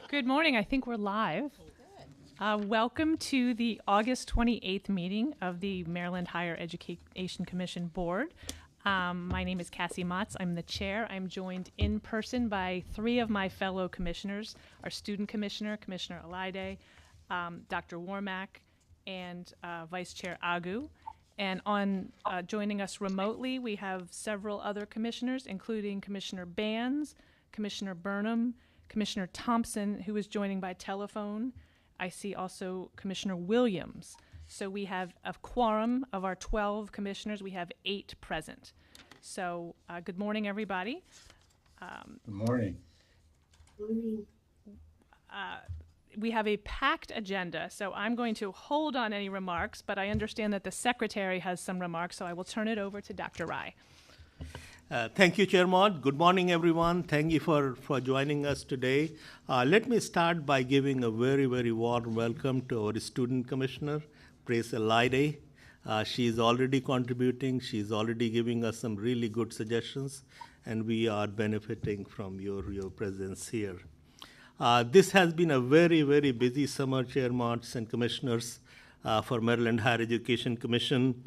Good morning. I think we're live. Welcome to the August 28th meeting of the Maryland Higher Education Commission Board. My name is Cassie Motz. I'm the chair. I'm joined in person by three of my fellow commissioners, our student commissioner, Commissioner Alaide, Dr. Warmack, and Vice Chair Agu. And on joining us remotely, we have several other commissioners, including Commissioner Bands, Commissioner Burnham, Commissioner Thompson, who is joining by telephone. I see also Commissioner Williams. So we have a quorum of our 12 commissioners. We have 8 present. So good morning, everybody. Good morning. We have a packed agenda, so I'm going to hold on any remarks, but I understand that the secretary has some remarks, so I will turn it over to Dr. Rai. Thank you, Chair Mott. Good morning, everyone. Thank you for joining us today. Let me start by giving a very, very warm welcome to our student commissioner, Praise Alaide. She is already contributing. She is already giving us some really good suggestions, and we are benefiting from your presence here. This has been a very, very busy summer, Chair Motts and commissioners, for Maryland Higher Education Commission.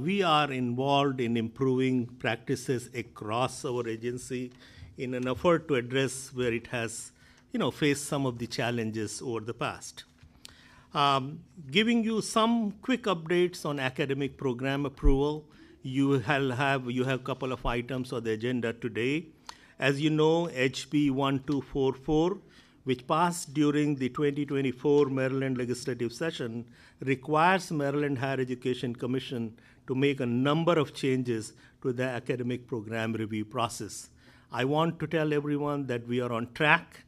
We are involved in improving practices across our agency in an effort to address where it has, faced some of the challenges over the past. Giving you some quick updates on academic program approval. You have a couple of items on the agenda today. As you know, HB 1244, which passed during the 2024 Maryland legislative session, requires Maryland Higher Education Commission to make a number of changes to the academic program review process. I want to tell everyone that we are on track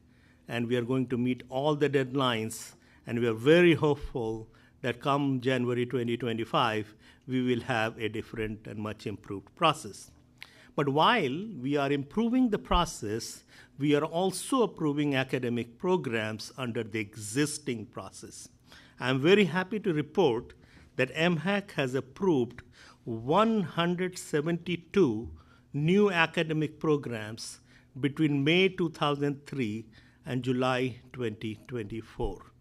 and we are going to meet all the deadlines, and we are very hopeful that come January 2025, we will have a different and much improved process. But while we are improving the process, we are also approving academic programs under the existing process. I'm very happy to report that MHAC has approved 172 new academic programs between May 2003 and July 2024.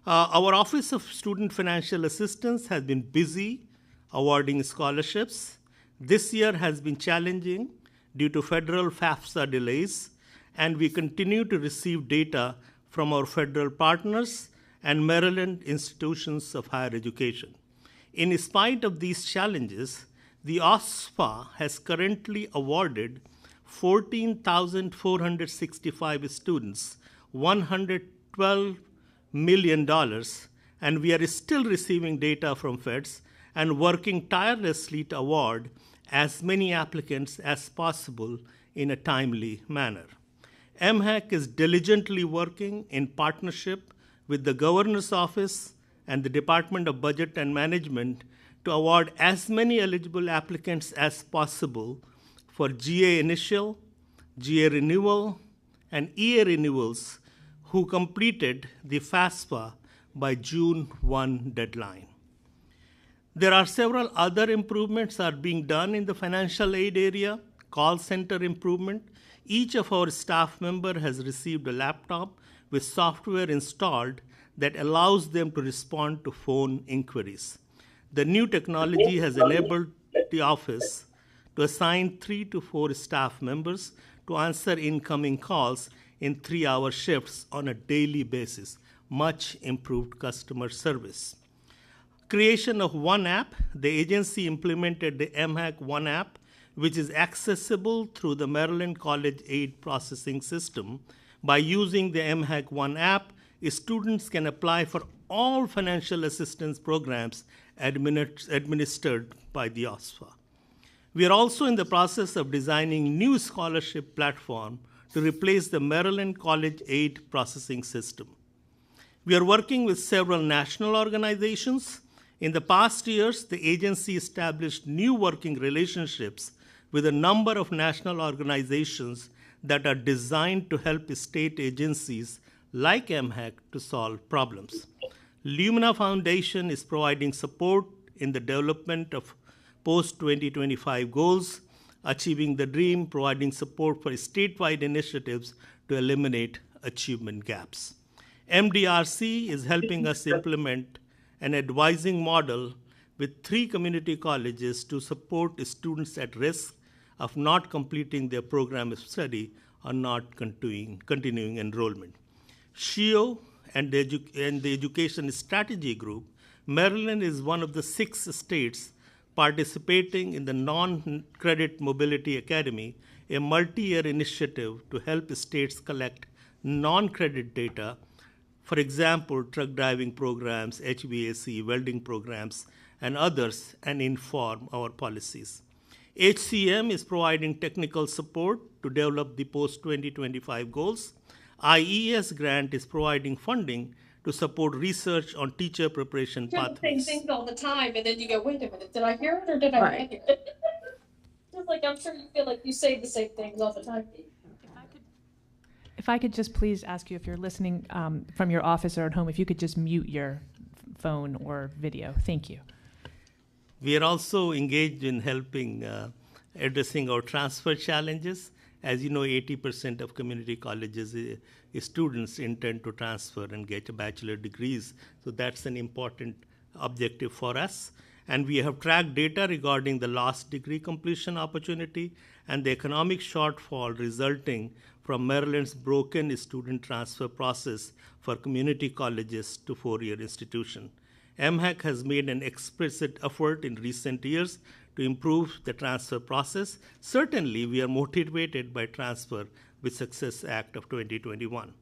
Our Office of Student Financial Assistance has been busy awarding scholarships. This year has been challenging due to federal FAFSA delays, and we continue to receive data from our federal partners and Maryland institutions of higher education. In spite of these challenges, the OSFA has currently awarded 14,465 students $112 million, and we are still receiving data from feds and working tirelessly to award as many applicants as possible in a timely manner. MHAC is diligently working in partnership with the Governor's Office and the Department of Budget and Management to award as many eligible applicants as possible for GA initial, GA renewal, and EA renewals who completed the FAFSA by June 1 deadline. There are several other improvements are being done in the financial aid area, call center improvement. Each of our staff member has received a laptop with software installed that allows them to respond to phone inquiries. The new technology has enabled the office to assign 3 to 4 staff members to answer incoming calls in 3-hour shifts on a daily basis. Much improved customer service. Creation of One App. The agency implemented the MHAC One App, which is accessible through the Maryland College Aid Processing System. By using the MHAC One App, students can apply for all financial assistance programs administered by the OSFA. We are also in the process of designing new scholarship platform to replace the Maryland College Aid processing system. We are working with several national organizations. In the past years, the agency established new working relationships with a number of national organizations that are designed to help state agencies like MHAC to solve problems. Lumina Foundation is providing support in the development of post-2025 goals, Achieving the Dream, providing support for statewide initiatives to eliminate achievement gaps. MDRC is helping us implement an advising model with 3 community colleges to support students at risk of not completing their program of study or not continuing enrollment. SHIO and the Education Strategy Group, Maryland is one of the 6 states participating in the Non-Credit Mobility Academy, a multi-year initiative to help states collect non-credit data, for example, truck driving programs, HVAC, welding programs, and others, and inform our policies. HCM is providing technical support to develop the post-2025 goals. IES grant is providing funding to support research on teacher preparation pathways. The same things all the time, and then you go, wait a minute, did I hear it or did I not hear it? Just like I'm sure you feel like you say the same things all the time. If I could just please ask you, if you're listening from your office or at home, if you could just mute your phone or video. Thank you. We are also engaged in helping addressing our transfer challenges. As you know, 80% of community colleges students intend to transfer and get bachelor degrees. So that's an important objective for us. And we have tracked data regarding the lost degree completion opportunity and the economic shortfall resulting from Maryland's broken student transfer process for community colleges to 4-year institutions. MHAC has made an explicit effort in recent years to improve the transfer process. Certainly, we are motivated by Transfer with Success Act of 2021.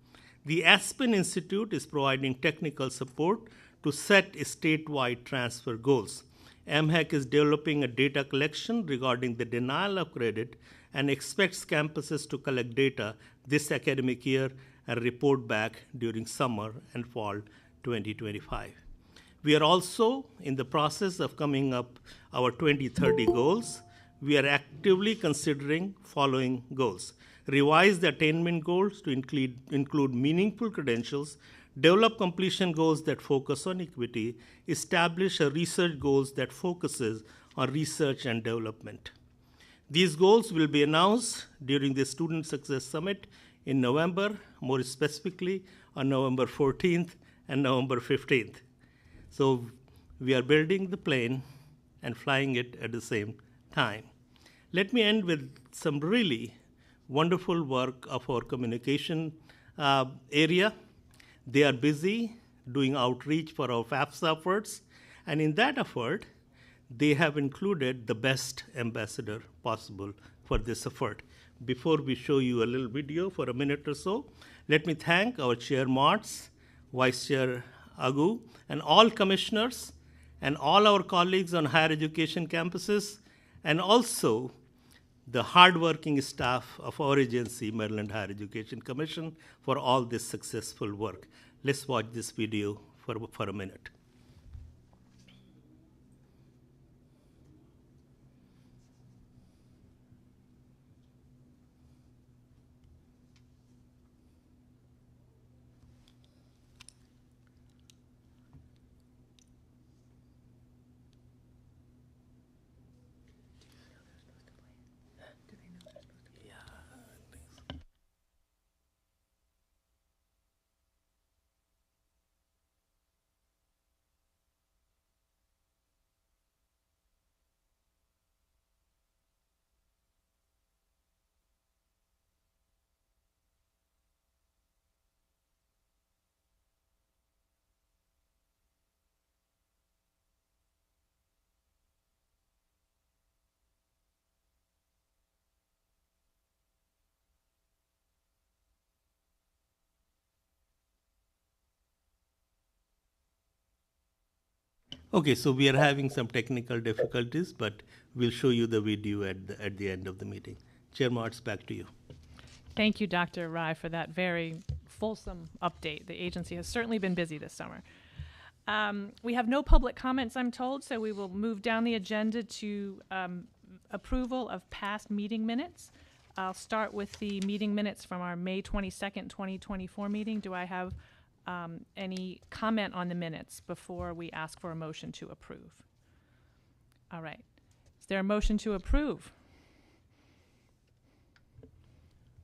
The Aspen Institute is providing technical support to set statewide transfer goals. MHAC is developing a data collection regarding the denial of credit and expects campuses to collect data this academic year and report back during summer and fall 2025. We are also in the process of coming up our 2030 goals. We are actively considering following goals: revise the attainment goals to include meaningful credentials, develop completion goals that focus on equity, establish a research goals that focuses on research and development. These goals will be announced during the Student Success Summit in November, more specifically on November 14th and November 15th. So we are building the plane and flying it at the same time. Let me end with some really wonderful work of our communication area. They are busy doing outreach for our FAFSA efforts, and in that effort, they have included the best ambassador possible for this effort. Before we show you a little video for a minute or so, let me thank our Chair Martz, Vice Chair Agu, and all commissioners, and all our colleagues on higher education campuses, and also the hardworking staff of our agency, Maryland Higher Education Commission, for all this successful work. Let's watch this video for a minute. Okay, so we are having some technical difficulties, but we'll show you the video at the end of the meeting. Chair Martz, back to you. Thank you, Dr. Rai, for that very fulsome update. The agency has certainly been busy this summer. We have no public comments, I'm told, so we will move down the agenda to approval of past meeting minutes. I'll start with the meeting minutes from our May 22nd, 2024 meeting. Do I have any comment on the minutes before we ask for a motion to approve? All right. Is there a motion to approve?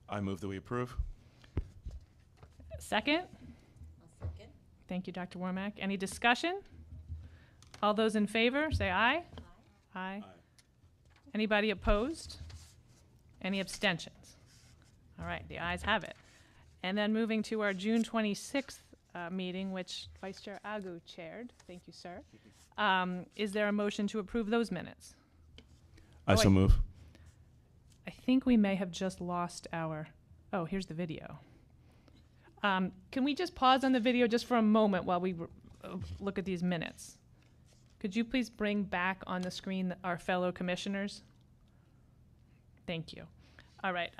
I move that we approve. Second? I'll second. Thank you, Dr. Wormack. Any discussion? All those in favor, say aye. Aye. Anybody opposed? Any abstentions? All right, the ayes have it. And then moving to our June 26th meeting, which Vice Chair Agu chaired. Thank you, sir. Is there a motion to approve those minutes? I Oh, so wait. move. I think we may have just lost our, oh, here's the video. Can we just pause on the video just for a moment while we look at these minutes? Could you please bring back on the screen our fellow commissioners? Thank you. All right,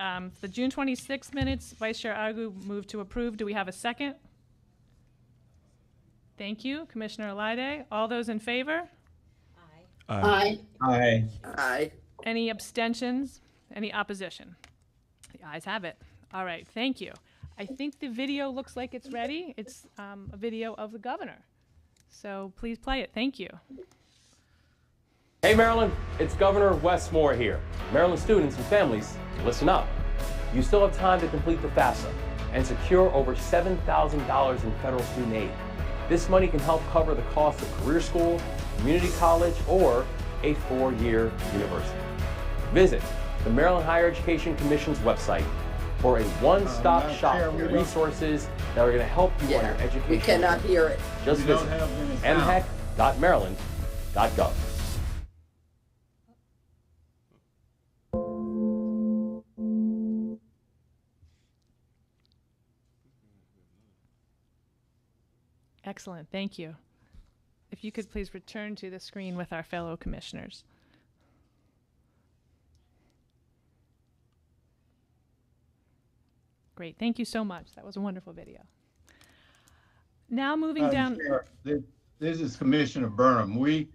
the June 26th minutes, Vice Chair Agu moved to approve. Do we have a second? Thank you, Commissioner Alide. All those in favor? Aye. Aye. Aye. Any abstentions? Any opposition? The ayes have it. All right, thank you. I think the video looks like it's ready. It's a video of the governor. So please play it. Thank you. Hey Maryland, it's Governor Wes Moore here. Maryland students and families, listen up. You still have time to complete the FAFSA and secure over $7,000 in federal student aid. This money can help cover the cost of career school, community college, or a 4-year university. Visit the Maryland Higher Education Commission's website for a one-stop shop for resources that are going to help you on your education. We cannot hear it. Just We don't visit have any sound. mhec.maryland.gov. Excellent, thank you. If you could please return to the screen with our fellow commissioners. Great, thank you so much. That was a wonderful video. Now moving down. Chair, this is Commissioner Burnham. We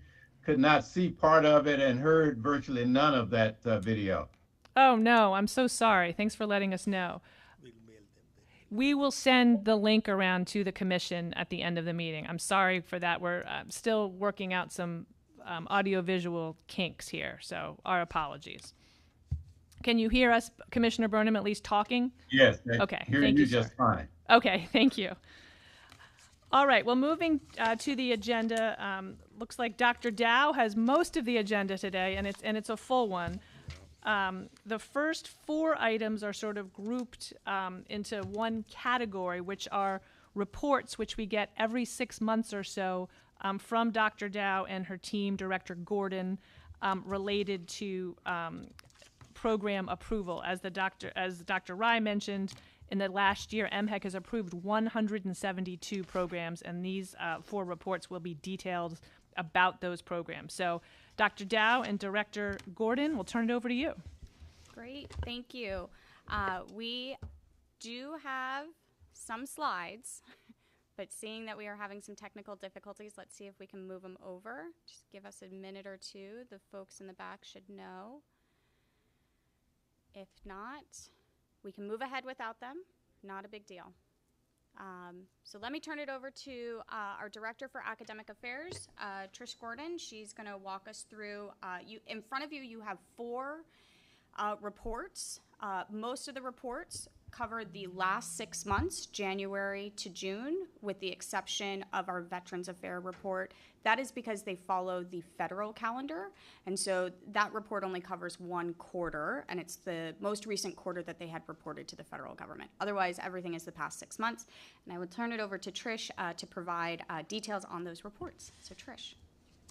could not see part of it and heard virtually none of that video. Oh, no, I'm so sorry. Thanks for letting us know. We will send the link around to the commission at the end of the meeting. I'm sorry for that. We're still working out some audiovisual kinks here, so our apologies. Can you hear us, Commissioner Burnham, at least talking? Yes. Okay, Hear thank you you, sir. just fine. Okay, thank you. All right, well, moving to the agenda, looks like Dr. Dow has most of the agenda today, and it's a full one. The first 4 items are sort of grouped into one category, which are reports which we get every 6 months or so from Dr. Dow and her team, Director Gordon, related to program approval. As Dr. Rai mentioned, in the last year, MHEC has approved 172 programs, and these 4 reports will be detailed about those programs. So Dr. Dow and Director Gordon, we'll turn it over to you. Great, thank you. We do have some slides, but seeing that we are having some technical difficulties, let's see if we can move them over. Just give us a minute or two. The folks in the back should know. If not, we can move ahead without them. Not a big deal. So let me turn it over to our Director for Academic Affairs, Trish Gordon. She's going to walk us through. In front of you, you have 4 reports. Most of the reports covered the last 6 months, January to June, with the exception of our Veterans Affairs report. That is because they follow the federal calendar, and so that report only covers 1 quarter, and it's the most recent quarter that they had reported to the federal government. Otherwise, everything is the past 6 months, and I will turn it over to Trish to provide details on those reports. So, Trish.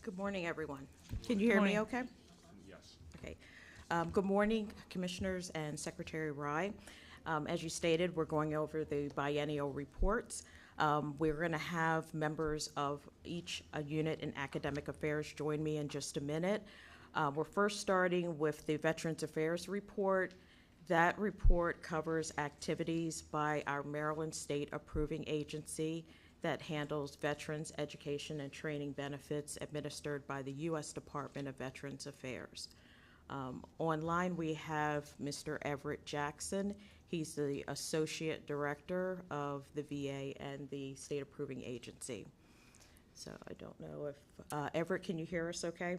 Good morning, everyone. Can you hear me okay? Yes. Okay. Good morning, Commissioners and Secretary Rai. As you stated, we're going over the biennial reports. We're going to have members of each unit in academic affairs join me in just a minute. We're first starting with the Veterans Affairs report. That report covers activities by our Maryland State Approving Agency that handles veterans education and training benefits administered by the U.S. Department of Veterans Affairs. Online, we have Mr. Everett Jackson. He's the Associate Director of the VA and the State Approving Agency. So I don't know if, Everett, can you hear us okay?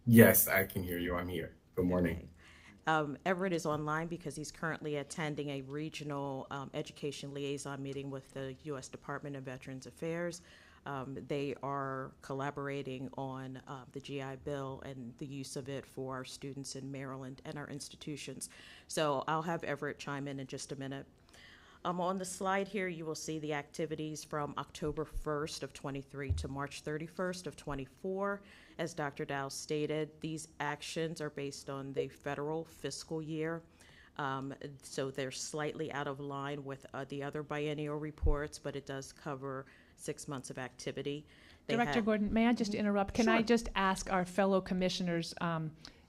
Yes, I can hear you. I'm here. Good morning. Okay. Everett is online because he's currently attending a regional education liaison meeting with the U.S. Department of Veterans Affairs. They are collaborating on the GI Bill and the use of it for our students in Maryland and our institutions. So I'll have Everett chime in just a minute. On the slide here, you will see the activities from October 1st of 23 to March 31st of 24. As Dr. Dow stated, these actions are based on the federal fiscal year. So they're slightly out of line with the other biennial reports, but it does cover 6 months of activity. Director Gordon, may I just interrupt? Can I Sure. just ask our fellow commissioners,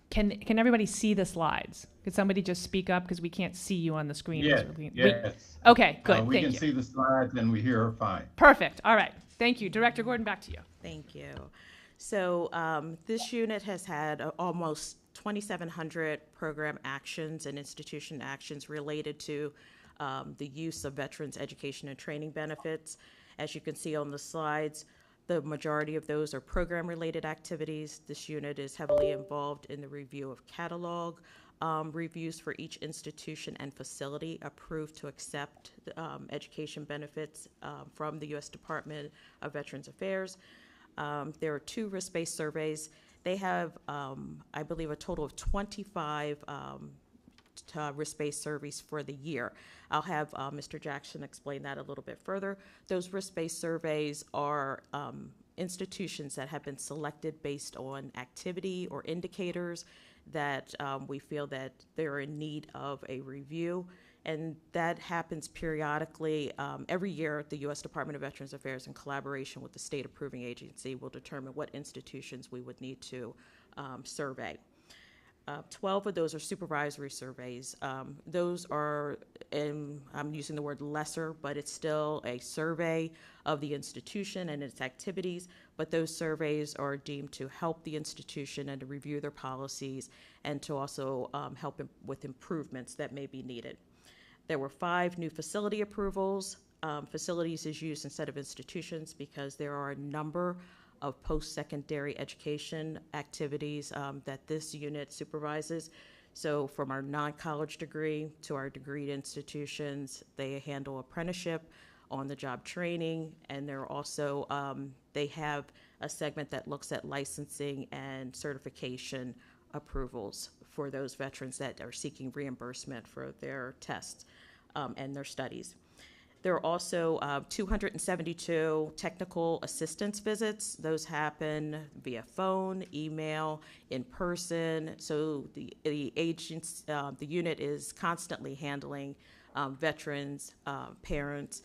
can everybody see the slides? Could somebody just speak up because we can't see you on the screen? Yes, yes. Okay, good, We thank can you. see the slides and we hear her fine. Perfect, all right, thank you. Director Gordon, back to you. Thank you. So this unit has had almost 2,700 program actions and institution actions related to the use of veterans education and training benefits. As you can see on the slides, the majority of those are program-related activities. This unit is heavily involved in the review of catalog reviews for each institution and facility approved to accept education benefits from the U.S. Department of Veterans Affairs. There are 2 risk-based surveys. They have, I believe, a total of 25 risk-based surveys for the year. I'll have Mr. Jackson explain that a little bit further. Those risk-based surveys are institutions that have been selected based on activity or indicators that we feel that they're in need of a review. And that happens periodically. Every year, the U.S. Department of Veterans Affairs, in collaboration with the State Approving Agency, will determine what institutions we would need to survey. 12 of those are supervisory surveys. Those are, I'm using the word lesser, but it's still a survey of the institution and its activities, but those surveys are deemed to help the institution and to review their policies and to also help with improvements that may be needed. There were 5 new facility approvals. Facilities is used instead of institutions because there are a number of post-secondary education activities that this unit supervises. So from our non-college degree to our degreed institutions, they handle apprenticeship, on-the-job training, and they're also, they have a segment that looks at licensing and certification approvals for those veterans that are seeking reimbursement for their tests and their studies. There are also 272 technical assistance visits. Those happen via phone, email, in person. So the unit is constantly handling veterans, parents,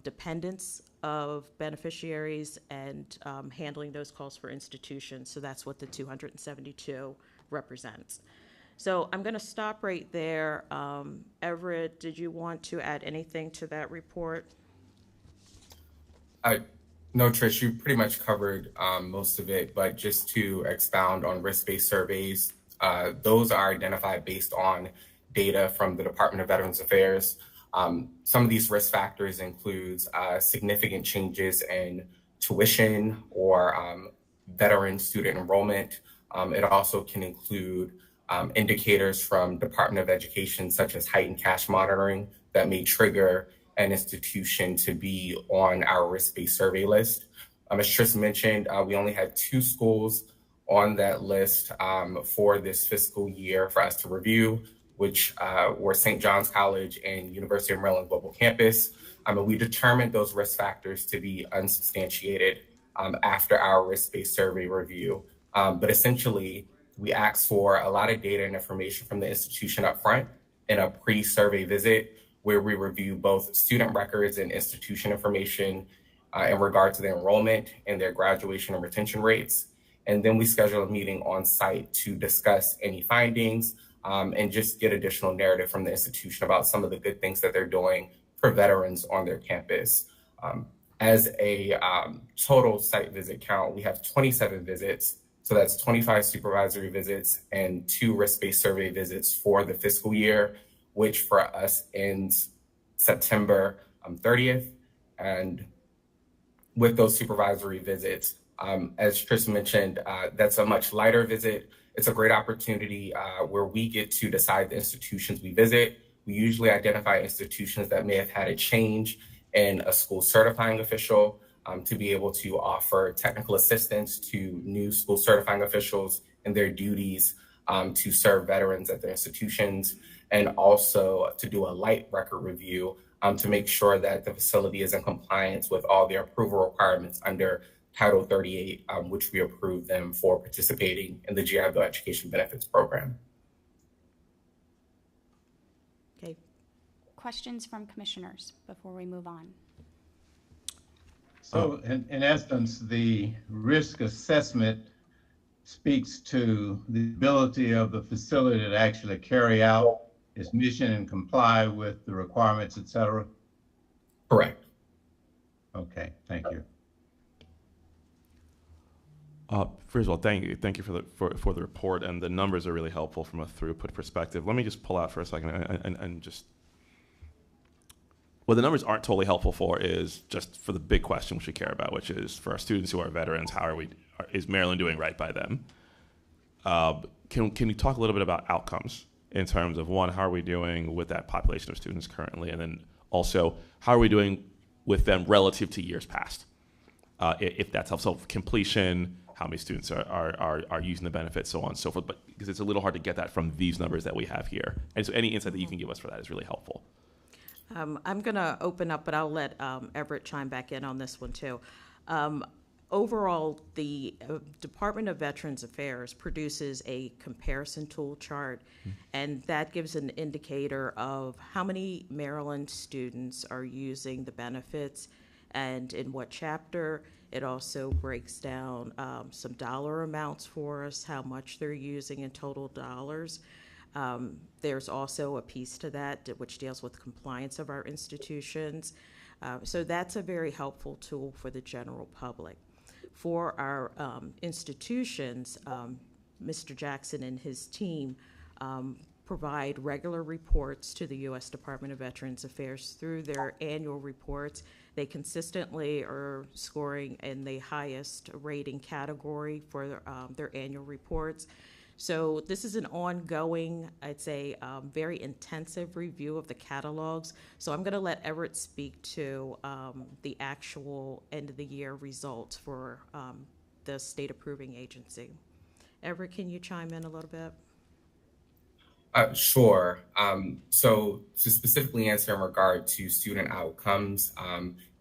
dependents of beneficiaries, and handling those calls for institutions. So that's what the 272 represents. So I'm going to stop right there. Everett, did you want to add anything to that report? No, Trish, you pretty much covered most of it, but just to expound on risk-based surveys, those are identified based on data from the Department of Veterans Affairs. Some of these risk factors includes significant changes in tuition or veteran student enrollment. It also can include indicators from Department of Education, such as heightened cash monitoring, that may trigger an institution to be on our risk-based survey list. As Trish mentioned, we only had 2 schools on that list for this fiscal year for us to review, which were St. John's College and University of Maryland Global Campus. We determined those risk factors to be unsubstantiated after our risk-based survey review. But essentially, we asked for a lot of data and information from the institution up front in a pre-survey visit. where we review both student records and institution information in regard to their enrollment and their graduation and retention rates. And then we schedule a meeting on site to discuss any findings and just get additional narrative from the institution about some of the good things that they're doing for veterans on their campus. As a total site visit count, we have 27 visits. So that's 25 supervisory visits and 2 risk-based survey visits for the fiscal year, which for us ends September 30th. And with those supervisory visits, as Trish mentioned, that's a much lighter visit. It's a great opportunity where we get to decide the institutions we visit. We usually identify institutions that may have had a change in a school certifying official to be able to offer technical assistance to new school certifying officials in their duties to serve veterans at their institutions, and also to do a light record review to make sure that the facility is in compliance with all their approval requirements under Title 38, which we approved them for participating in the GI Bill Education Benefits Program. Okay. Questions from commissioners before we move on? So in essence, the risk assessment speaks to the ability of the facility to actually carry out its mission and comply with the requirements, et cetera? Correct. Okay, thank you. First of all, thank you for the report, and the numbers are really helpful from a throughput perspective. Let me just pull out for a second and just, what the numbers aren't totally helpful for is just for the big question which we care about, which is for our students who are veterans, is Maryland doing right by them? Can we talk a little bit about outcomes in terms of, one, how are we doing with that population of students currently, and then also how are we doing with them relative to years past? If that's helpful, so completion, how many students are using the benefits, so on and so forth, but because it's a little hard to get that from these numbers that we have here. And so any insight that you can give us for that is really helpful. I'm going to open up, but I'll let Everett chime back in on this one too. Overall, the Department of Veterans Affairs produces a comparison tool chart, and that gives an indicator of how many Maryland students are using the benefits and in what chapter. It also breaks down some dollar amounts for us, how much they're using in total dollars. There's also a piece to that which deals with compliance of our institutions. So that's a very helpful tool for the general public. For our institutions, Mr. Jackson and his team provide regular reports to the U.S. Department of Veterans Affairs through their annual reports. They consistently are scoring in the highest rating category for their annual reports. So this is an ongoing, I'd say, very intensive review of the catalogs. So I'm going to let Everett speak to the actual end of the year results for the state approving agency. Everett, can you chime in a little bit? Sure. So to specifically answer in regard to student outcomes,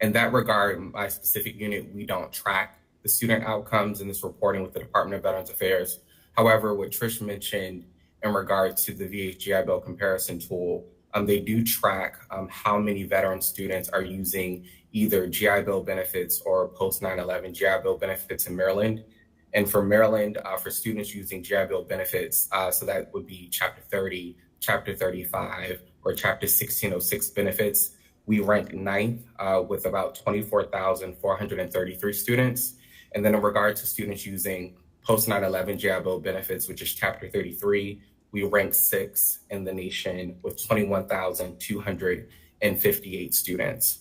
in that regard, my specific unit, we don't track the student outcomes in this reporting with the Department of Veterans Affairs. However, what Trish mentioned in regard to the VA GI Bill comparison tool, they do track how many veteran students are using either GI Bill benefits or post 9/11 GI Bill benefits in Maryland. And for Maryland, for students using GI Bill benefits, so that would be Chapter 30, Chapter 35, or Chapter 1606 benefits, we rank 9th with about 24,433 students. And then in regard to students using post 9/11 GI Bill benefits, which is Chapter 33, we rank 6th in the nation with 21,258 students.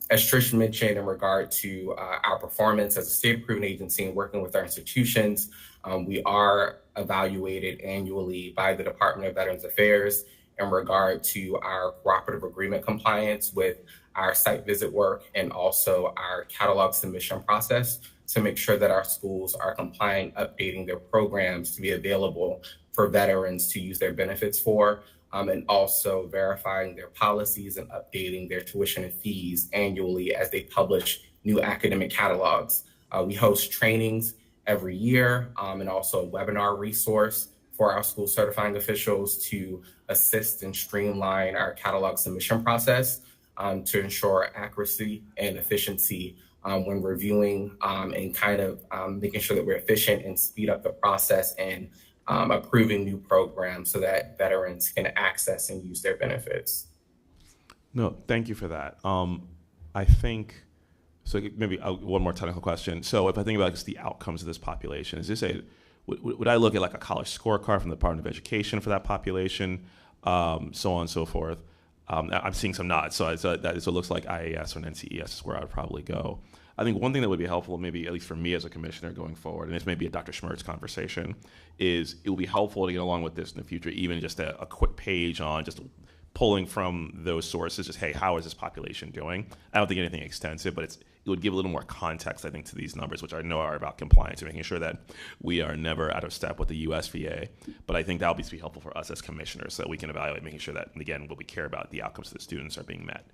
As Trish mentioned in regard to our performance as a state-approved agency and working with our institutions, we are evaluated annually by the Department of Veterans Affairs in regard to our cooperative agreement compliance with our site visit work and also our catalog submission process to make sure that our schools are compliant, updating their programs to be available for veterans to use their benefits for. And also verifying their policies and updating their tuition and fees annually as they publish new academic catalogs. We host trainings every year and also a webinar resource for our school certifying officials to assist and streamline our catalog submission process to ensure accuracy and efficiency when reviewing and kind of making sure that we're efficient and speed up the process and approving new programs so that veterans can access and use their benefits. No, thank you for that. I think, so maybe one more technical question. So if I think about just the outcomes of this population, is this would I look at like a college scorecard from the Department of Education for that population, so on and so forth? I'm seeing some nods, so it looks like IAS or an NCES is where I would probably go. I think one thing that would be helpful, maybe at least for me as a commissioner going forward, and this may be a Dr. Schmertz conversation, is it will be helpful to get along with this in the future, even just a quick page on just pulling from those sources, just, hey, how is this population doing? I don't think anything extensive, but it would give a little more context, I think, to these numbers, which I know are about compliance and making sure that we are never out of step with the USVA. But I think that will be helpful for us as commissioners so that we can evaluate, making sure that, again, what we care about, the outcomes of the students are being met.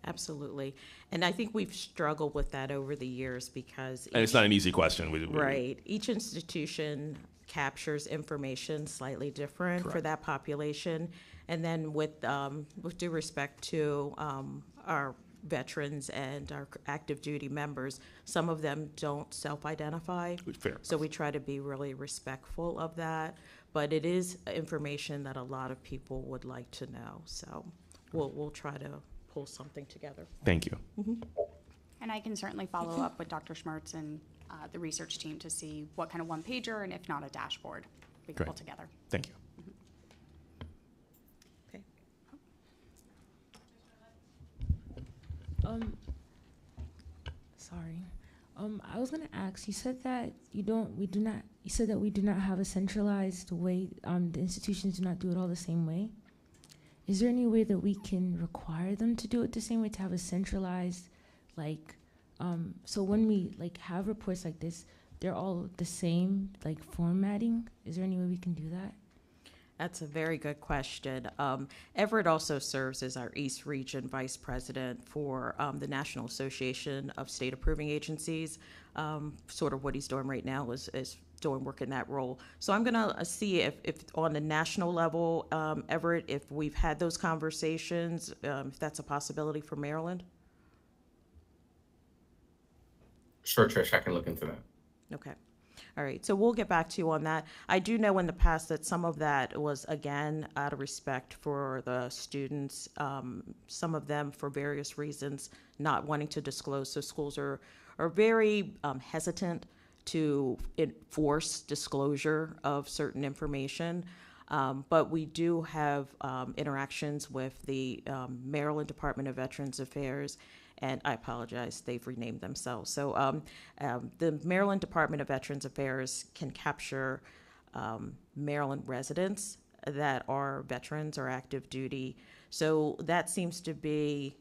Absolutely. And I think we've struggled with that over the years because... And it's not an easy question. Right. Each institution captures information slightly different for that population. And then with due respect to our veterans and our active duty members, some of them don't self-identify. Fair. So we try to be really respectful of that. But it is information that a lot of people would like to know. So we'll try to pull something together. Thank you. Mm-hmm. And I can certainly follow up with Dr. Schmertz and the research team to see what kind of one-pager, and if not a dashboard, we can pull together. Thank you. Okay. Sorry. I was gonna ask. You said that we do not have a centralized way. The institutions do not do it all the same way. Is there any way that we can require them to do it the same way, to have a centralized, so when we have reports like this, they're all the same, formatting? Is there any way we can do that? That's a very good question. Everett also serves as our East Region Vice President for the National Association of State Approving Agencies. Sort of what he's doing right now is doing work in that role. So I'm going to see if on the national level, Everett, if we've had those conversations, if that's a possibility for Maryland. Sure, Trish, I can look into that. Okay. All right, so we'll get back to you on that. I do know in the past that some of that was, again, out of respect for the students, some of them for various reasons not wanting to disclose. So schools are very hesitant to enforce disclosure of certain information. But we do have interactions with the Maryland Department of Veterans Affairs, and I apologize, they've renamed themselves. So the Maryland Department of Veterans Affairs can capture Maryland residents that are veterans or active duty. So that seems to be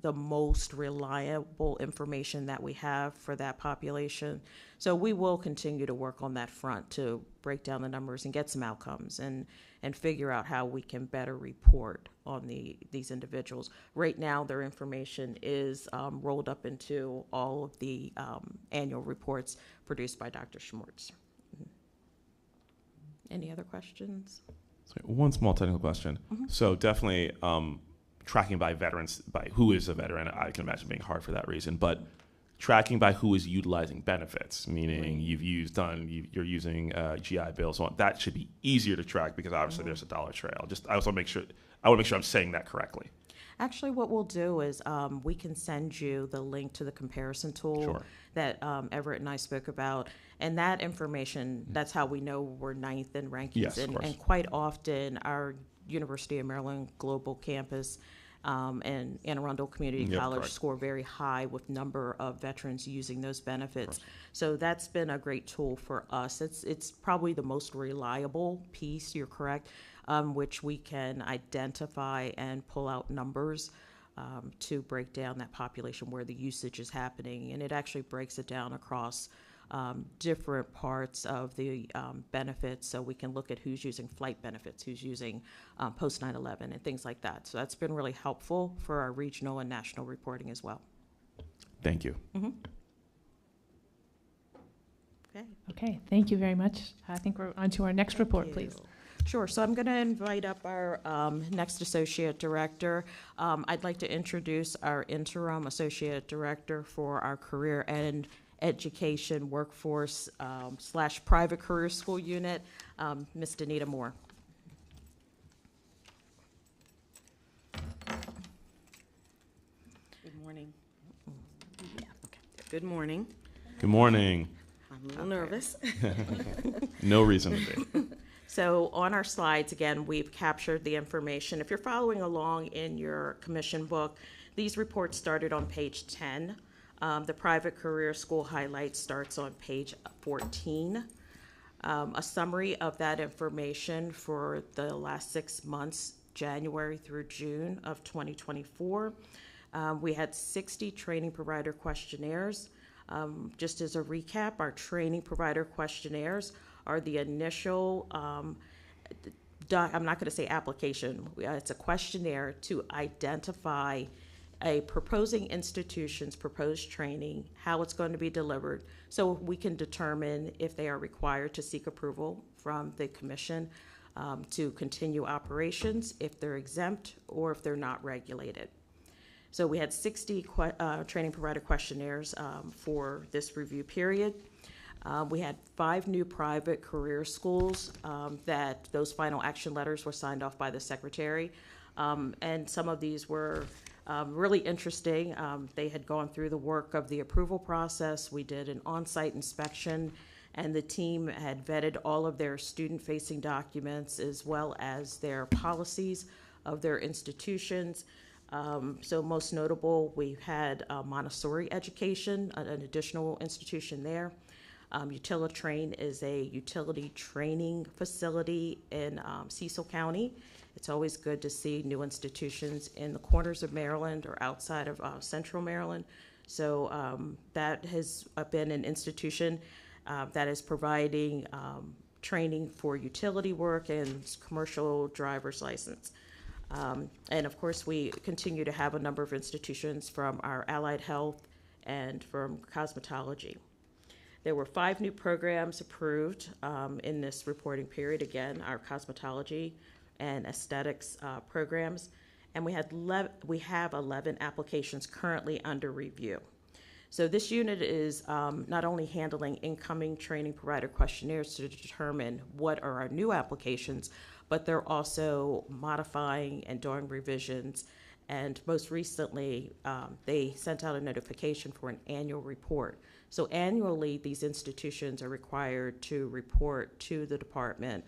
the most reliable information that we have for that population. So we will continue to work on that front to break down the numbers and get some outcomes and figure out how we can better report on these individuals. Right now, their information is rolled up into all of the annual reports produced by Dr. Schmertz. Any other questions? Sorry, one small technical question. Mm-hmm. So definitely tracking by veterans, by who is a veteran, I can imagine being hard for that reason, but tracking by who is utilizing benefits, meaning you're using GI bills, that should be easier to track because obviously there's a dollar trail. I want to make sure I'm saying that correctly. Actually, what we'll do is we can send you the link to the comparison tool that Everett and I spoke about. And that information, that's how we know we're ninth in rankings. Yes, and quite often, our University of Maryland Global Campus and Anne Arundel Community College score very high with number of veterans using those benefits. So that's been a great tool for us. It's probably the most reliable piece, you're correct, which we can identify and pull out numbers to break down that population where the usage is happening. And it actually breaks it down across different parts of the benefits, so we can look at who's using flight benefits, who's using post 9/11 and things like that. So that's been really helpful for our regional and national reporting as well. Thank you. Mm-hmm. Okay. Okay, thank you very much. I think we're on to our next report, you. please. Sure. So I'm going to invite up our next Associate Director. I'd like to introduce our interim Associate Director for our Career and Education Workforce / Private Career School Unit, Ms. Danita Moore. Good morning. Yeah, okay. Good morning. Good morning. I'm a little nervous. No reason to be. So on our slides, again, we've captured the information. If you're following along in your commission book, these reports started on page 10. The private career school highlights starts on page 14. A summary of that information for the last 6 months, January through June of 2024. We had 60 training provider questionnaires. Just as a recap, our training provider questionnaires are the initial, I'm not going to say application, it's a questionnaire to identify a proposing institution's proposed training, how it's going to be delivered, so we can determine if they are required to seek approval from the commission to continue operations, if they're exempt, or if they're not regulated. So we had 60 training provider questionnaires for this review period. We had 5 new private career schools that those final action letters were signed off by the secretary. And some of these were really interesting. They had gone through the work of the approval process. We did an on-site inspection, and the team had vetted all of their student-facing documents as well as their policies of their institutions. So most notable, we've had Montessori Education, an additional institution there. Utilitrain is a utility training facility in Cecil County. It's always good to see new institutions in the corners of Maryland or outside of central Maryland. So that has been an institution that is providing training for utility work and commercial driver's license. And of course, we continue to have a number of institutions from our allied health and from cosmetology. There were 5 new programs approved in this reporting period. Again, our cosmetology and aesthetics programs. And we have 11 applications currently under review. So this unit is not only handling incoming training provider questionnaires to determine what are our new applications, but they're also modifying and doing revisions. And most recently, they sent out a notification for an annual report. So annually, these institutions are required to report to the department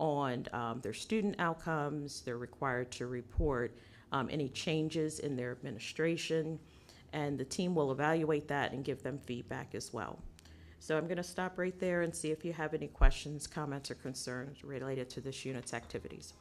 on their student outcomes. They're required to report any changes in their administration, and the team will evaluate that and give them feedback as well. So I'm going to stop right there and see if you have any questions, comments, or concerns related to this unit's activities.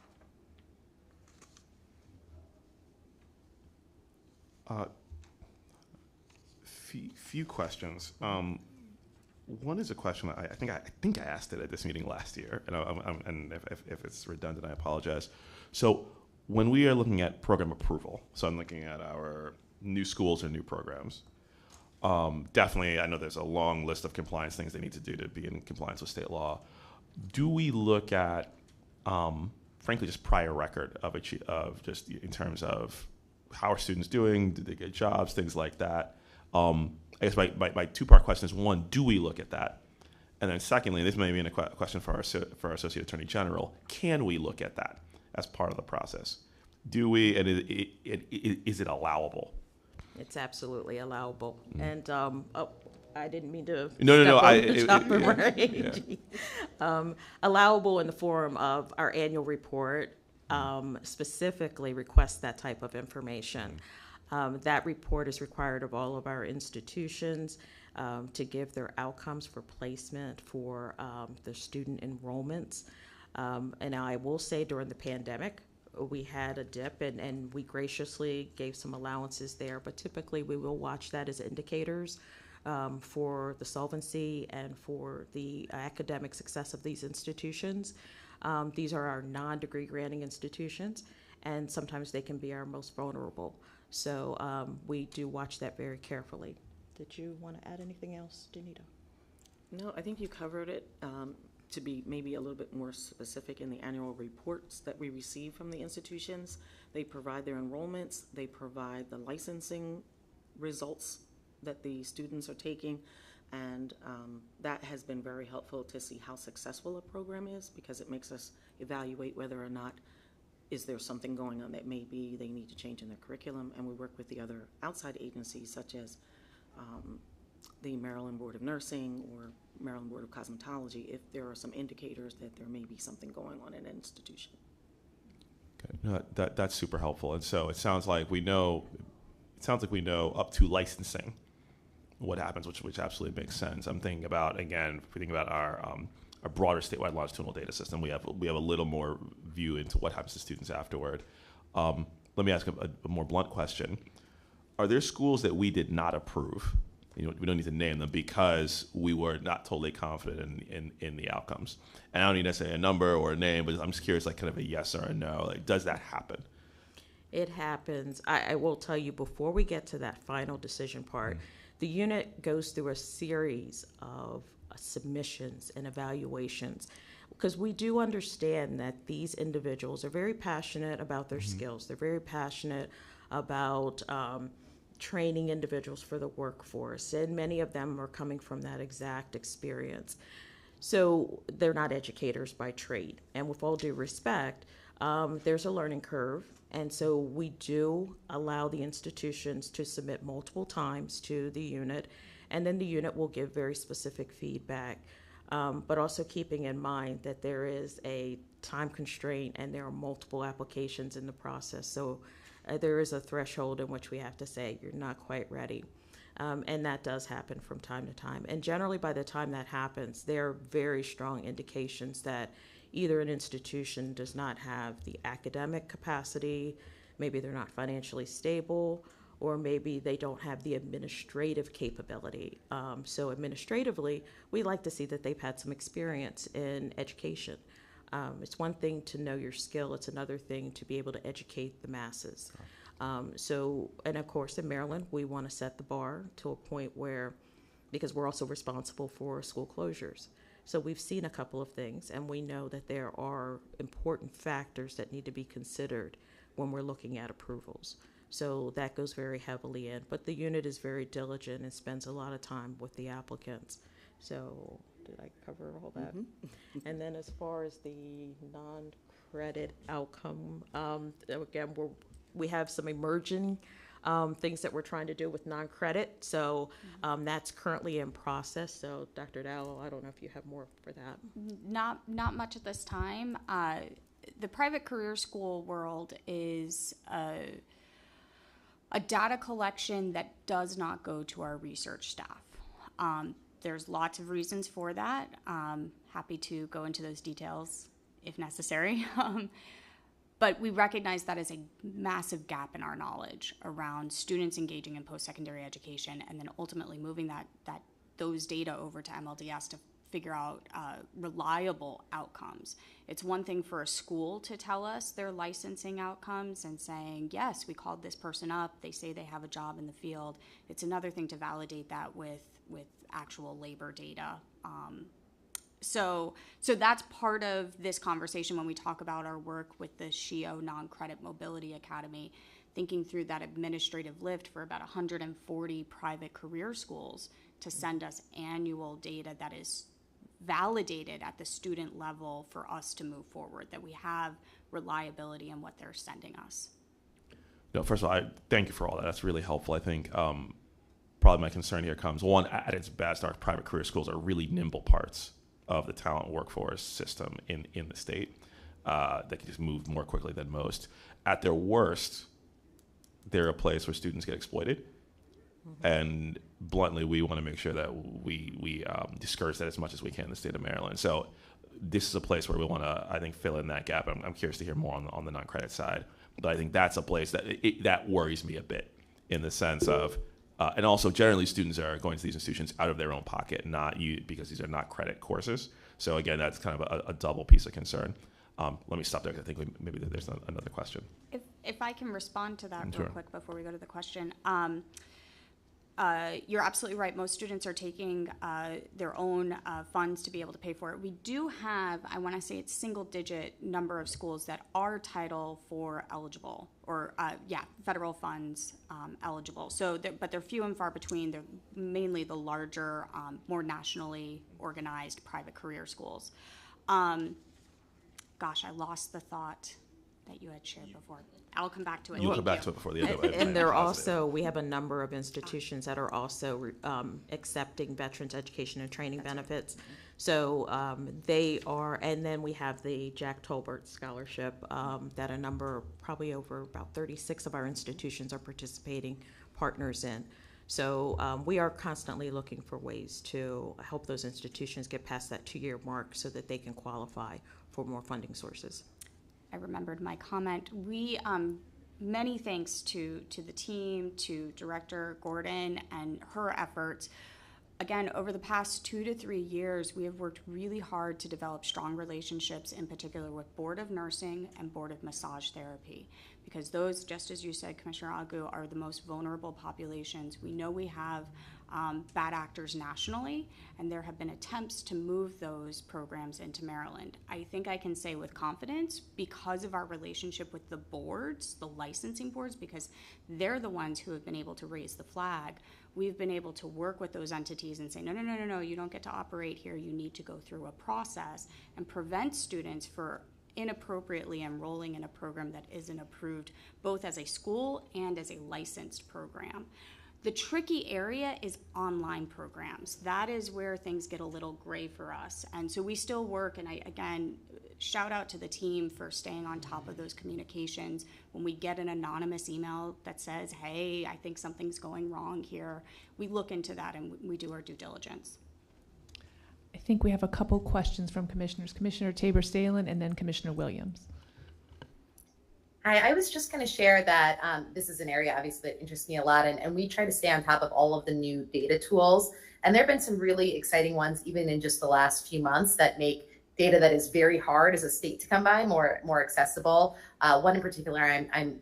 Few questions. One is a question I think I asked it at this meeting last year, and if it's redundant, I apologize. So when we are looking at program approval, so I'm looking at our new schools and new programs. Definitely, I know there's a long list of compliance things they need to do to be in compliance with state law. Do we look at, frankly, just prior record of just in terms of how are students doing? Did they get jobs? Things like that. I guess my 2-part question is, one, do we look at that? And then secondly, this may be a question for our Associate Attorney General, can we look at that as part of the process? Do we, and is it allowable? It's absolutely allowable. And I didn't mean to allowable in the form of our annual report specifically requests that type of information. That report is required of all of our institutions to give their outcomes for placement for the student enrollments. And I will say during the pandemic, we had a dip and we graciously gave some allowances there, but typically we will watch that as indicators for the solvency and for the academic success of these institutions. These are our non-degree granting institutions, and sometimes they can be our most vulnerable. So we do watch that very carefully. Did you want to add anything else, Danita? No, I think you covered it. To be maybe a little bit more specific, in the annual reports that we receive from the institutions, they provide their enrollments, they provide the licensing results that the students are taking, and that has been very helpful to see how successful a program is, because it makes us evaluate whether or not is there something going on that maybe they need to change in their curriculum. And we work with the other outside agencies such as the Maryland Board of Nursing or Maryland Board of Cosmetology if there are some indicators that there may be something going on in an institution. Okay. No, that's super helpful. And so it sounds like we know up to licensing what happens, which absolutely makes sense. I'm thinking about, again, if we think about our broader statewide longitudinal data system, we have a little more view into what happens to students afterward. Let me ask a more blunt question. Are there schools that we did not approve? You know, we don't need to name them because we were not totally confident in the outcomes. And I don't need necessarily a number or a name, but I'm just curious, like kind of a yes or a no. Like, does that happen? It happens. I will tell you, before we get to that final decision part, the unit goes through a series of submissions and evaluations, because we do understand that these individuals are very passionate about their skills. They're very passionate about training individuals for the workforce, and many of them are coming from that exact experience. So they're not educators by trade. And with all due respect, there's a learning curve. And so we do allow the institutions to submit multiple times to the unit, and then the unit will give very specific feedback, but also keeping in mind that there is a time constraint and there are multiple applications in the process. So there is a threshold in which we have to say, you're not quite ready. And that does happen from time to time. And generally by the time that happens, there are very strong indications that either an institution does not have the academic capacity, maybe they're not financially stable, or maybe they don't have the administrative capability. So administratively, we like to see that they've had some experience in education. It's one thing to know your skill, it's another thing to be able to educate the masses. And of course in Maryland, we want to set the bar to a point where, because we're also responsible for school closures. So we've seen a couple of things, and we know that there are important factors that need to be considered when we're looking at approvals. So that goes very heavily in, but the unit is very diligent and spends a lot of time with the applicants. So did I cover all that? And then as far as the non-credit outcome, again, we have some emerging things that we're trying to do with non-credit. So that's currently in process. So Dr. Dowell, I don't know if you have more for that. Not much at this time. The private career school world is a data collection that does not go to our research staff. There's lots of reasons for that. Happy to go into those details if necessary. But we recognize that as a massive gap in our knowledge around students engaging in post-secondary education, and then ultimately moving those data over to MLDS to figure out reliable outcomes. It's one thing for a school to tell us their licensing outcomes and saying, yes, we called this person up, they say they have a job in the field. It's another thing to validate that with actual labor data. So that's part of this conversation when we talk about our work with the SHIO Non-Credit Mobility Academy, thinking through that administrative lift for about 140 private career schools to send us annual data that is validated at the student level for us to move forward, that we have reliability in what they're sending us. No, first of all, I thank you for all that. That's really helpful. I think probably my concern here comes, one, at its best, our private career schools are really nimble parts of the talent workforce system in the state that can just move more quickly than most. At their worst, they're a place where students get exploited. And bluntly, we want to make sure that we discourage that as much as we can in the state of Maryland. So this is a place where we want to, I think, fill in that gap. I'm curious to hear more on the non-credit side. But I think that's a place that worries me a bit, in the sense of, and also generally students are going to these institutions out of their own pocket, not because these are not credit courses. So again, that's kind of a double piece of concern. Let me stop there, because I think maybe there's another question. If I can respond to that real quick before we go to the question. you're absolutely right. Most students are taking their own funds to be able to pay for it. We do have, I want to say it's single-digit number of schools that are Title IV eligible, or federal funds eligible. So, but they're few and far between. They're mainly the larger, more nationally organized private career schools. Gosh, I lost the thought that you had shared before. I'll come back to it. You'll come back to it before the end of it. And there are also, we have a number of institutions that are also accepting veterans education and training benefits. So they are, and then we have the Jack Tolbert Scholarship that a number, probably over about 36 of our institutions are participating partners in. So we are constantly looking for ways to help those institutions get past that 2-year mark so that they can qualify for more funding sources. I remembered my comment. We, many thanks to the team, to Director Gordon and her efforts. Again, over the past 2 to 3 years, we have worked really hard to develop strong relationships, in particular with Board of Nursing and Board of Massage Therapy, because those, just as you said, Commissioner Agu, are the most vulnerable populations. We know we have bad actors nationally, and there have been attempts to move those programs into Maryland. I think I can say with confidence, because of our relationship with the boards, the licensing boards, because they're the ones who have been able to raise the flag, we've been able to work with those entities and say, no, you don't get to operate here. You need to go through a process and prevent students for inappropriately enrolling in a program that isn't approved, both as a school and as a licensed program. The tricky area is online programs. That is where things get a little gray for us. And so we still work, and I, again, shout out to the team for staying on top of those communications. When we get an anonymous email that says, hey, I think something's going wrong here, we look into that and we do our due diligence. I think we have a couple questions from commissioners. Commissioner Tabor-Stalen and then Commissioner Williams. Hi, I was just going to share that this is an area obviously that interests me a lot, and we try to stay on top of all of the new data tools. And there have been some really exciting ones even in just the last few months that make data that is very hard as a state to come by more accessible. One in particular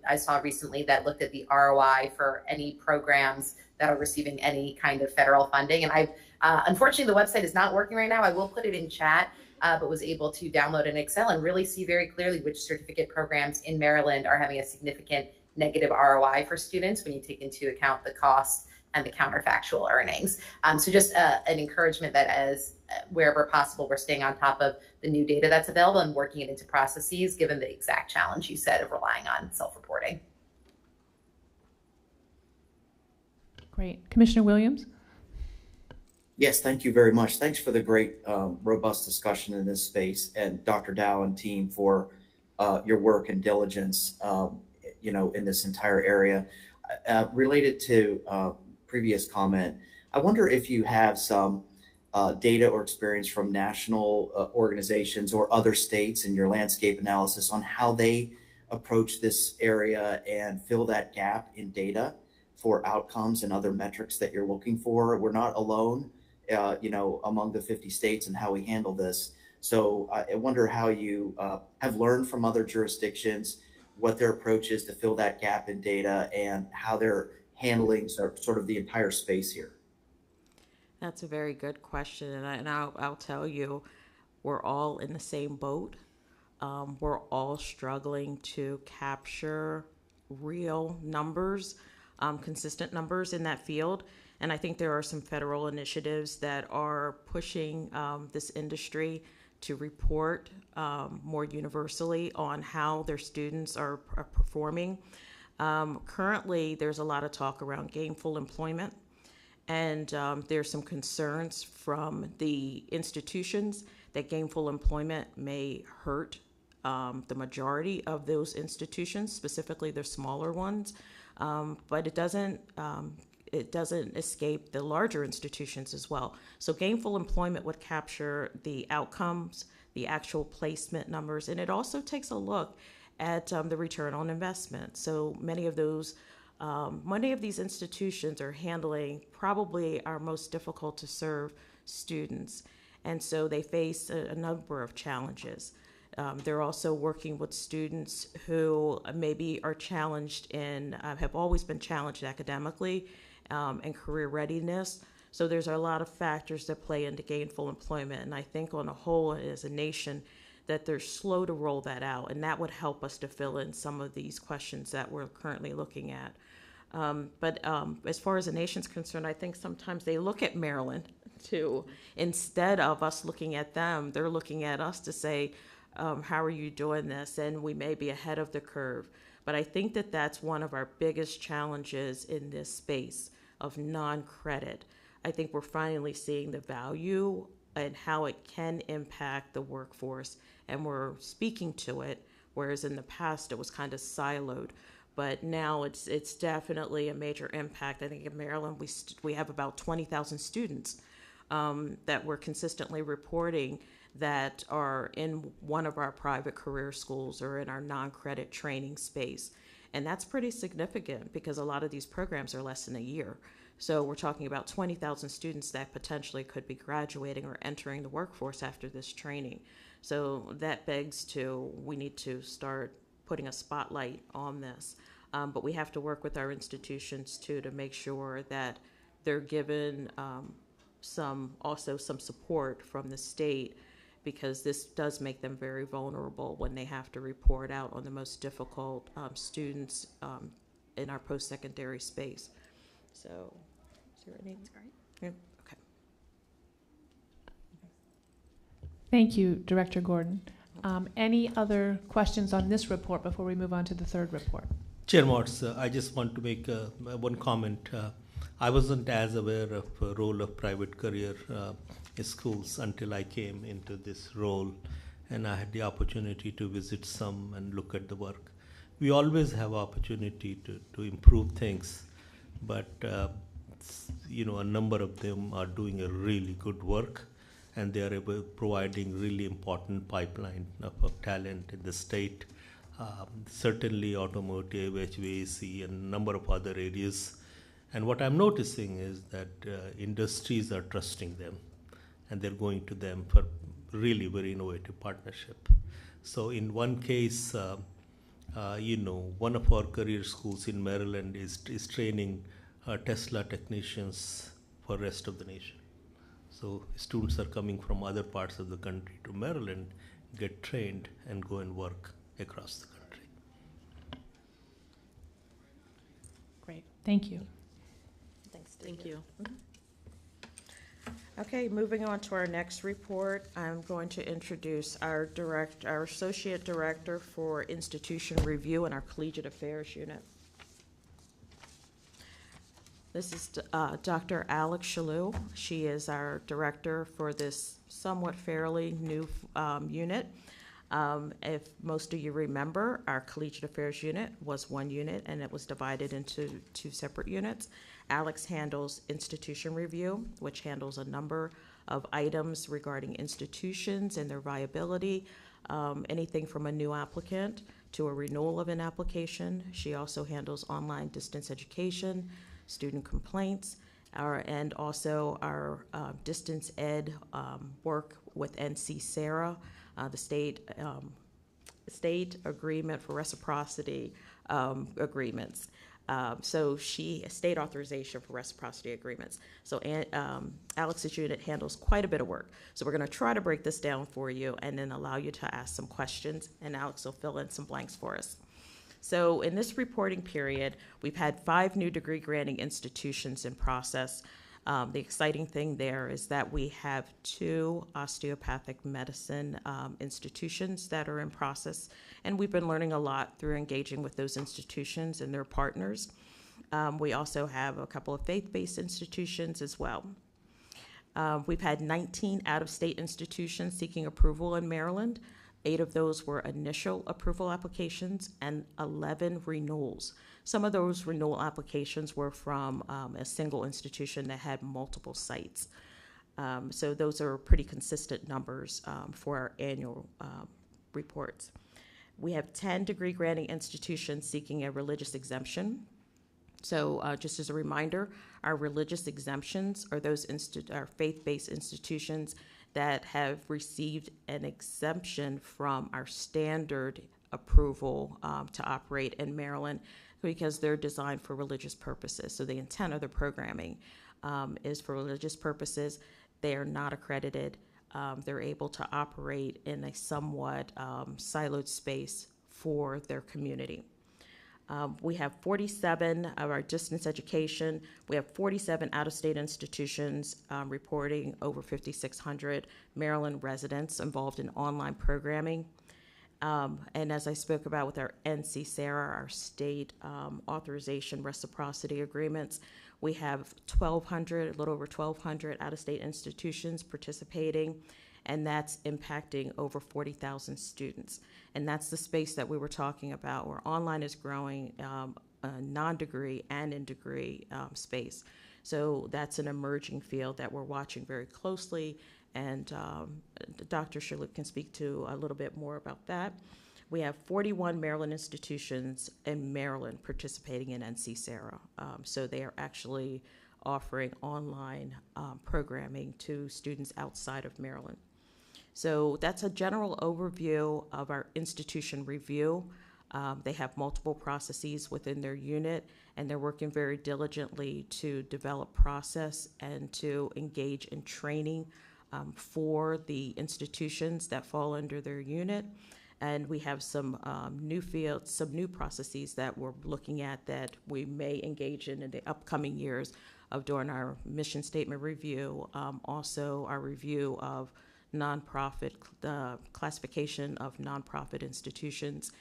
I saw recently that looked at the ROI for any programs that are receiving any kind of federal funding. And unfortunately, the website is not working right now. I will put it in chat. But was able to download an Excel and really see very clearly which certificate programs in Maryland are having a significant negative ROI for students when you take into account the cost and the counterfactual earnings. So just an encouragement that as wherever possible, we're staying on top of the new data that's available and working it into processes, given the exact challenge you said of relying on self-reporting. Great. Commissioner Williams? Yes, thank you very much. Thanks for the great, robust discussion in this space, and Dr. Dow and team for your work and diligence, in this entire area. Related to previous comment, I wonder if you have some data or experience from national organizations or other states in your landscape analysis on how they approach this area and fill that gap in data for outcomes and other metrics that you're looking for. We're not alone. Among the 50 states and how we handle this. So I wonder how you have learned from other jurisdictions, what their approach is to fill that gap in data and how they're handling sort of the entire space here. That's a very good question. And I'll tell you, we're all in the same boat. We're all struggling to capture real numbers, consistent numbers in that field. And I think there are some federal initiatives that are pushing this industry to report more universally on how their students are performing. Currently, there's a lot of talk around gainful employment, and there's some concerns from the institutions that gainful employment may hurt the majority of those institutions, specifically the smaller ones, but it doesn't escape the larger institutions as well. So gainful employment would capture the outcomes, the actual placement numbers, and it also takes a look at the return on investment. So many of these institutions are handling probably our most difficult to serve students. And so they face a number of challenges. They're also working with students who maybe are challenged have always been challenged academically, and career readiness. So there's a lot of factors that play into gainful employment. And I think on a whole, as a nation, that they're slow to roll that out. And that would help us to fill in some of these questions that we're currently looking at. But as far as the nation's concerned, I think sometimes they look at Maryland to, instead of us looking at them, they're looking at us to say, how are you doing this? And we may be ahead of the curve. But I think that that's one of our biggest challenges in this space of non-credit. I think we're finally seeing the value and how it can impact the workforce, and we're speaking to it, whereas in the past it was kind of siloed. But now it's definitely a major impact. I think in Maryland we have about 20,000 students that we're consistently reporting that are in one of our private career schools or in our non-credit training space. And that's pretty significant because a lot of these programs are less than a year. So we're talking about 20,000 students that potentially could be graduating or entering the workforce after this training. So that begs we need to start putting a spotlight on this. But we have to work with our institutions too to make sure that they're given some support from the state, because this does make them very vulnerable when they have to report out on the most difficult students in our post-secondary space. So, is there any? That's great. Yeah, okay. Thank you, Director Gordon. Any other questions on this report before we move on to the third report? Chair Motz, I just want to make one comment. I wasn't as aware of the role of private career schools until I came into this role, and I had the opportunity to visit some and look at the work. We always have opportunity to improve things, but a number of them are doing a really good work, and they are providing really important pipeline of talent in the state. Certainly automotive, HVAC, and a number of other areas. And what I'm noticing is that industries are trusting them, and they're going to them for really very innovative partnership. So in one case, one of our career schools in Maryland is training Tesla technicians for rest of the nation. So students are coming from other parts of the country to Maryland, get trained, and go and work across the country. Great, thank you. Thanks, thank you. Okay, moving on to our next report, I'm going to introduce our Associate Director for Institution Review in our Collegiate Affairs Unit. This is Dr. Alex Shalou. She is our director for this somewhat fairly new unit. If most of you remember, our Collegiate Affairs Unit was one unit, and it was divided into two separate units. Alex handles institution review, which handles a number of items regarding institutions and their viability, anything from a new applicant to a renewal of an application. She also handles online distance education, student complaints, and also our distance ed work with NC SARA, the state agreement for reciprocity agreements. State authorization for reciprocity agreements. So Alex's unit handles quite a bit of work. So we're going to try to break this down for you and then allow you to ask some questions, and Alex will fill in some blanks for us. So in this reporting period, we've had 5 new degree granting institutions in process. The exciting thing there is that we have 2 osteopathic medicine institutions that are in process, and we've been learning a lot through engaging with those institutions and their partners. We also have a couple of faith-based institutions as well. We've had 19 out-of-state institutions seeking approval in Maryland. 8 of those were initial approval applications and 11 renewals. Some of those renewal applications were from a single institution that had multiple sites. So those are pretty consistent numbers for our annual reports. We have 10 degree granting institutions seeking a religious exemption. So just as a reminder, our religious exemptions are those our faith-based institutions that have received an exemption from our standard approval to operate in Maryland because they're designed for religious purposes. So the intent of the programming is for religious purposes. They are not accredited. They're able to operate in a somewhat siloed space for their community. We have 47 of our distance education. We have 47 out-of-state institutions reporting over 5,600 Maryland residents involved in online programming. And as I spoke about with our NC-SARA, our state authorization reciprocity agreements, we have 1,200, a little over 1,200 out-of-state institutions participating, and that's impacting over 40,000 students. And that's the space that we were talking about, where online is growing, non-degree and in degree space. So that's an emerging field that we're watching very closely, and Dr. Sherlock can speak to a little bit more about that. We have 41 Maryland institutions in Maryland participating in NC-SARA. So they are actually offering online programming to students outside of Maryland. So that's a general overview of our institution review. They have multiple processes within their unit, and they're working very diligently to develop process and to engage in training for the institutions that fall under their unit. And we have some new fields, some new processes that we're looking at that we may engage in the upcoming years of doing our mission statement review, also our review of nonprofit, the classification of nonprofit institutions.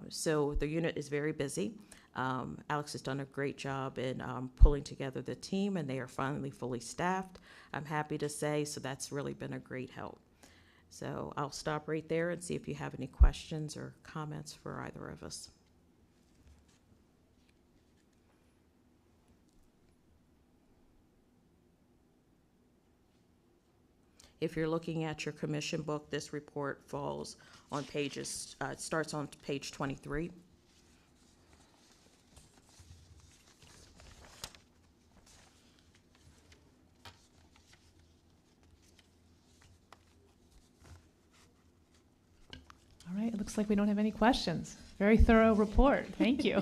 So the unit is very busy. Alex has done a great job in pulling together the team, and they are finally fully staffed, I'm happy to say, so that's really been a great help. So I'll stop right there and see if you have any questions or comments for either of us. If you're looking at your commission book, this report falls on pages, it starts on page 23. All right, it looks like we don't have any questions. Very thorough report. Thank you.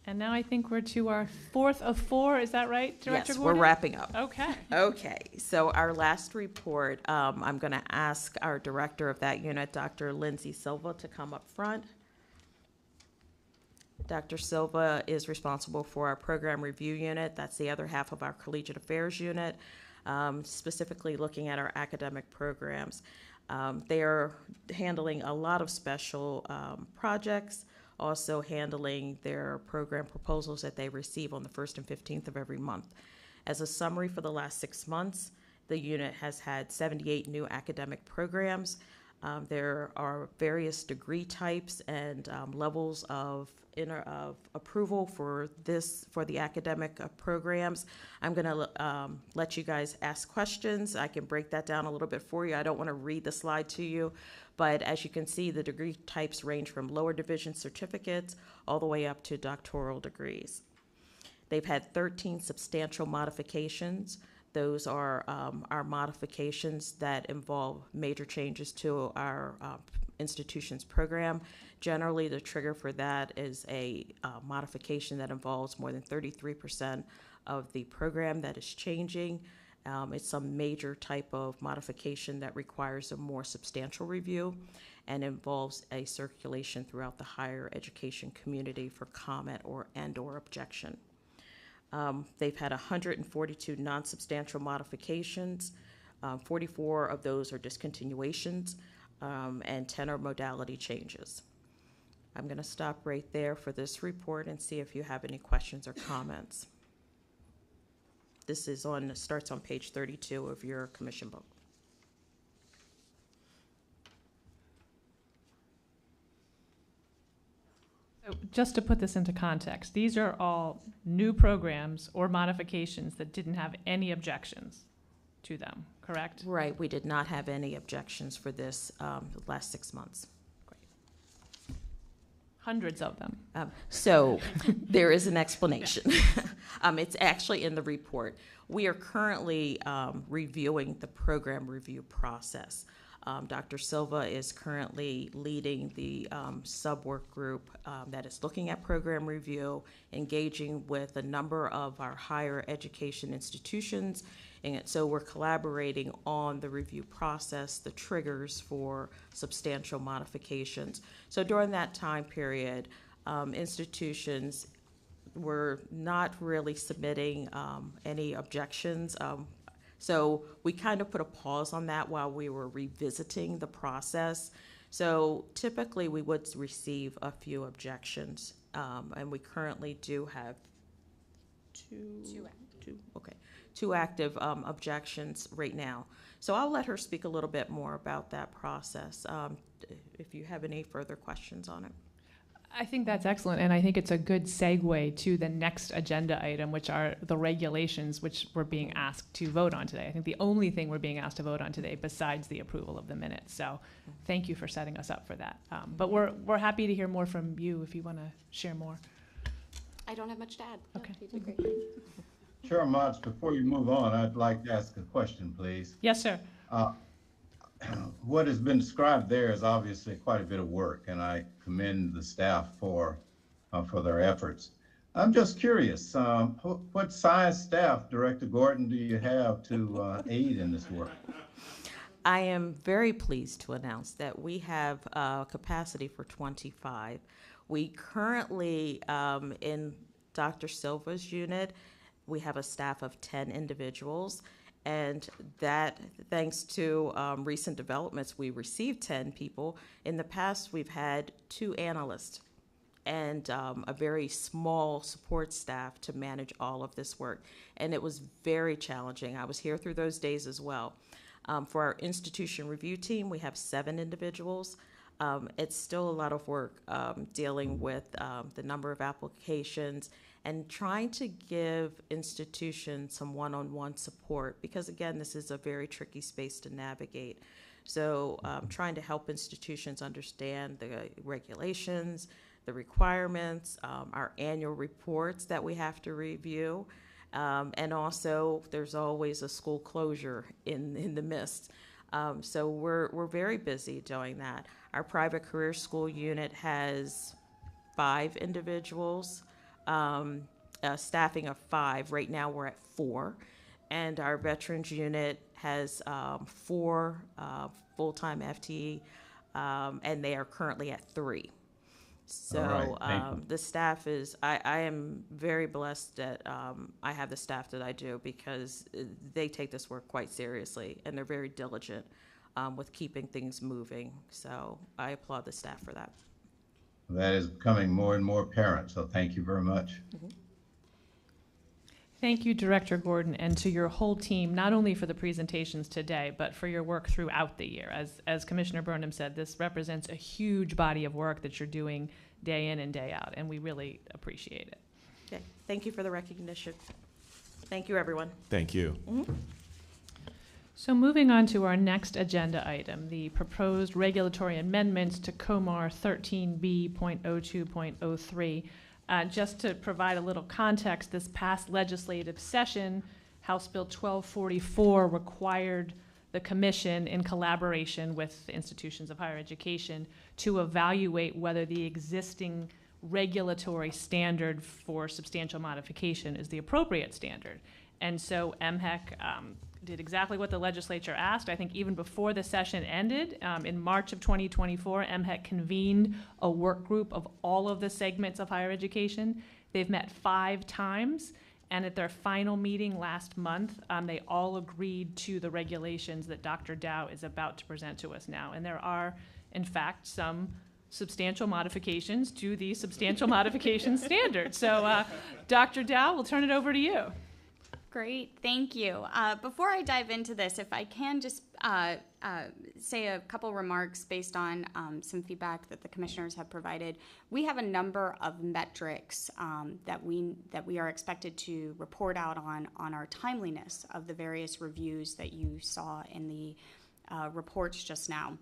And now I think we're to our fourth of four. Is that right, Director Yes, Gordon? we're wrapping up. Okay. Okay, so our last report, I'm going to ask our director of that unit, Dr. Lindsay Silva, to come up front. Dr. Silva is responsible for our program review unit. That's the other half of our collegiate affairs unit, specifically looking at our academic programs. They are handling a lot of special projects, also handling their program proposals that they receive on the 1st and 15th of every month. As a summary for the last 6 months, the unit has had 78 new academic programs. There are various degree types and levels of approval for the academic programs. I'm going to let you guys ask questions. I can break that down a little bit for you. I don't want to read the slide to you, but as you can see, the degree types range from lower division certificates all the way up to doctoral degrees. They've had 13 substantial modifications. Those are our modifications that involve major changes to our institution's program. Generally, the trigger for that is a modification that involves more than 33% of the program that is changing. It's some major type of modification that requires a more substantial review and involves a circulation throughout the higher education community for comment or objection. They've had 142 non-substantial modifications. 44 of those are discontinuations, and 10 are modality changes. I'm going to stop right there for this report and see if you have any questions or comments. This is starts on page 32 of your commission book. So just to put this into context, these are all new programs or modifications that didn't have any objections to them, correct? Right. We did not have any objections for this the last 6 months. Great. Hundreds of them. So there is an explanation. It's actually in the report. We are currently reviewing the program review process. Dr. Silva is currently leading the sub-work group that is looking at program review, engaging with a number of our higher education institutions. And so we're collaborating on the review process, the triggers for substantial modifications. So during that time period, institutions were not really submitting any objections. So we kind of put a pause on that while we were revisiting the process. So typically we would receive a few objections, and we currently do have two active objections right now. So I'll let her speak a little bit more about that process if you have any further questions on it. I think that's excellent, and I think it's a good segue to the next agenda item, which are the regulations which we're being asked to vote on today. I think the only thing we're being asked to vote on today besides the approval of the minutes. So thank you for setting us up for that. But we're happy to hear more from you if you want to share more. I don't have much to add. Okay. You did great. Chair Motz, before you move on, I'd like to ask a question, please. Yes, sir. What has been described there is obviously quite a bit of work, and I commend the staff for their efforts. I'm just curious, what size staff, Director Gordon, do you have to aid in this work? I am very pleased to announce that we have capacity for 25. We currently, in Dr. Silva's unit, we have a staff of 10 individuals. And that, thanks to recent developments, we received 10 people. In the past, we've had 2 analysts and a very small support staff to manage all of this work. And it was very challenging. I was here through those days as well. For our institution review team, we have 7 individuals. It's still a lot of work dealing with the number of applications and trying to give institutions some one-on-one support, because again, this is a very tricky space to navigate. So trying to help institutions understand the regulations, the requirements, our annual reports that we have to review, and also there's always a school closure in the midst. So we're very busy doing that. Our private career school unit has 5 individuals, staffing of 5. Right now we're at 4. And our veterans unit has 4 full-time FTE, and they are currently at 3. So the staff is, I am very blessed that I have the staff that I do, because they take this work quite seriously and they're very diligent with keeping things moving. So I applaud the staff for that. That is becoming more and more apparent, so thank you very much. Mm-hmm. Thank you, Director Gordon, and to your whole team, not only for the presentations today, but for your work throughout the year. As Commissioner Burnham said, this represents a huge body of work that you're doing day in and day out, and we really appreciate it. Okay, thank you for the recognition. Thank you, everyone. Thank you. Mm-hmm. So moving on to our next agenda item, the proposed regulatory amendments to COMAR 13B.02.03. Just to provide a little context, this past legislative session, House Bill 1244 required the Commission, in collaboration with the institutions of higher education, to evaluate whether the existing regulatory standard for substantial modification is the appropriate standard. And so MHEC did exactly what the legislature asked. I think even before the session ended, in March of 2024, MHEC convened a work group of all of the segments of higher education. They've met 5 times, and at their final meeting last month, they all agreed to the regulations that Dr. Dow is about to present to us now. And there are, in fact, some substantial modifications to the substantial modification standard. So Dr. Dow, we'll turn it over to you. Great, thank you. Before I dive into this, if I can just say a couple remarks based on some feedback that the commissioners have provided. We have a number of metrics that we are expected to report out on our timeliness of the various reviews that you saw in the reports just now.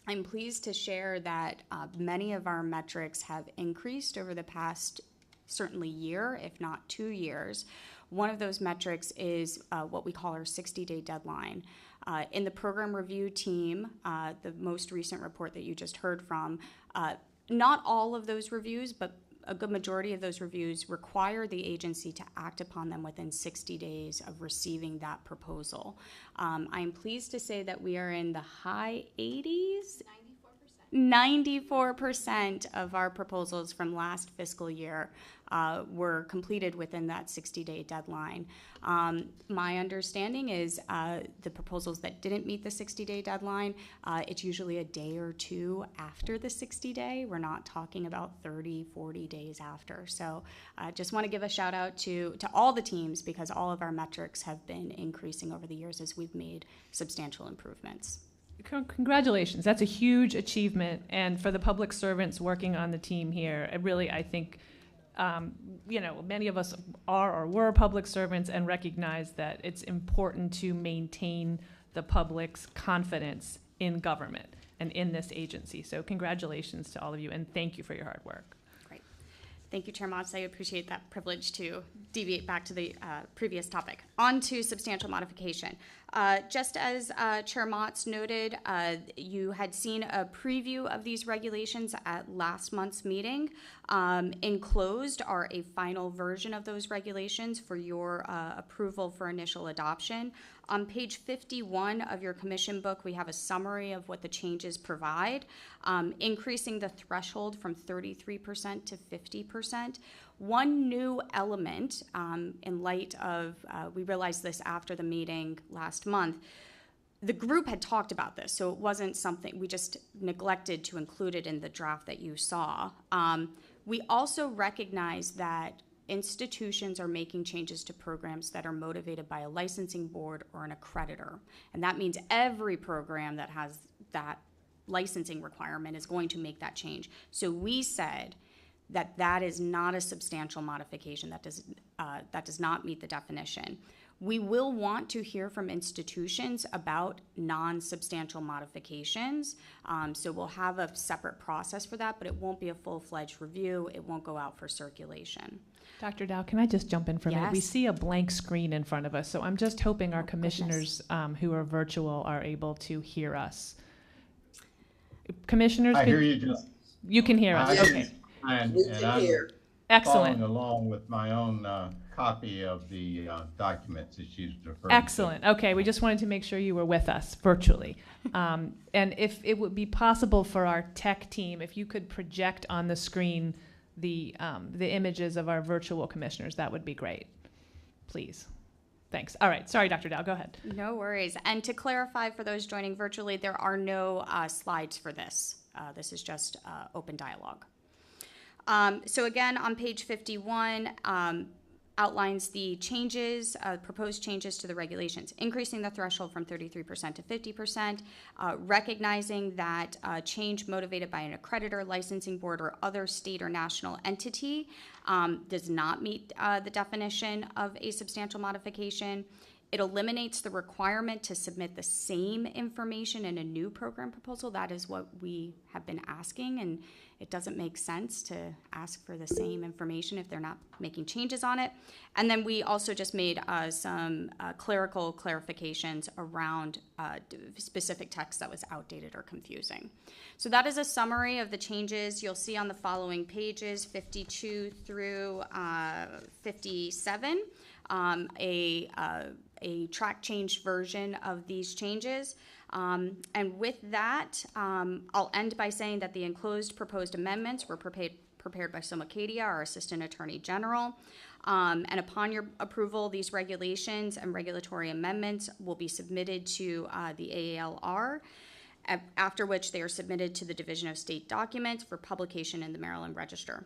I'm pleased to share that many of our metrics have increased over the past certainly year, if not 2 years. One of those metrics is what we call our 60-day deadline. In the program review team, the most recent report that you just heard from, not all of those reviews, but a good majority of those reviews require the agency to act upon them within 60 days of receiving that proposal. I am pleased to say that we are in the high 80s. 94% of our proposals from last fiscal year were completed within that 60-day deadline. My understanding is the proposals that didn't meet the 60-day deadline, it's usually a day or two after the 60-day. We're not talking about 30, 40 days after. So I just want to give a shout out to all the teams, because all of our metrics have been increasing over the years as we've made substantial improvements. Congratulations. That's a huge achievement. And for the public servants working on the team here, it really, I think, many of us are or were public servants and recognize that it's important to maintain the public's confidence in government and in this agency. So congratulations to all of you, and thank you for your hard work. Great. Thank you, Chair Motz. I appreciate that privilege to deviate back to the previous topic. On to substantial modification. Just as Chair Motz noted, you had seen a preview of these regulations at last month's meeting. Enclosed are a final version of those regulations for your approval for initial adoption. On page 51 of your commission book, we have a summary of what the changes provide, increasing the threshold from 33% to 50%. One new element, in light of, we realized this after the meeting last month, the group had talked about this, so it wasn't something, we just neglected to include it in the draft that you saw. We also recognize that institutions are making changes to programs that are motivated by a licensing board or an accreditor. And that means every program that has that licensing requirement is going to make that change. So we said that that is not a substantial modification, that does not meet the definition. We will want to hear from institutions about non-substantial modifications. So we'll have a separate process for that, but it won't be a full-fledged review. It won't go out for circulation. Dr. Dow, can I just jump in for a minute? Yes. We see a blank screen in front of us, so I'm just hoping our commissioners who are virtual are able to hear us. Commissioners, I hear you just. You can hear us. Okay. And I'm Excellent. following along with my own copy of the documents that she's referring Excellent. to. Okay, we just wanted to make sure you were with us virtually. And if it would be possible for our tech team, if you could project on the screen the images of our virtual commissioners, that would be great. Please. Thanks. All right. Sorry, Dr. Dow. Go ahead. No worries. And to clarify for those joining virtually, there are no slides for this. This is just open dialogue. So again, on page 51, outlines the changes, proposed changes to the regulations, increasing the threshold from 33% to 50%, recognizing that change motivated by an accreditor, licensing board, or other state or national entity does not meet the definition of a substantial modification. It eliminates the requirement to submit the same information in a new program proposal. That is what we have been asking, and it doesn't make sense to ask for the same information if they're not making changes on it. And then we also just made some clerical clarifications around specific text that was outdated or confusing. So that is a summary of the changes you'll see on the following pages, 52 through 57. A track change version of these changes. And with that, I'll end by saying that the enclosed proposed amendments were prepared by Soma Kadia, our Assistant Attorney General. And upon your approval, these regulations and regulatory amendments will be submitted to the AALR, after which they are submitted to the Division of State Documents for publication in the Maryland Register.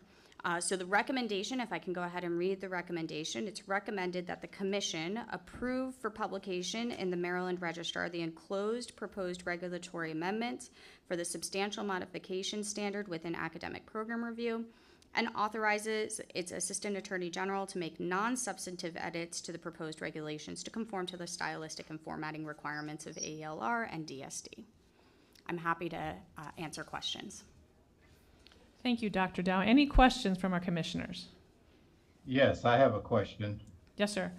So the recommendation, if I can go ahead and read the recommendation, it's recommended that the Commission approve for publication in the Maryland Register the enclosed proposed regulatory amendments for the substantial modification standard within academic program review, and authorizes its Assistant Attorney General to make non-substantive edits to the proposed regulations to conform to the stylistic and formatting requirements of AELR and DSD. I'm happy to answer questions. Thank you, Dr. Dow. Any questions from our commissioners? Yes, I have a question. Yes, sir.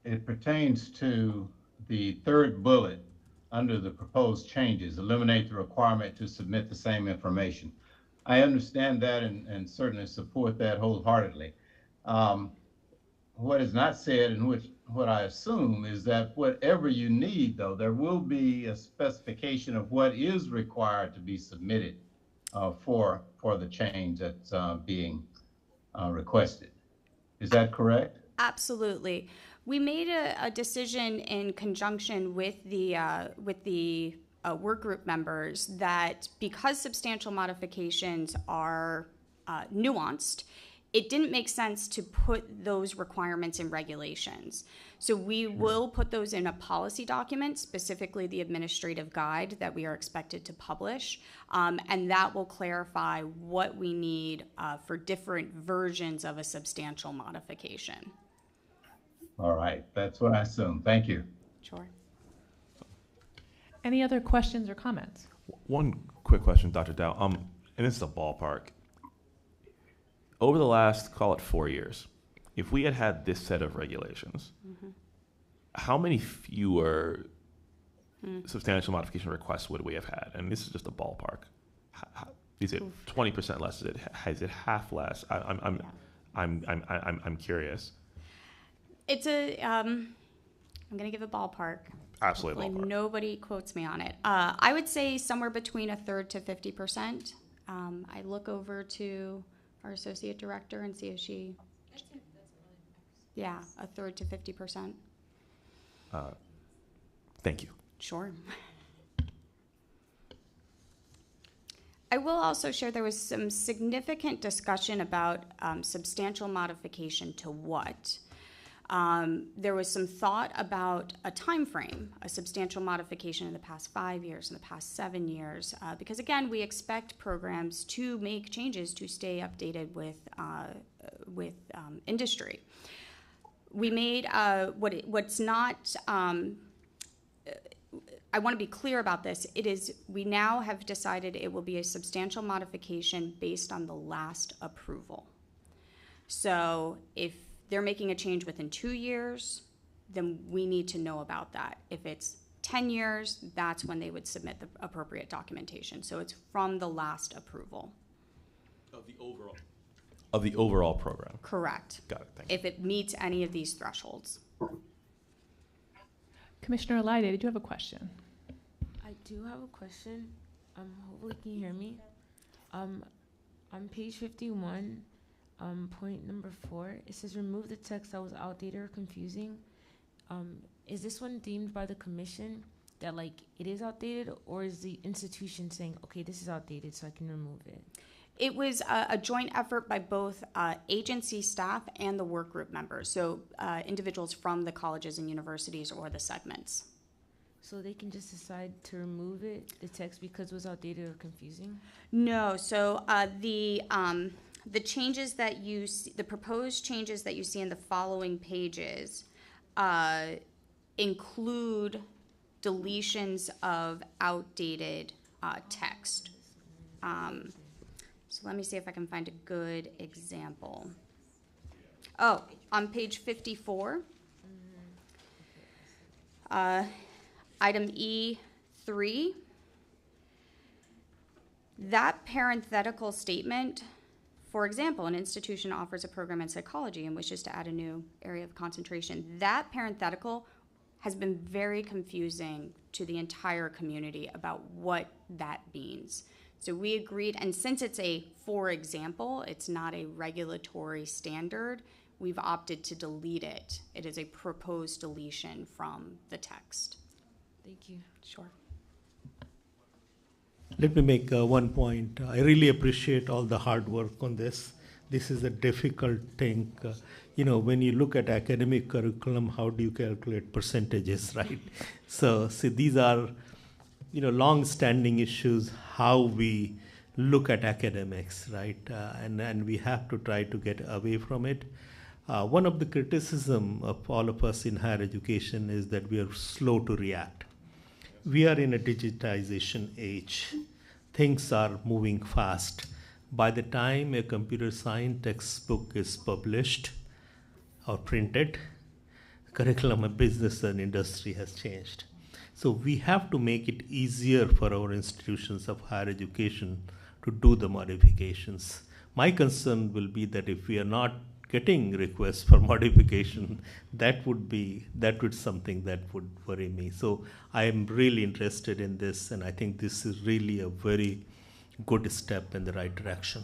It pertains to the third bullet under the proposed changes, eliminate the requirement to submit the same information. I understand that and certainly support that wholeheartedly. What is not said, and what I assume, is that whatever you need, though, there will be a specification of what is required to be submitted for the change that's being requested. Is that correct? Absolutely. We made a decision in conjunction with the work group members that because substantial modifications are nuanced, it didn't make sense to put those requirements in regulations. So we will put those in a policy document, specifically the administrative guide that we are expected to publish, and that will clarify what we need for different versions of a substantial modification. All right, that's what I assume. Thank you. Sure. Any other questions or comments? One quick question, Dr. Dow, and this is a ballpark. Over the last, call it 4 years, if we had had this set of regulations, how many fewer substantial modification requests would we have had? And this is just a ballpark. Is it 20% less? Is it half less? I'm curious. It's I'm going to give a ballpark. Absolutely. Hopefully nobody quotes me on it. I would say somewhere between a third to 50%. I look over to our associate director and see if she. Yeah, a third to 50%. Thank you. Sure. I will also share there was some significant discussion about substantial modification to what. There was some thought about a time frame, a substantial modification in the past 5 years, in the past 7 years, because again, we expect programs to make changes to stay updated with industry. We made what's not. I want to be clear about this. It is we now have decided it will be a substantial modification based on the last approval. So if they're making a change within 2 years, then we need to know about that. If it's 10 years, that's when they would submit the appropriate documentation. So it's from the last approval. Of the overall program. Correct. Got it. Thank you. If it meets any of these thresholds. Commissioner Alaide, did you have a question? I do have a question. Hopefully you can hear me. On page 51, point number 4, it says remove the text that was outdated or confusing. Is this one deemed by the commission that like it is outdated, or is the institution saying, okay, this is outdated, so I can remove it? It was a joint effort by both agency staff and the work group members, so individuals from the colleges and universities or the segments. So they can just decide to remove it, the text, because it was outdated or confusing? No, so the changes that you see, the proposed changes that you see in the following pages include deletions of outdated text. So let me see if I can find a good example. Oh, on page 54, item E3, that parenthetical statement, for example, an institution offers a program in psychology and wishes to add a new area of concentration. That parenthetical has been very confusing to the entire community about what that means. So we agreed, and since it's a for example, it's not a regulatory standard, we've opted to delete it. It is a proposed deletion from the text. Thank you. Sure. Let me make one point. I really appreciate all the hard work on this. This is a difficult thing. When you look at academic curriculum, how do you calculate percentages, right? So these are, long-standing issues, how we look at academics, right? And we have to try to get away from it. One of the criticism of all of us in higher education is that we are slow to react. We are in a digitization age. Things are moving fast. by the time a computer science textbook is published or printed, curriculum of business and industry has changed. So we have to make it easier for our institutions of higher education to do the modifications. My concern will be that if we are not getting requests for modification, that would something that would worry me. So I am really interested in this, and I think this is really a very good step in the right direction.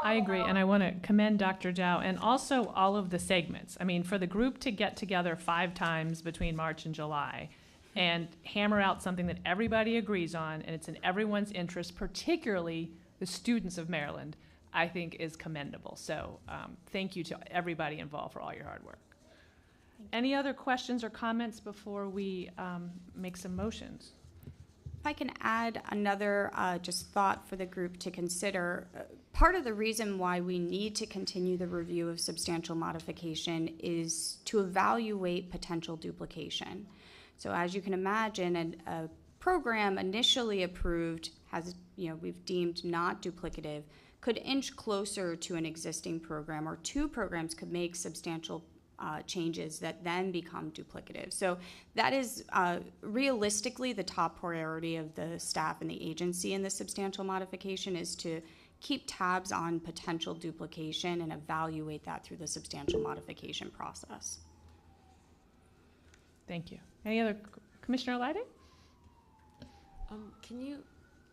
I agree, and I want to commend Dr. Dow and also all of the segments. I mean, for the group to get together 5 times between March and July and hammer out something that everybody agrees on, and it's in everyone's interest, particularly the students of Maryland, I think is commendable. So thank you to everybody involved for all your hard work. Any other questions or comments before we make some motions? If I can add another just thought for the group to consider, part of the reason why we need to continue the review of substantial modification is to evaluate potential duplication. So as you can imagine, a program initially approved has, we've deemed not duplicative, could inch closer to an existing program, or 2 programs could make substantial changes that then become duplicative. So that is realistically the top priority of the staff and the agency in the substantial modification, is to keep tabs on potential duplication and evaluate that through the substantial modification process. Thank you. Any other, Commissioner Lydig?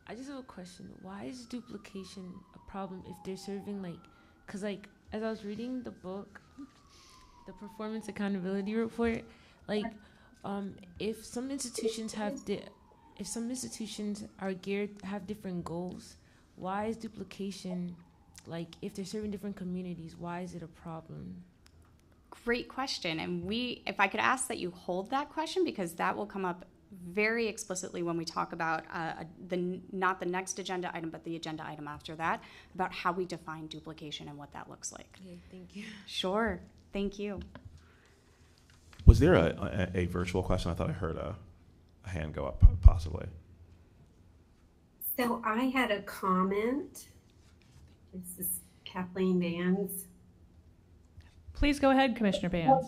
I just have a question. Why is duplication a problem if they're serving because as I was reading the book, the Performance Accountability Report, if some institutions have have different goals, why is duplication, if they're serving different communities, why is it a problem? Great question. And if I could ask that you hold that question, because that will come up very explicitly when we talk about not the next agenda item, but the agenda item after that, about how we define duplication and what that looks like. Okay, thank you. Sure. Thank you. Was there a virtual question? I thought I heard a hand go up, possibly. So I had a comment. This is Kathleen Vans. Please go ahead, Commissioner Vans.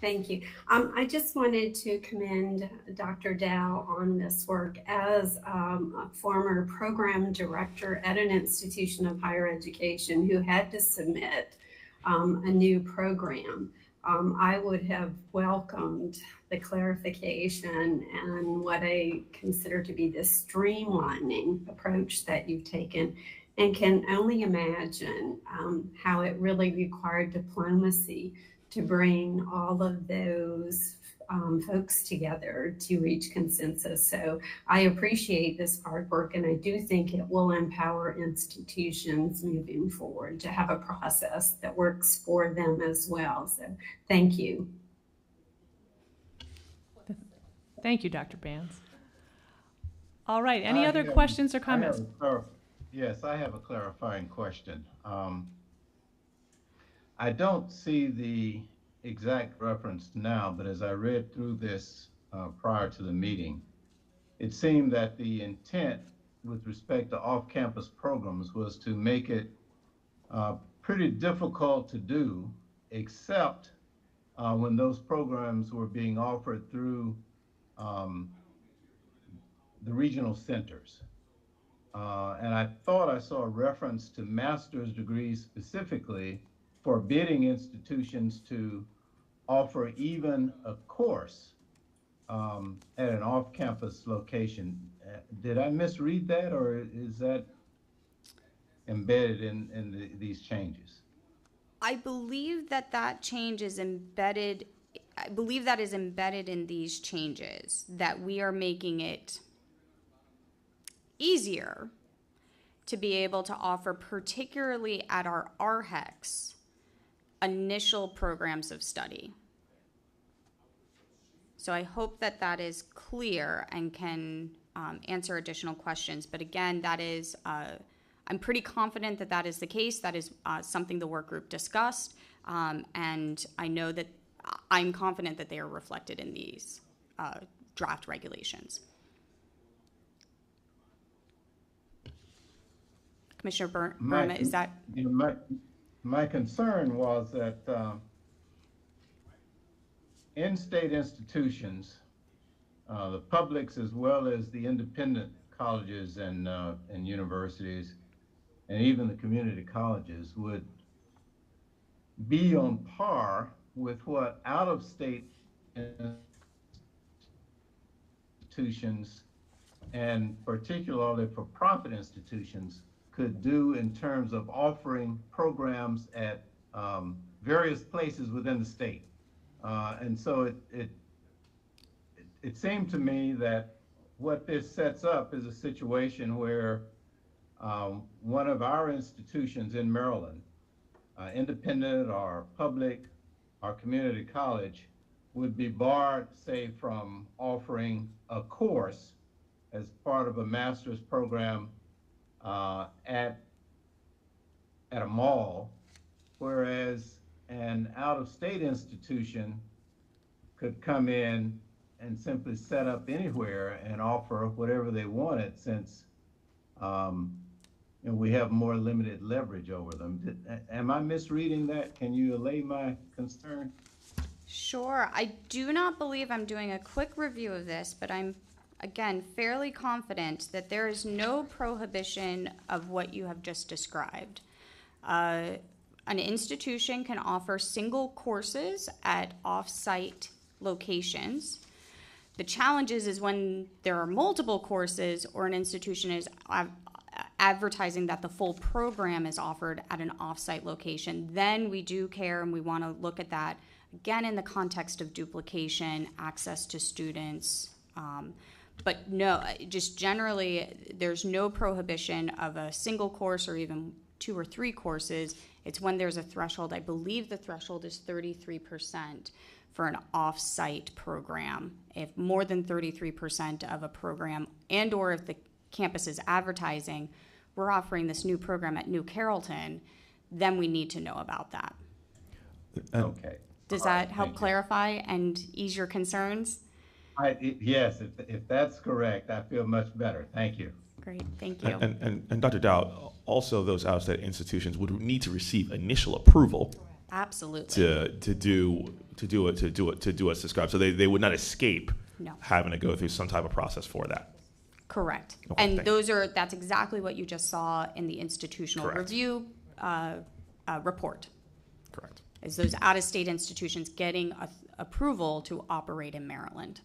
Thank you. I just wanted to commend Dr. Dow on this work. As a former program director at an institution of higher education who had to submit a new program, I would have welcomed the clarification and what I consider to be the streamlining approach that you've taken, and can only imagine how it really required diplomacy to bring all of those folks together to reach consensus. So I appreciate this hard work, and I do think it will empower institutions moving forward to have a process that works for them as well. So thank you. Thank you, Dr. Vans. All right, any other questions or comments? Yes, I have a clarifying question. I don't see the exact reference now, but as I read through this prior to the meeting, it seemed that the intent with respect to off-campus programs was to make it pretty difficult to do, except when those programs were being offered through the regional centers. And I thought I saw a reference to master's degrees specifically forbidding institutions to offer even a course at an off-campus location. Did I misread that, or is that embedded in these changes? I believe that change is embedded. I believe that is embedded in these changes, that we are making it easier to be able to offer, particularly at our RHECs, initial programs of study. So I hope that is clear and can answer additional questions. But again, that is, I'm pretty confident that is the case. That is something the work group discussed. And I know that I'm confident that they are reflected in these draft regulations. Commissioner My, Burma, is that? you know, my concern was that in-state institutions, the publics as well as the independent colleges and universities, and even the community colleges would be on par with what out-of-state institutions and particularly for-profit institutions could do in terms of offering programs at various places within the state. And so it seemed to me that what this sets up is a situation where one of our institutions in Maryland, independent or public or community college, would be barred, say, from offering a course as part of a master's program at a mall, whereas an out-of-state institution could come in and simply set up anywhere and offer whatever they wanted, since we have more limited leverage over them. Am I misreading that? Can you allay my concern? Sure. I do not believe I'm doing a quick review of this, but I'm, again, fairly confident that there is no prohibition of what you have just described. An institution can offer single courses at off-site locations. The challenge is when there are multiple courses or an institution is advertising that the full program is offered at an off-site location, then we do care and we want to look at that, again, in the context of duplication, access to students. But no, just generally, there's no prohibition of a single course or even 2 or 3 courses. It's when there's a threshold. I believe the threshold is 33% for an off-site program. If more than 33% of a program, and or if the campus is advertising, we're offering this new program at New Carrollton, then we need to know about that. Okay. Does that help clarify and ease your concerns? Yes, if that's correct, I feel much better. Thank you. Great, thank you. And Dr. Dow, also those out-of-state institutions would need to receive initial approval. Absolutely. To do what's described. So they would not escape having to go through some type of process for that. Correct. Okay, and that's exactly what you just saw in the institutional Correct. review report. Correct. Is those out-of-state institutions getting approval to operate in Maryland.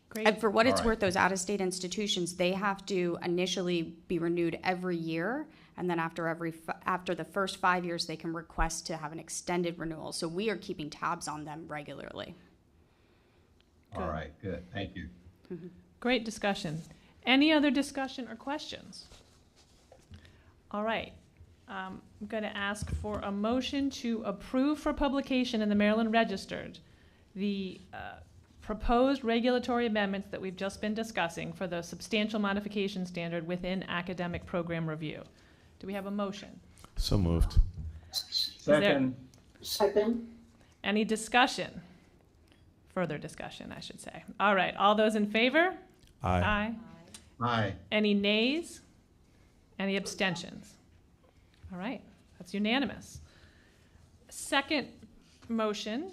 Great. And for what it's worth, those out-of-state institutions, they have to initially be renewed every year, and then after the first 5 years, they can request to have an extended renewal. So we are keeping tabs on them regularly. All right, good. Thank you. Mm-hmm. Great discussion. Any other discussion or questions? All right. I'm going to ask for a motion to approve for publication in the Maryland Registered the proposed regulatory amendments that we've just been discussing for the substantial modification standard within academic program review. Do we have a motion? So moved. Second. Second. Any discussion? Further discussion, I should say. All right. All those in favor? Aye. Aye. Aye. Any nays? Any abstentions? All right. That's unanimous. Second motion.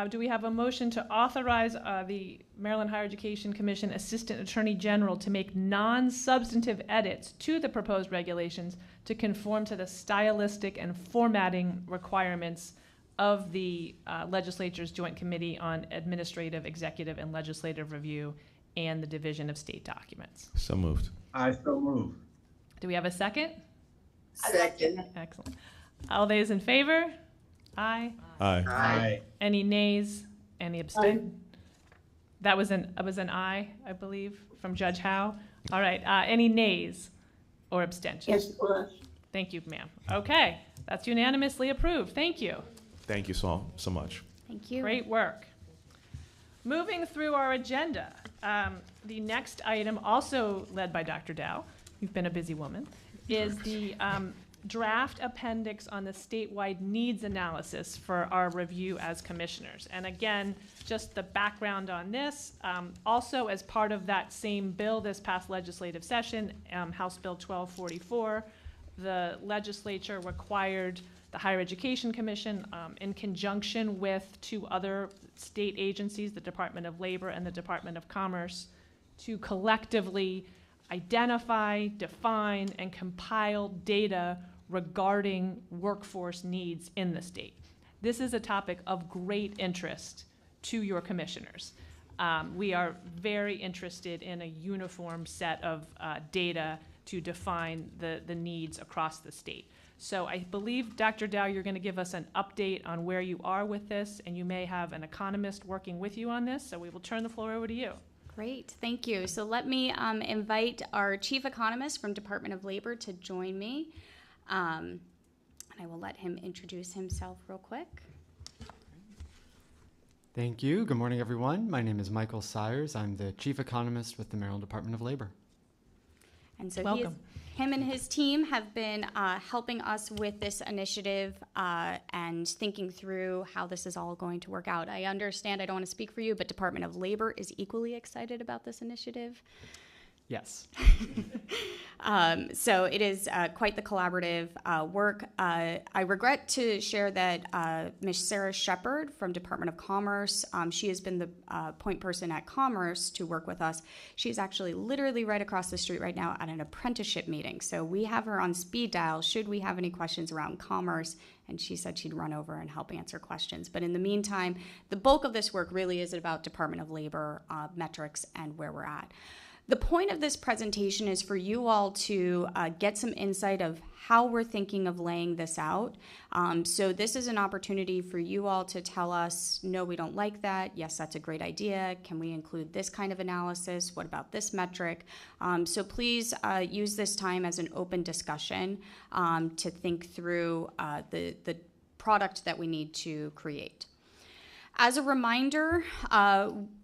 Do we have a motion to authorize the Maryland Higher Education Commission Assistant Attorney General to make non-substantive edits to the proposed regulations to conform to the stylistic and formatting requirements of the Legislature's Joint Committee on Administrative, Executive, and Legislative Review and the Division of State Documents? So moved. I so move. Do we have a second? Second. Excellent. All those in favor? Aye. Aye. Aye. Any nays? Any abstain? That was an aye, I believe, from Judge Howe. All right. Any nays or abstentions? Yes, it was. Thank you, ma'am. Okay. That's unanimously approved. Thank you. Thank you so much. Thank you. Great work. Moving through our agenda, the next item, also led by Dr. Dow, you've been a busy woman, is the draft appendix on the statewide needs analysis for our review as commissioners. And again, just the background on this, also as part of that same bill this past legislative session, House Bill 1244, the legislature required the Higher Education Commission, in conjunction with two other state agencies, the Department of Labor and the Department of Commerce, to collectively identify, define, and compile data regarding workforce needs in the state. This is a topic of great interest to your commissioners. We are very interested in a uniform set of data to define the needs across the state. So I believe, Dr. Dow, you're going to give us an update on where you are with this, and you may have an economist working with you on this, so we will turn the floor over to you. Great, thank you. So let me invite our chief economist from Department of Labor to join me. And I will let him introduce himself real quick. Thank you. Good morning, everyone. My name is Michael Sires. I'm the chief economist with the Maryland Department of Labor. And so Welcome. him and his team have been helping us with this initiative and thinking through how this is all going to work out. I understand, I don't want to speak for you, but Department of Labor is equally excited about this initiative. Yes. So it is quite the collaborative work. I regret to share that Ms. Sarah Shepard from Department of Commerce, she has been the point person at Commerce to work with us. She's actually literally right across the street right now at an apprenticeship meeting. So we have her on speed dial should we have any questions around commerce, and she said she'd run over and help answer questions. But in the meantime, the bulk of this work really is about Department of Labor metrics and where we're at. The point of this presentation is for you all to get some insight of how we're thinking of laying this out. So this is an opportunity for you all to tell us, no, we don't like that. Yes, that's a great idea. Can we include this kind of analysis? What about this metric? So please use this time as an open discussion to think through the product that we need to create. As a reminder,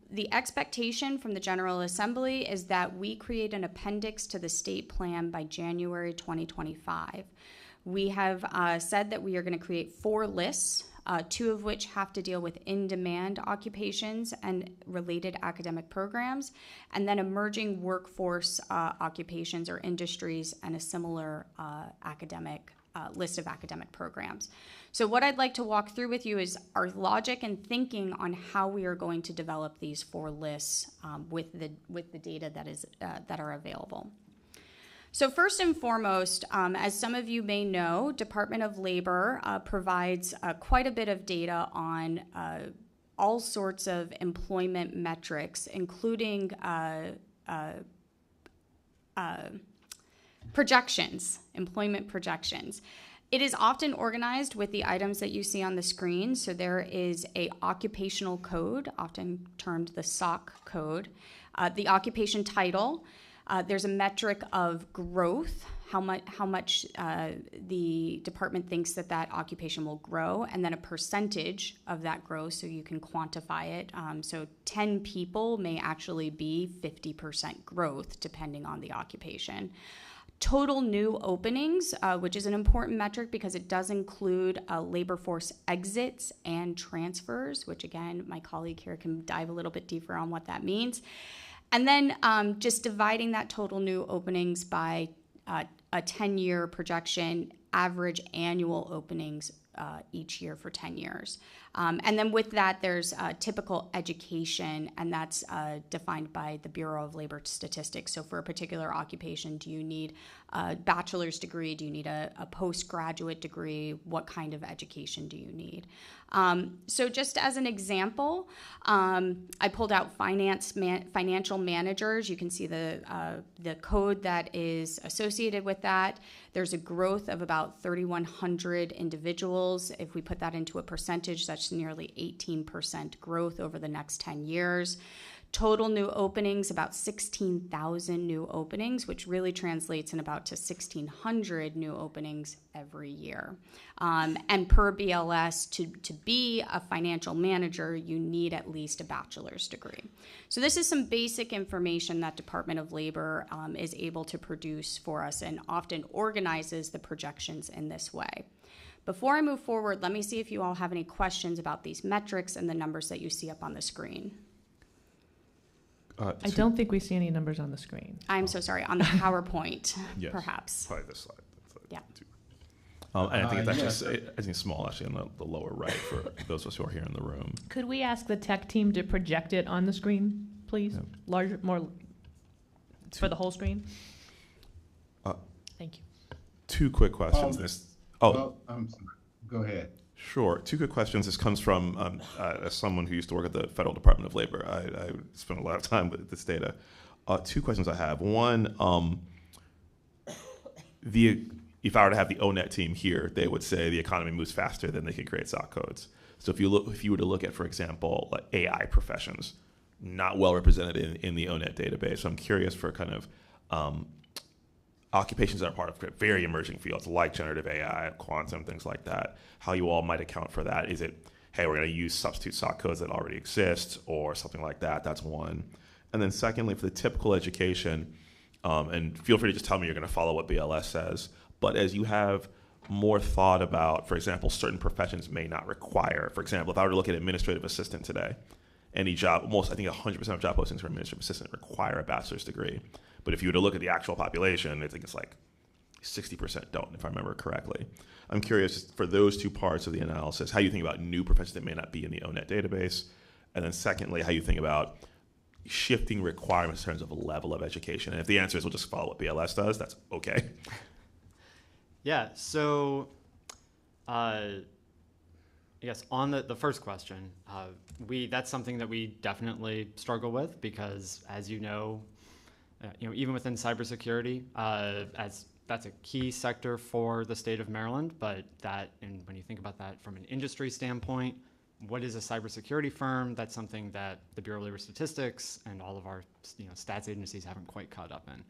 the expectation from the General Assembly is that we create an appendix to the state plan by January 2025. We have said that we are going to create 4 lists, 2 of which have to deal with in-demand occupations and related academic programs, and then emerging workforce occupations or industries and a similar academic list of academic programs. So what I'd like to walk through with you is our logic and thinking on how we are going to develop these 4 lists with the data that are available. So first and foremost, as some of you may know, Department of Labor provides quite a bit of data on all sorts of employment metrics, including projections, employment projections. It is often organized with the items that you see on the screen. So there is a occupational code, often termed the SOC code, the occupation title. There's a metric of growth, how much the department thinks that occupation will grow, and then a percentage of that growth so you can quantify it. So 10 people may actually be 50% growth depending on the occupation. Total new openings, which is an important metric because it does include labor force exits and transfers, which again, my colleague here can dive a little bit deeper on what that means. And then just dividing that total new openings by a 10-year projection, average annual openings each year for 10 years. And then with that, there's typical education, and that's defined by the Bureau of Labor Statistics. So for a particular occupation, do you need a bachelor's degree? Do you need a postgraduate degree? What kind of education do you need? So just as an example, I pulled out financial managers. You can see the code that is associated with that. There's a growth of about 3,100 individuals. If we put that into a percentage, that's nearly 18% growth over the next 10 years. Total new openings, about 16,000 new openings, which really translates in about to 1,600 new openings every year. And per BLS, to be a financial manager, you need at least a bachelor's degree. So this is some basic information that Department of Labor is able to produce for us and often organizes the projections in this way. Before I move forward, let me see if you all have any questions about these metrics and the numbers that you see up on the screen. I don't think we see any numbers on the screen. I'm so sorry. On the PowerPoint, Yes, perhaps. probably this slide. Yeah. And I think it's actually, I think small, actually, on the lower right for those of us who are here in the room. Could we ask the tech team to project it on the screen, please? Yeah. Larger, more, for the whole screen? Thank you. Two quick questions. Well, I'm sorry. Go ahead. Sure. Two quick questions. This comes from as someone who used to work at the Federal Department of Labor. I spent a lot of time with this data. Two questions I have. One, if I were to have the ONET team here, they would say the economy moves faster than they can create SOC codes. So if you were to look at, for example, like AI professions, not well represented in the ONET database. So I'm curious for kind of occupations that are part of very emerging fields like generative AI, quantum, things like that, how you all might account for that. Is it, hey, we're going to use substitute SOC codes that already exist or something like that? That's one. And then secondly, for the typical education, and feel free to just tell me you're going to follow what BLS says, but as you have more thought about, for example, certain professions may not require, for example, if I were to look at administrative assistant today, any job, I think 100% of job postings for administrative assistant require a bachelor's degree. But if you were to look at the actual population, I think it's like 60% don't, if I remember correctly. I'm curious for those two parts of the analysis, how you think about new professions that may not be in the ONET database. And then secondly, how you think about shifting requirements in terms of a level of education. And if the answer is we'll just follow what BLS does, that's okay. Yeah, so I guess on the first question, that's something that we definitely struggle with because, as you know, even within cybersecurity, as that's a key sector for the state of Maryland, but and when you think about that from an industry standpoint, what is a cybersecurity firm? That's something that the Bureau of Labor Statistics and all of our stats agencies haven't quite caught up in.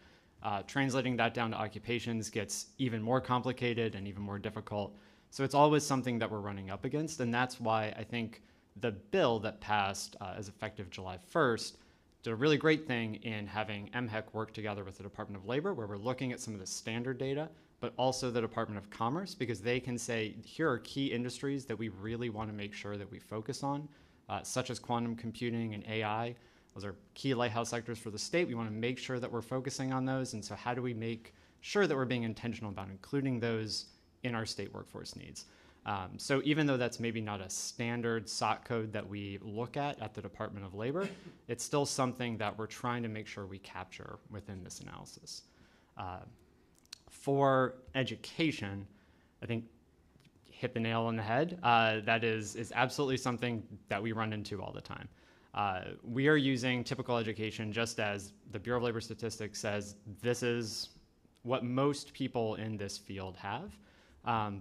Translating that down to occupations gets even more complicated and even more difficult. So it's always something that we're running up against, and that's why I think the bill that passed as effective July 1st did a really great thing in having MHEC work together with the Department of Labor, where we're looking at some of the standard data, but also the Department of Commerce, because they can say, here are key industries that we really want to make sure that we focus on, such as quantum computing and AI. Those are key lighthouse sectors for the state. We want to make sure that we're focusing on those. And so how do we make sure that we're being intentional about including those in our state workforce needs? So even though that's maybe not a standard SOC code that we look at the Department of Labor, it's still something that we're trying to make sure we capture within this analysis. For education, I think hit the nail on the head. That is absolutely something that we run into all the time. We are using typical education just as the Bureau of Labor Statistics says this is what most people in this field have.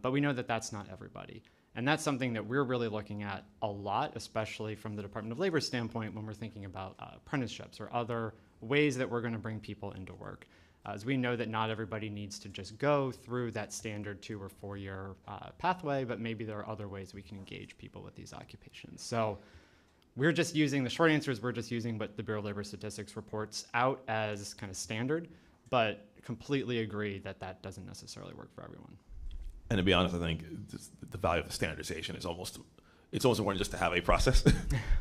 But we know that that's not everybody. And that's something that we're really looking at a lot, especially from the Department of Labor standpoint when we're thinking about apprenticeships or other ways that we're going to bring people into work. As we know that not everybody needs to just go through that standard 2 or 4 year pathway, but maybe there are other ways we can engage people with these occupations. So we're just using, the short answer is we're just using what the Bureau of Labor Statistics reports out as kind of standard, but completely agree that that doesn't necessarily work for everyone. And to be honest, I think the value of the standardization is almost important just to have a process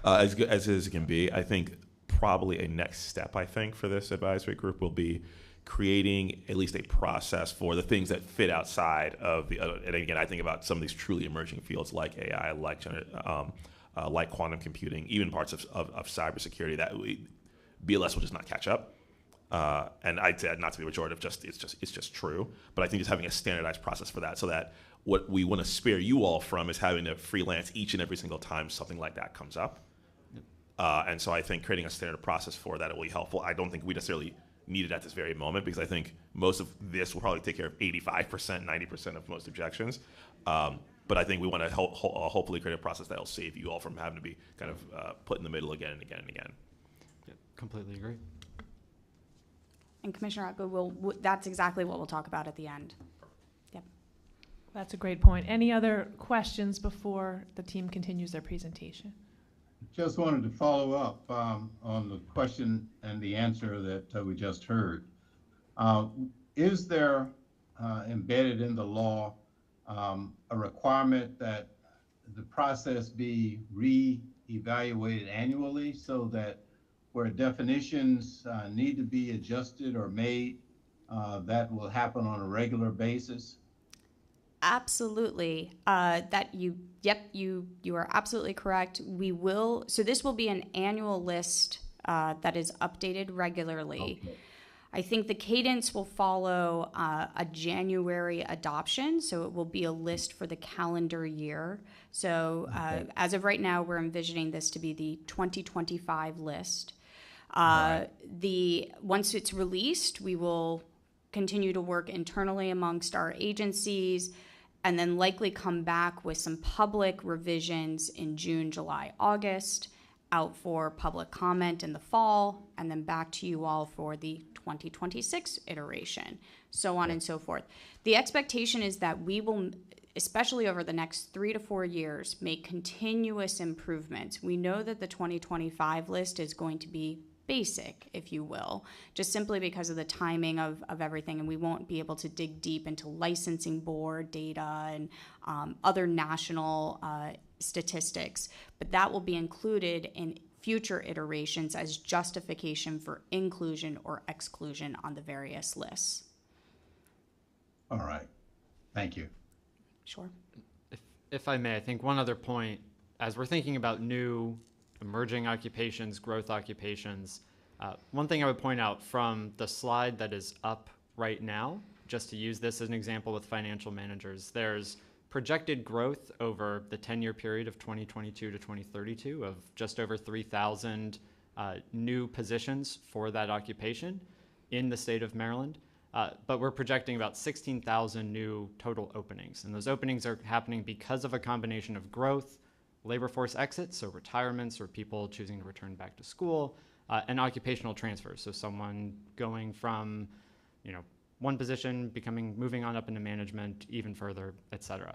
as good as it can be. I think probably a next step, I think, for this advisory group will be creating at least a process for the things that fit outside of the other. And again, I think about some of these truly emerging fields like AI, like quantum computing, even parts of cybersecurity that BLS will just not catch up. And I'd say not to be pejorative, it's just true. But I think just having a standardized process for that, so that what we want to spare you all from is having to freelance each and every single time something like that comes up. And so I think creating a standard process for that will be helpful. I don't think we necessarily need it at this very moment because I think most of this will probably take care of 85%, 90% of most objections. But I think we want to hopefully create a process that will save you all from having to be kind of put in the middle again and again and again. Yeah. Completely agree. And Commissioner Atwood, that's exactly what we'll talk about at the end. Yep. That's a great point. Any other questions before the team continues their presentation? Just wanted to follow up on the question and the answer that we just heard. Is there embedded in the law a requirement that the process be re-evaluated annually so that where definitions need to be adjusted or made, that will happen on a regular basis? Absolutely. You are absolutely correct. We will, so this will be an annual list that is updated regularly. Okay. I think the cadence will follow a January adoption, so it will be a list for the calendar year. So as of right now, we're envisioning this to be the 2025 list. Once it's released, we will continue to work internally amongst our agencies, and then likely come back with some public revisions in June, July, August, out for public comment in the fall, and then back to you all for the 2026 iteration, so on and so forth. The expectation is that we will, especially over the next 3 to 4 years, make continuous improvements. We know that the 2025 list is going to be basic, if you will, just simply because of the timing of everything, and we won't be able to dig deep into licensing board data and other national statistics, but that will be included in future iterations as justification for inclusion or exclusion on the various lists. All right. Thank you. Sure. If I may, I think one other point, as we're thinking about new emerging occupations, growth occupations, one thing I would point out from the slide that is up right now, just to use this as an example with financial managers, there's projected growth over the 10-year period of 2022 to 2032 of just over 3,000 new positions for that occupation in the state of Maryland. But we're projecting about 16,000 new total openings. And those openings are happening because of a combination of growth, labor force exits, so retirements or people choosing to return back to school, and occupational transfers. So someone going from, one position, moving on up into management, even further, et cetera.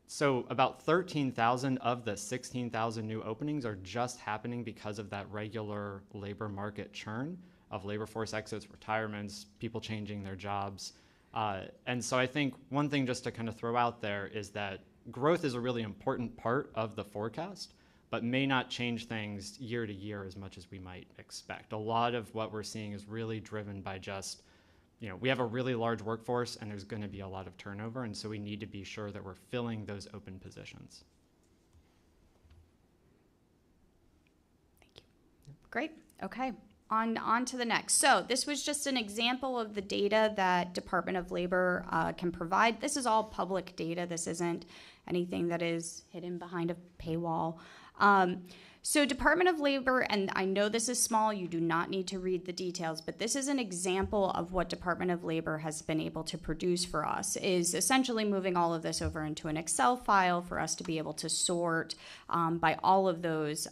So about 13,000 of the 16,000 new openings are just happening because of that regular labor market churn of labor force exits, retirements, people changing their jobs. And so I think one thing just to kind of throw out there is that growth is a really important part of the forecast, but may not change things year to year as much as we might expect. A lot of what we're seeing is really driven by just, we have a really large workforce and there's going to be a lot of turnover, and so we need to be sure that we're filling those open positions. Thank you. Great. Okay. On to the next. So this was just an example of the data that Department of Labor can provide. This is all public data. This isn't anything that is hidden behind a paywall. So Department of Labor, and I know this is small, you do not need to read the details, but this is an example of what Department of Labor has been able to produce for us, is essentially moving all of this over into an Excel file for us to be able to sort by all of those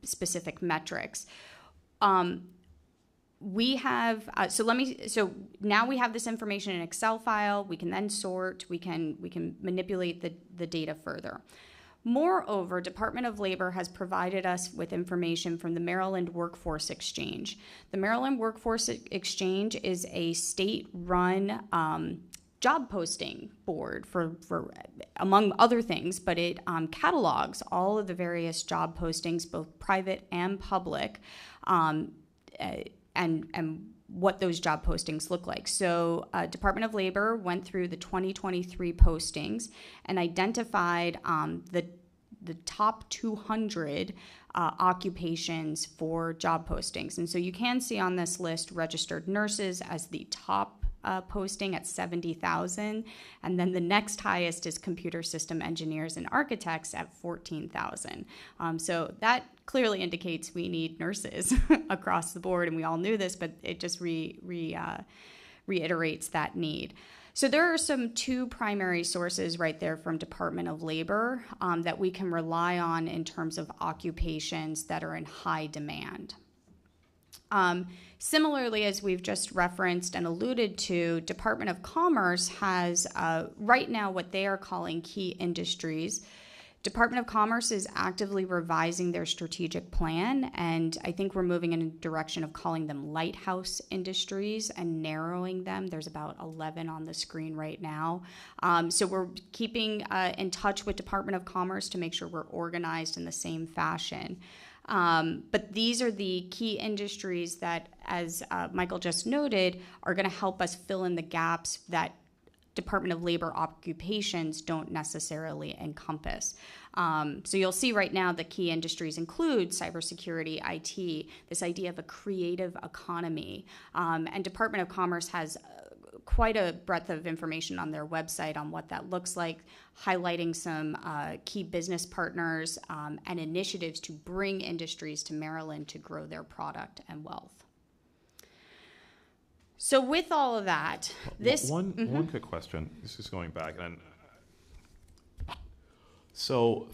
specific metrics. We have, so now we have this information in an Excel file. We can then sort, we can manipulate the data further. Moreover, Department of Labor has provided us with information from the Maryland Workforce Exchange. The Maryland Workforce Exchange is a state-run job posting board for among other things, but it catalogs all of the various job postings, both private and public, and what those job postings look like. So Department of Labor went through the 2023 postings and identified the top 200 occupations for job postings. And so you can see on this list registered nurses as the top posting at 70,000, and then the next highest is computer system engineers and architects at 14,000. So that clearly indicates we need nurses across the board, and we all knew this, but it just reiterates that need. So there are two primary sources right there from Department of Labor that we can rely on in terms of occupations that are in high demand. Similarly, as we've just referenced and alluded to, Department of Commerce has right now what they are calling key industries. Department of Commerce is actively revising their strategic plan, and I think we're moving in a direction of calling them lighthouse industries and narrowing them. There's about 11 on the screen right now. So we're keeping in touch with Department of Commerce to make sure we're organized in the same fashion. But these are the key industries that, as Michael just noted, are going to help us fill in the gaps that Department of Labor occupations don't necessarily encompass. So you'll see right now the key industries include cybersecurity, IT, this idea of a creative economy. And Department of Commerce has quite a breadth of information on their website on what that looks like, highlighting some key business partners and initiatives to bring industries to Maryland to grow their product and wealth. So with all of that, this... One quick question. This is going back. So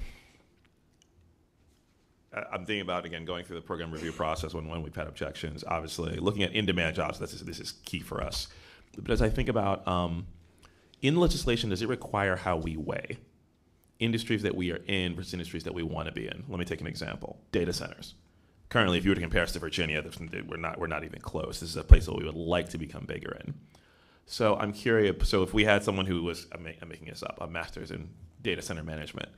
I'm thinking about, again, going through the program review process when we've had objections. Obviously, looking at in-demand jobs, this is key for us. But as I think about, in legislation, does it require how we weigh industries that we are in versus industries that we want to be in? Let me take an example. Data centers. Currently, if you were to compare us to Virginia, we're not even close. This is a place that we would like to become bigger in. So I'm curious. So if we had someone who was, I'm making this up, a master's in data center management,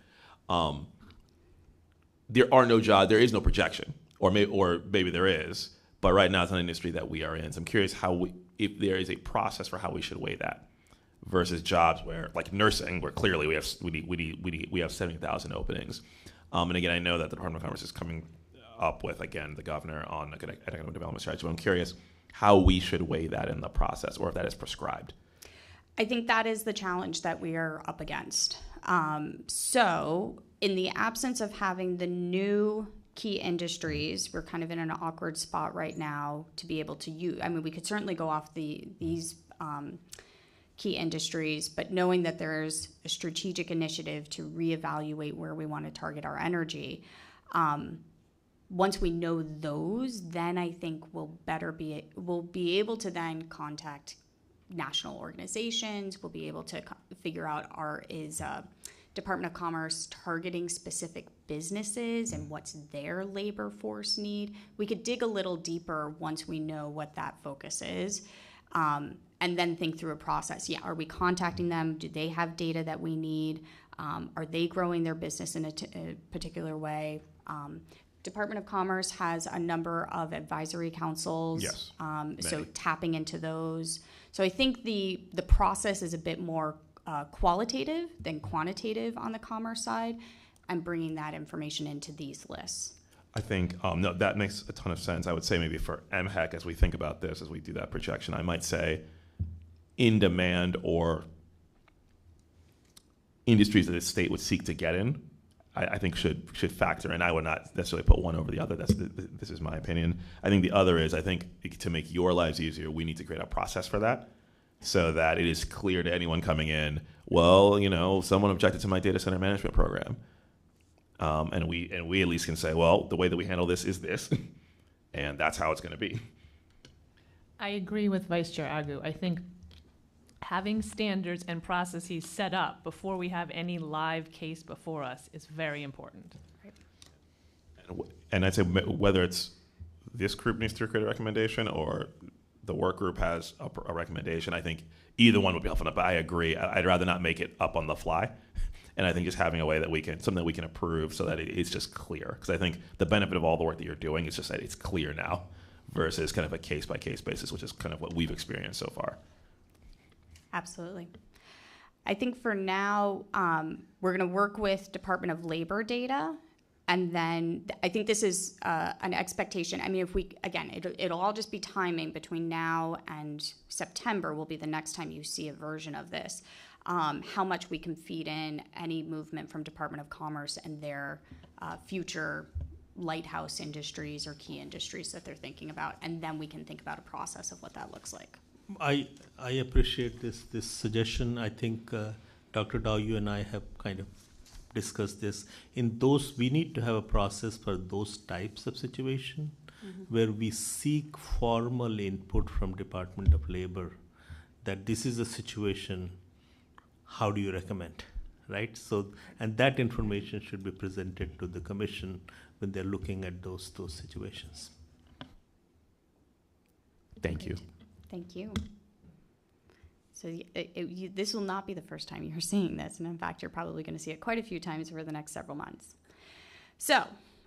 there are no jobs. There is no projection, or maybe there is, but right now it's not an industry that we are in. So I'm curious if there is a process for how we should weigh that versus jobs where, like nursing, where clearly we have 70,000 openings. And again, I know that the Department of Commerce is coming up with, again, the governor on economic development strategy. But I'm curious how we should weigh that in the process, or if that is prescribed. I think that is the challenge that we are up against. So in the absence of having the new key industries, we're kind of in an awkward spot right now to be able to use. I mean, we could certainly go off these key industries, but knowing that there's a strategic initiative to reevaluate where we want to target our energy, once we know those, then I think we'll be able to then contact national organizations. We'll be able to figure out is Department of Commerce targeting specific businesses and what's their labor force need. We could dig a little deeper once we know what that focus is, and then think through a process. Yeah, are we contacting them? Do they have data that we need? Are they growing their business in a particular way? Department of Commerce has a number of advisory councils, yes, so tapping into those. So I think the process is a bit more qualitative than quantitative on the commerce side, and bringing that information into these lists. I think no, that makes a ton of sense. I would say maybe for MHEC, as we think about this, as we do that projection, I might say in demand or industries that the state would seek to get in, I think should factor in. I would not necessarily put one over the other. This is my opinion. I think the other is, I think to make your lives easier, we need to create a process for that, so that it is clear to anyone coming in, well, someone objected to my data center management program. And we at least can say, well, the way that we handle this is this, and that's how it's going to be. I agree with Vice Chair Agu. I think having standards and processes set up before we have any live case before us is very important. And I'd say whether it's this group needs to create a recommendation or the work group has a recommendation, I think either one would be helpful enough. But I agree. I'd rather not make it up on the fly. And I think just having a way that something that we can approve so that it's just clear. Because I think the benefit of all the work that you're doing is just that it's clear now versus kind of a case-by-case basis, which is kind of what we've experienced so far. Absolutely. I think for now, we're going to work with Department of Labor data. And then I think this is an expectation. I mean, it'll all just be timing between now and September will be the next time you see a version of this. How much we can feed in any movement from Department of Commerce and their future lighthouse industries or key industries that they're thinking about. And then we can think about a process of what that looks like. I appreciate this suggestion. I think Dr. Dow, you and I have kind of discussed this. In those, we need to have a process for those types of situation. where we seek formal input from Department of Labor that this is a situation, how do you recommend, right? So, and that information should be presented to the commission when they're looking at those situations. Thank you. Thank you. So this will not be the first time you're seeing this, and in fact, you're probably going to see it quite a few times over the next several months. So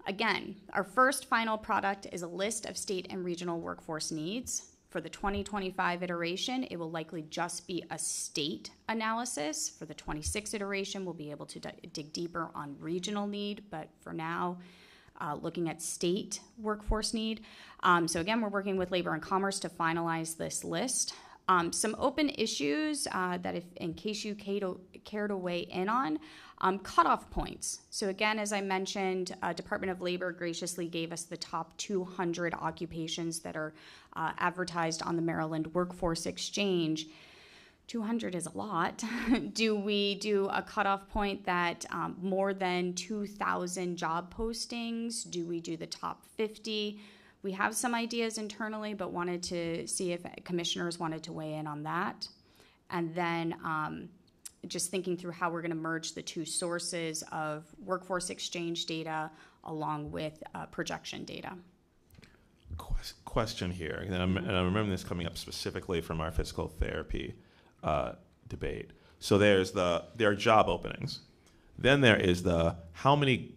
again, our first final product is a list of state and regional workforce needs. For the 2025 iteration, it will likely just be a state analysis. For the 26 iteration, we'll be able to dig deeper on regional need, but for now, looking at state workforce need. So again, we're working with Labor and Commerce to finalize this list. Some open issues that if in case you care to weigh in on, cutoff points. So again, as I mentioned, Department of Labor graciously gave us the top 200 occupations that are advertised on the Maryland Workforce Exchange. 200 is a lot. Do we do a cutoff point that more than 2,000 job postings? Do we do the top 50? We have some ideas internally, but wanted to see if commissioners wanted to weigh in on that. And then just thinking through how we're going to merge the two sources of workforce exchange data along with projection data. Question here, and I remember this coming up specifically from our physical therapy debate. So there are job openings. Then there is how many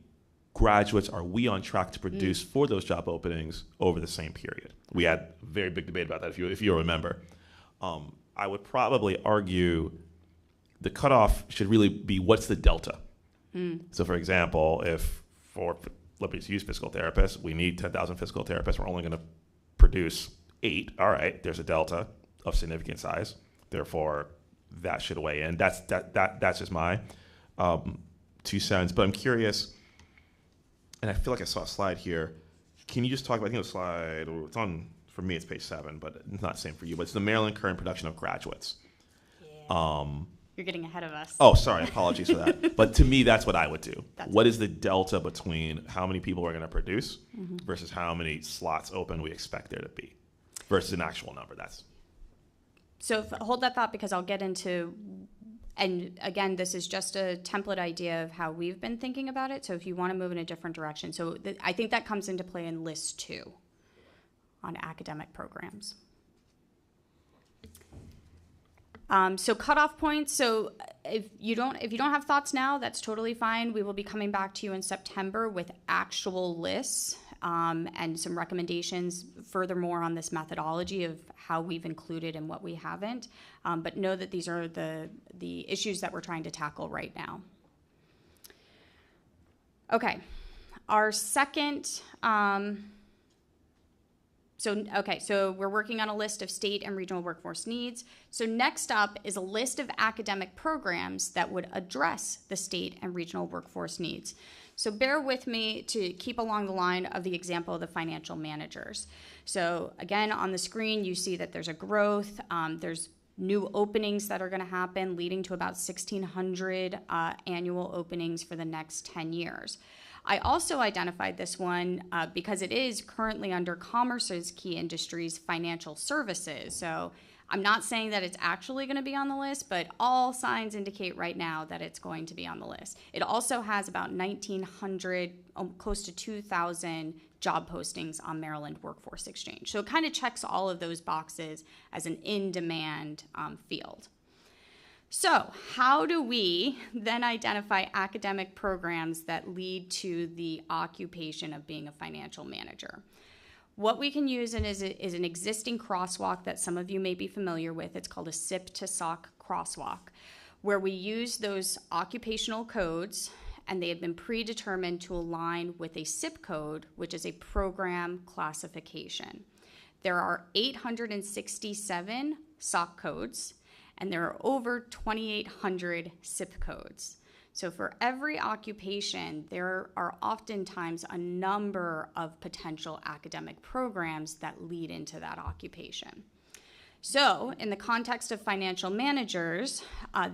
graduates are we on track to produce for those job openings over the same period? We had a very big debate about that, if you remember. I would probably argue the cutoff should really be what's the delta. So for example, if let me use physical therapists, we need 10,000 physical therapists, we're only going to produce 8. All right, there's a delta of significant size. Therefore, that should weigh in. That's just my 2 cents. But I'm curious, and I feel like I saw a slide here. Can you just talk about, I think the slide, it's on, for me it's page 7, but it's not the same for you, but it's the Maryland current production of graduates. Yeah. You're getting ahead of us. Oh, sorry, apologies for that. But to me, that's what I would do. What is the delta between how many people we're going to produce versus how many slots open we expect there to be versus an actual number? So hold that thought, because I'll get into, and again, this is just a template idea of how we've been thinking about it. So if you want to move in a different direction. So I think that comes into play in list 2 on academic programs. So cutoff points. So if you don't have thoughts now, that's totally fine. We will be coming back to you in September with actual lists and some recommendations furthermore on this methodology of how we've included and what we haven't. But know that these are the issues that we're trying to tackle right now. Okay, our second. So we're working on a list of state and regional workforce needs. So next up is a list of academic programs that would address the state and regional workforce needs. So bear with me to keep along the line of the example of the financial managers. So again, on the screen, you see that there's a growth. There's new openings that are going to happen, leading to about 1,600 annual openings for the next 10 years. I also identified this one because it is currently under Commerce's key industries, financial services. So I'm not saying that it's actually going to be on the list, but all signs indicate right now that it's going to be on the list. It also has about 1,900, close to 2,000 job postings on Maryland Workforce Exchange. So it kind of checks all of those boxes as an in-demand field. So how do we then identify academic programs that lead to the occupation of being a financial manager? What we can use is an existing crosswalk that some of you may be familiar with. It's called a SIP to SOC crosswalk, where we use those occupational codes, and they have been predetermined to align with a SIP code, which is a program classification. There are 867 SOC codes, and there are over 2,800 SIP codes. So for every occupation, there are oftentimes a number of potential academic programs that lead into that occupation. So, in the context of financial managers,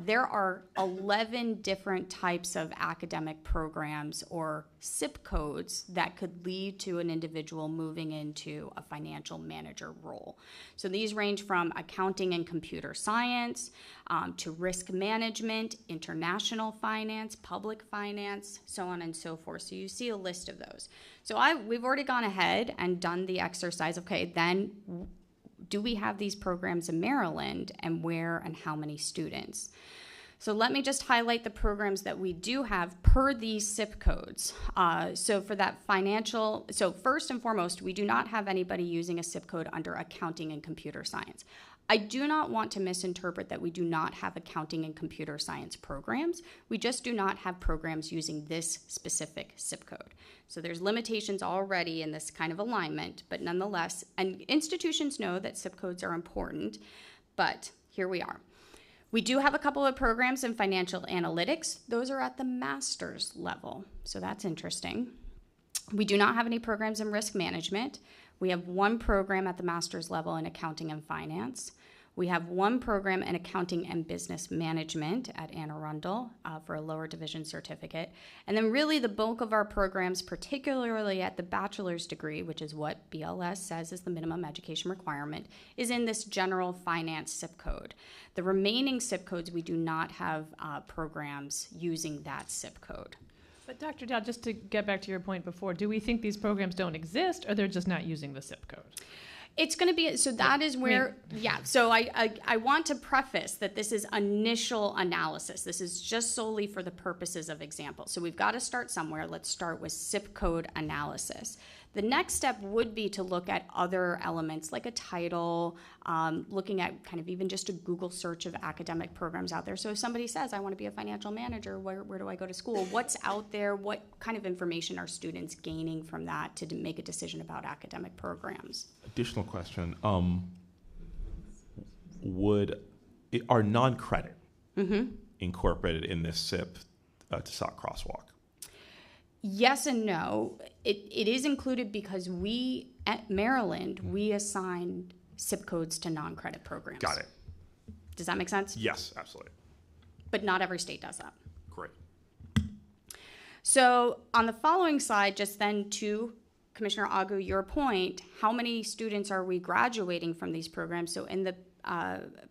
there are 11 different types of academic programs or SIP codes that could lead to an individual moving into a financial manager role. So, these range from accounting and computer science to risk management, international finance, public finance, so on and so forth. So, you see a list of those. So, we've already gone ahead and done the exercise. Okay, then do we have these programs in Maryland, and where and how many students? So let me just highlight the programs that we do have per these SIP codes. So for that so first and foremost, we do not have anybody using a SIP code under accounting and computer science. I do not want to misinterpret that we do not have accounting and computer science programs. We just do not have programs using this specific SIP code. So there's limitations already in this kind of alignment, but nonetheless, and institutions know that SIP codes are important, but here we are. We do have a couple of programs in financial analytics. Those are at the master's level, so that's interesting. We do not have any programs in risk management. We have one program at the master's level in accounting and finance. We have one program in accounting and business management at Anne Arundel for a lower division certificate. And then really the bulk of our programs, particularly at the bachelor's degree, which is what BLS says is the minimum education requirement, is in this general finance SIP code. The remaining SIP codes, we do not have programs using that SIP code. But Dr. Dow, just to get back to your point before, do we think these programs don't exist, or they're just not using the SIP code? It's going to be, so that is where, so I want to preface that this is initial analysis. This is just solely for the purposes of example. So we've got to start somewhere. Let's start with SIP code analysis. The next step would be to look at other elements like a title, looking at kind of even just a Google search of academic programs out there. So if somebody says, I want to be a financial manager, where do I go to school? What's out there? What kind of information are students gaining from that to make a decision about academic programs? Additional question. Are non-credit incorporated in this SIP to SOC Crosswalk? Yes and no. It is included because we, at Maryland, we assigned SIP codes to non-credit programs. Got it. Does that make sense? Yes, absolutely. But not every state does that. Great. So on the following slide, just then to Commissioner Agu, your point, how many students are we graduating from these programs? So in the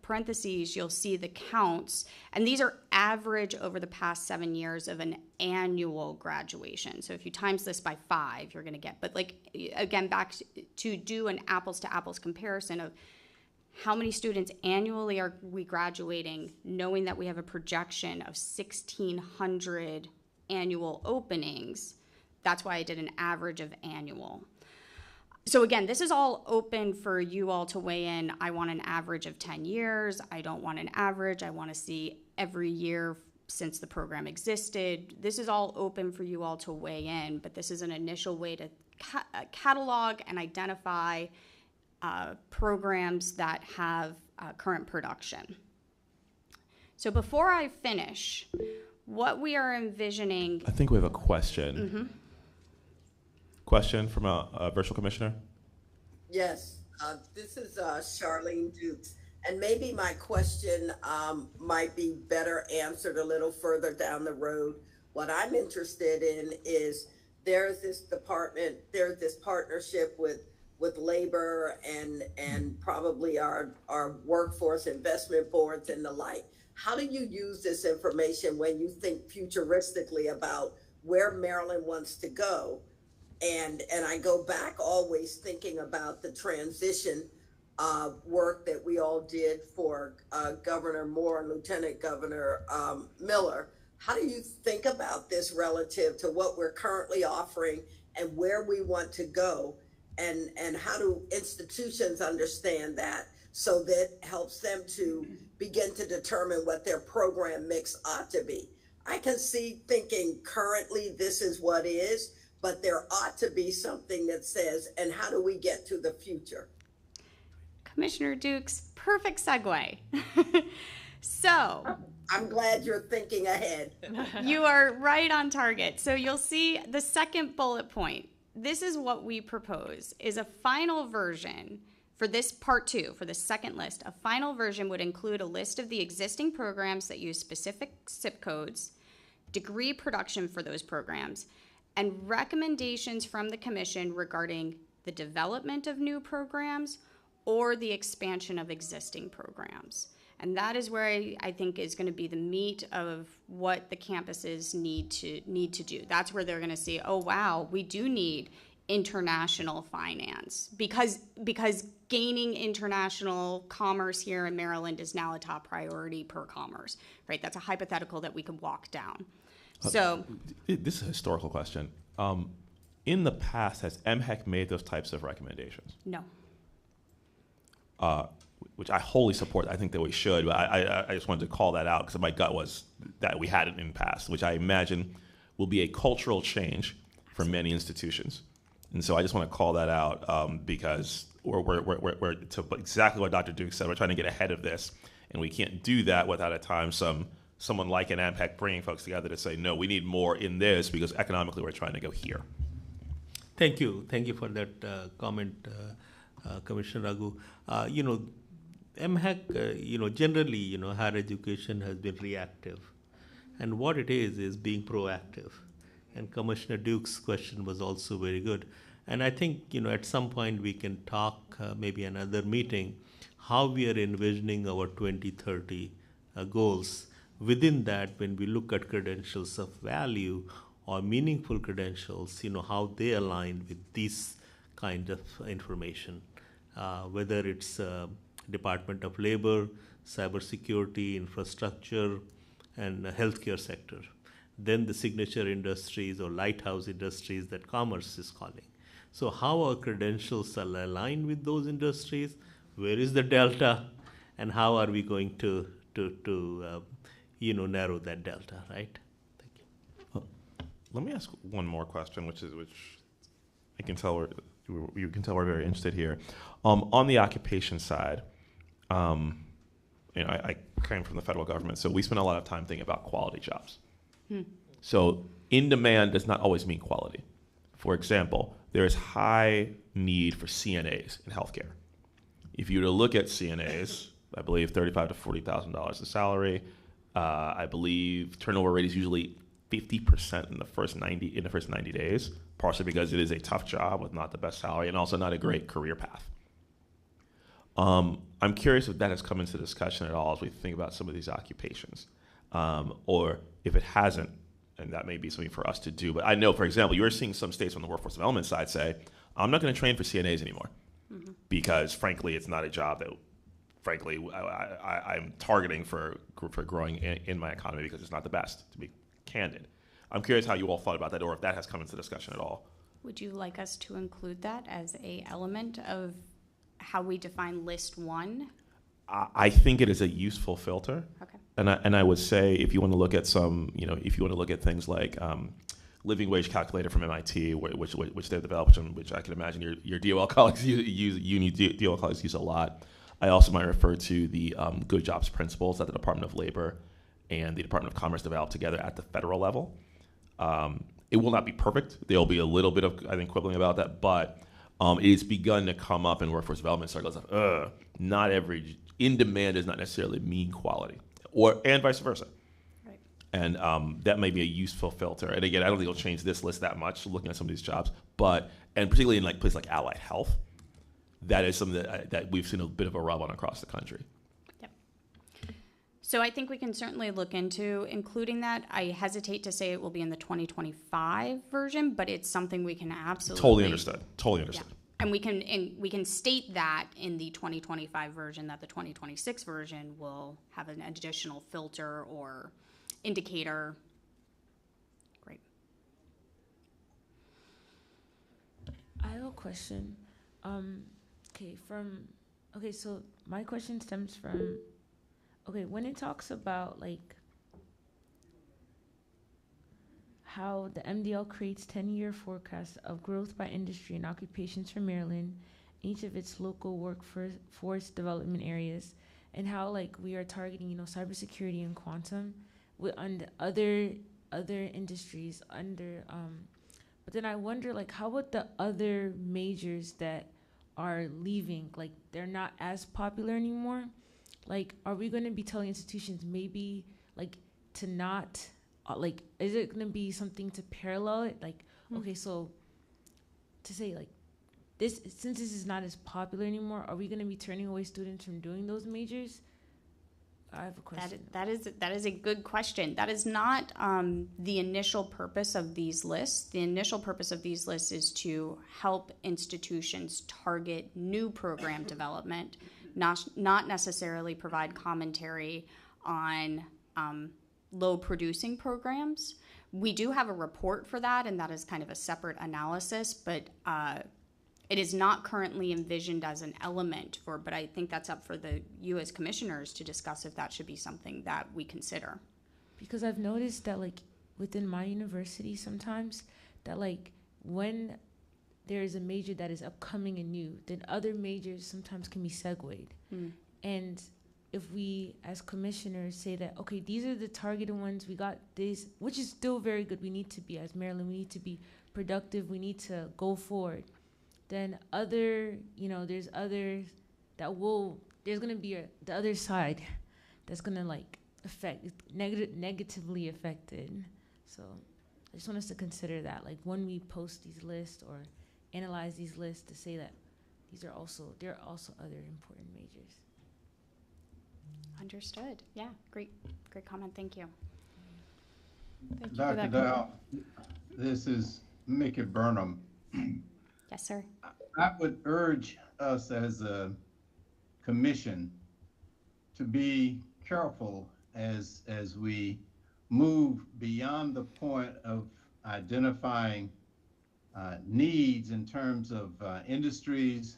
parentheses, you'll see the counts, and these are average over the past 7 years of an annual graduation. So if you times this by 5, you're going to get, but like, again, back to do an apples to apples comparison of how many students annually are we graduating, knowing that we have a projection of 1,600 annual openings. That's why I did an average of annual. So again, this is all open for you all to weigh in. I want an average of 10 years. I don't want an average. I want to see every year since the program existed. This is all open for you all to weigh in, but this is an initial way to catalog and identify programs that have current production. So before I finish, what we are envisioning... I think we have a question. Question from a virtual commissioner? Yes, this is Charlene Dukes. And maybe my question might be better answered a little further down the road. What I'm interested in is there's this partnership with labor and probably our workforce investment boards and the like. How do you use this information when you think futuristically about where Maryland wants to go? And I go back always thinking about the transition work that we all did for Governor Moore and Lieutenant Governor Miller. How do you think about this relative to what we're currently offering and where we want to go? And how do institutions understand that so that helps them to begin to determine what their program mix ought to be? I can see thinking currently this is what is, but there ought to be something that says, and how do we get to the future? Commissioner Dukes, perfect segue. So, I'm glad you're thinking ahead. You are right on target. So you'll see the second bullet point. This is what we propose, is a final version For this part 2, for the second list, a final version would include a list of the existing programs that use specific zip codes, degree production for those programs, and recommendations from the commission regarding the development of new programs or the expansion of existing programs. And that is where I think is going to be the meat of what the campuses need to do. That's where they're going to see, oh wow, we do need international finance because gaining international commerce here in Maryland is now a top priority per commerce, right? That's a hypothetical that we could walk down. So this is a historical question. In the past, has MHEC made those types of recommendations? No. Which I wholly support. I think that we should, but I just wanted to call that out because my gut was that we hadn't in the past, which I imagine will be a cultural change for many institutions. And so I just want to call that out because we're to exactly what Dr. Duke said, we're trying to get ahead of this, and we can't do that without at times someone like an AMPEC bringing folks together to say, no, we need more in this because economically we're trying to go here. Thank you for that comment, Commissioner Raghu. MHEC, generally, higher education has been reactive, and what it is being proactive. And Commissioner Duke's question was also very good. And I think, at some point we can talk, maybe another meeting, how we are envisioning our 2030 goals. Within that, when we look at credentials of value or meaningful credentials, how they align with this kind of information, whether it's Department of Labor, cybersecurity, infrastructure, and healthcare sector. Then the signature industries or lighthouse industries that commerce is calling. So how our credentials are aligned with those industries, where is the delta, and how are we going to narrow that delta, right? Thank you. Let me ask one more question, which I can tell you can tell we're very interested here. On the occupation side, I came from the federal government, so we spend a lot of time thinking about quality jobs. So in demand does not always mean quality. For example, there is high need for CNAs in healthcare. If you were to look at CNAs, I believe $35,000 to $40,000 a salary. I believe turnover rate is usually 50% in the first 90 days, partially because it is a tough job with not the best salary and also not a great career path. I'm curious if that has come into discussion at all as we think about some of these occupations, or if it hasn't, and that may be something for us to do. But I know, for example, you're seeing some states on the workforce development side say, I'm not going to train for CNAs anymore because, frankly, it's not a job that, frankly, I'm targeting for growing in my economy because it's not the best, to be candid. I'm curious how you all thought about that, or if that has come into discussion at all. Would you like us to include that as a element of how we define list 1? I think it is a useful filter. Okay. And I would say if you want to look at if you want to look at things like living wage calculator from MIT, which they've developed, and which I can imagine your DOL colleagues DOL colleagues use a lot. I also might refer to the good jobs principles that the Department of Labor and the Department of Commerce developed together at the federal level. It will not be perfect. There'll be a little bit of, I think, quibbling about that, but it's begun to come up in workforce development circles of not every in demand does not necessarily mean quality, and vice versa. Right. And that may be a useful filter. And again, I don't think it'll change this list that much looking at some of these jobs, and particularly in places like allied health, that is something that we've seen a bit of a rub on across the country. Yep. So I think we can certainly look into including that. I hesitate to say it will be in the 2025 version, but it's something we can absolutely Totally understood. Yeah. And we can state that in the 2025 version, that the 2026 version will have an additional filter or indicator. Great. I have a question. So my question stems from, when it talks about how the MDL creates 10-year forecasts of growth by industry and occupations for Maryland, each of its local workforce development areas, and how we are targeting, cybersecurity and quantum with other industries under. But then I wonder, how would the other majors that are leaving, like they're not as popular anymore, like are we going to be telling institutions maybe like to not like, is it going to be something to parallel it, like okay, so to say like this, since this is not as popular anymore, are we going to be turning away students from doing those majors? I have a question. That is a good question. That is not the initial purpose of these lists. The initial purpose of these lists is to help institutions target new program development, not necessarily provide commentary on low producing programs. We do have a report for that, and that is kind of a separate analysis, but it is not currently envisioned as an element for, but I think that's up for you as commissioners to discuss if that should be something that we consider. Because I've noticed that like within my university sometimes that like when there is a major that is upcoming and new, then other majors sometimes can be segued. And if we as commissioners say that, okay, these are the targeted ones, we got this, which is still very good. We need to be, as Maryland, we need to be productive. We need to go forward. Then other, there's others that there's going to be the other side that's going to like negatively affected. So I just want us to consider that, like when we post these lists or analyze these lists, to say that there are also other important majors. Understood. Yeah, great comment. Thank you. Thank you Dr. for that. Dow, this is Mickey Burnham. Yes, sir. I would urge us as a commission to be careful as we move beyond the point of identifying needs in terms of industries,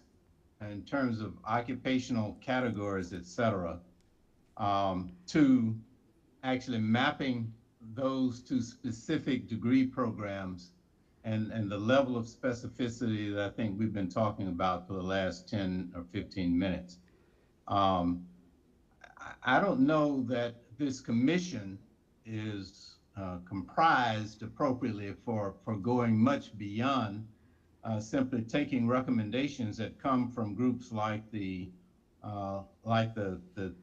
in terms of occupational categories, et cetera, to actually mapping those to specific degree programs and the level of specificity that I think we've been talking about for the last 10 or 15 minutes. I don't know that this commission is comprised appropriately for going much beyond simply taking recommendations that come from groups like the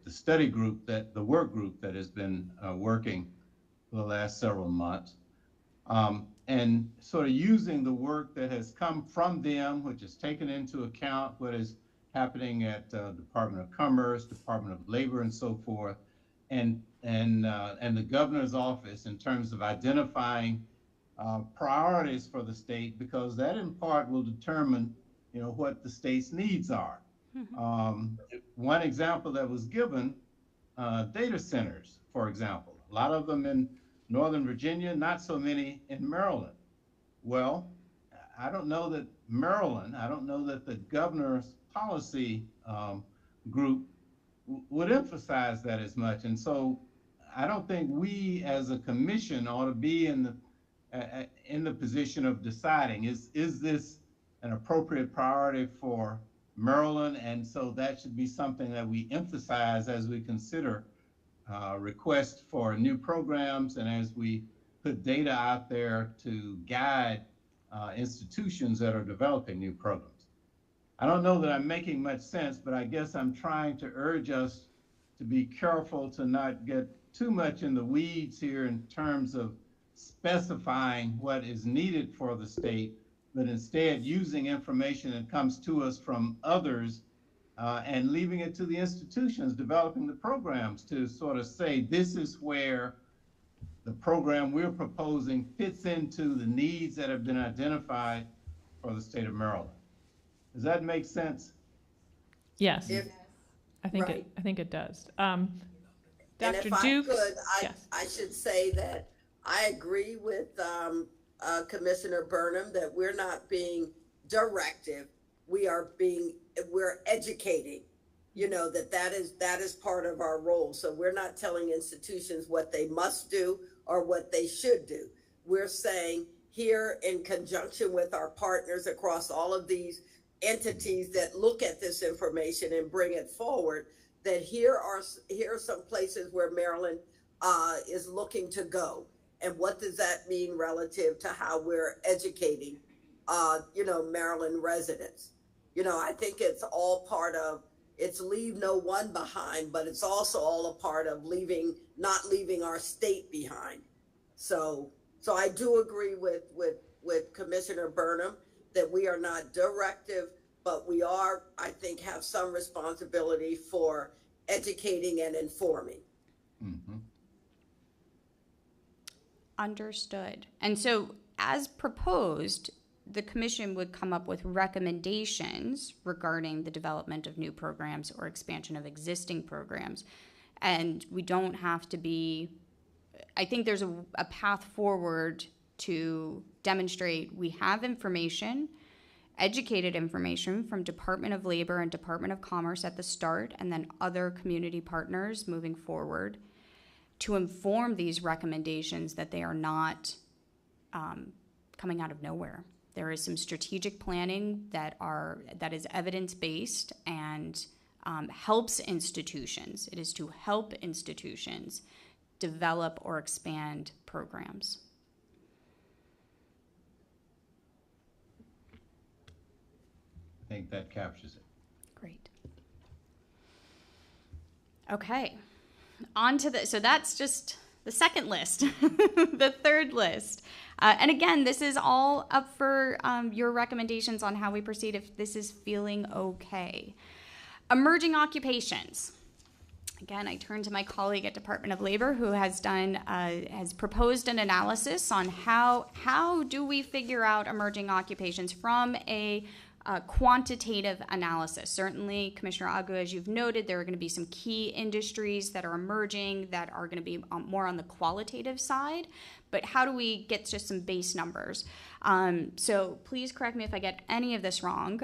study group, the work group that has been working for the last several months. And sort of using the work that has come from them, which has taken into account what is happening at Department of Commerce, Department of Labor, and so forth, and the governor's office in terms of identifying priorities for the state, because that in part will determine, what the state's needs are. One example that was given, data centers, for example, a lot of them in Northern Virginia, not so many in Maryland. Well, I don't know that the governor's policy group would emphasize that as much. And so I don't think we as a commission ought to be in the position of deciding, is this an appropriate priority for Maryland? And so that should be something that we emphasize as we consider requests for new programs and as we put data out there to guide institutions that are developing new programs. I don't know that I'm making much sense, but I guess I'm trying to urge us to be careful to not get too much in the weeds here in terms of specifying what is needed for the state, but instead using information that comes to us from others and leaving it to the institutions developing the programs to sort of say, this is where the program we're proposing fits into the needs that have been identified for the state of Maryland. Does that make sense? Yes, I think it does. Dr. And if Dukes, I could, I should say that I agree with Commissioner Burnham that we're not being directive. We're educating, that is part of our role. So we're not telling institutions what they must do or what they should do. We're saying here, in conjunction with our partners across all of these entities that look at this information and bring it forward, that here are some places where Maryland is looking to go. And what does that mean relative to how we're educating, Maryland residents? I think it's all part of, it's leave no one behind, but it's also all a part of not leaving our state behind. So I do agree with Commissioner Burnham that we are not directive, but we are, I think, have some responsibility for educating and informing. Mm-hmm. Understood. And so, as proposed, the commission would come up with recommendations regarding the development of new programs or expansion of existing programs. And we don't have to be, I think there's a path forward to demonstrate we have information, educated information from Department of Labor and Department of Commerce at the start, and then other community partners moving forward to inform these recommendations that they are not coming out of nowhere. There is some strategic planning that is evidence-based and helps institutions. It is to help institutions develop or expand programs. I think that captures it. Great. Okay, on to so that's just the second list. The third list. And again, this is all up for your recommendations on how we proceed if this is feeling okay. Emerging occupations. Again, I turn to my colleague at Department of Labor who has proposed an analysis on how do we figure out emerging occupations from a quantitative analysis. Certainly, Commissioner Agu, as you've noted, there are going to be some key industries that are emerging that are going to be more on the qualitative side, but how do we get just some base numbers? So please correct me if I get any of this wrong.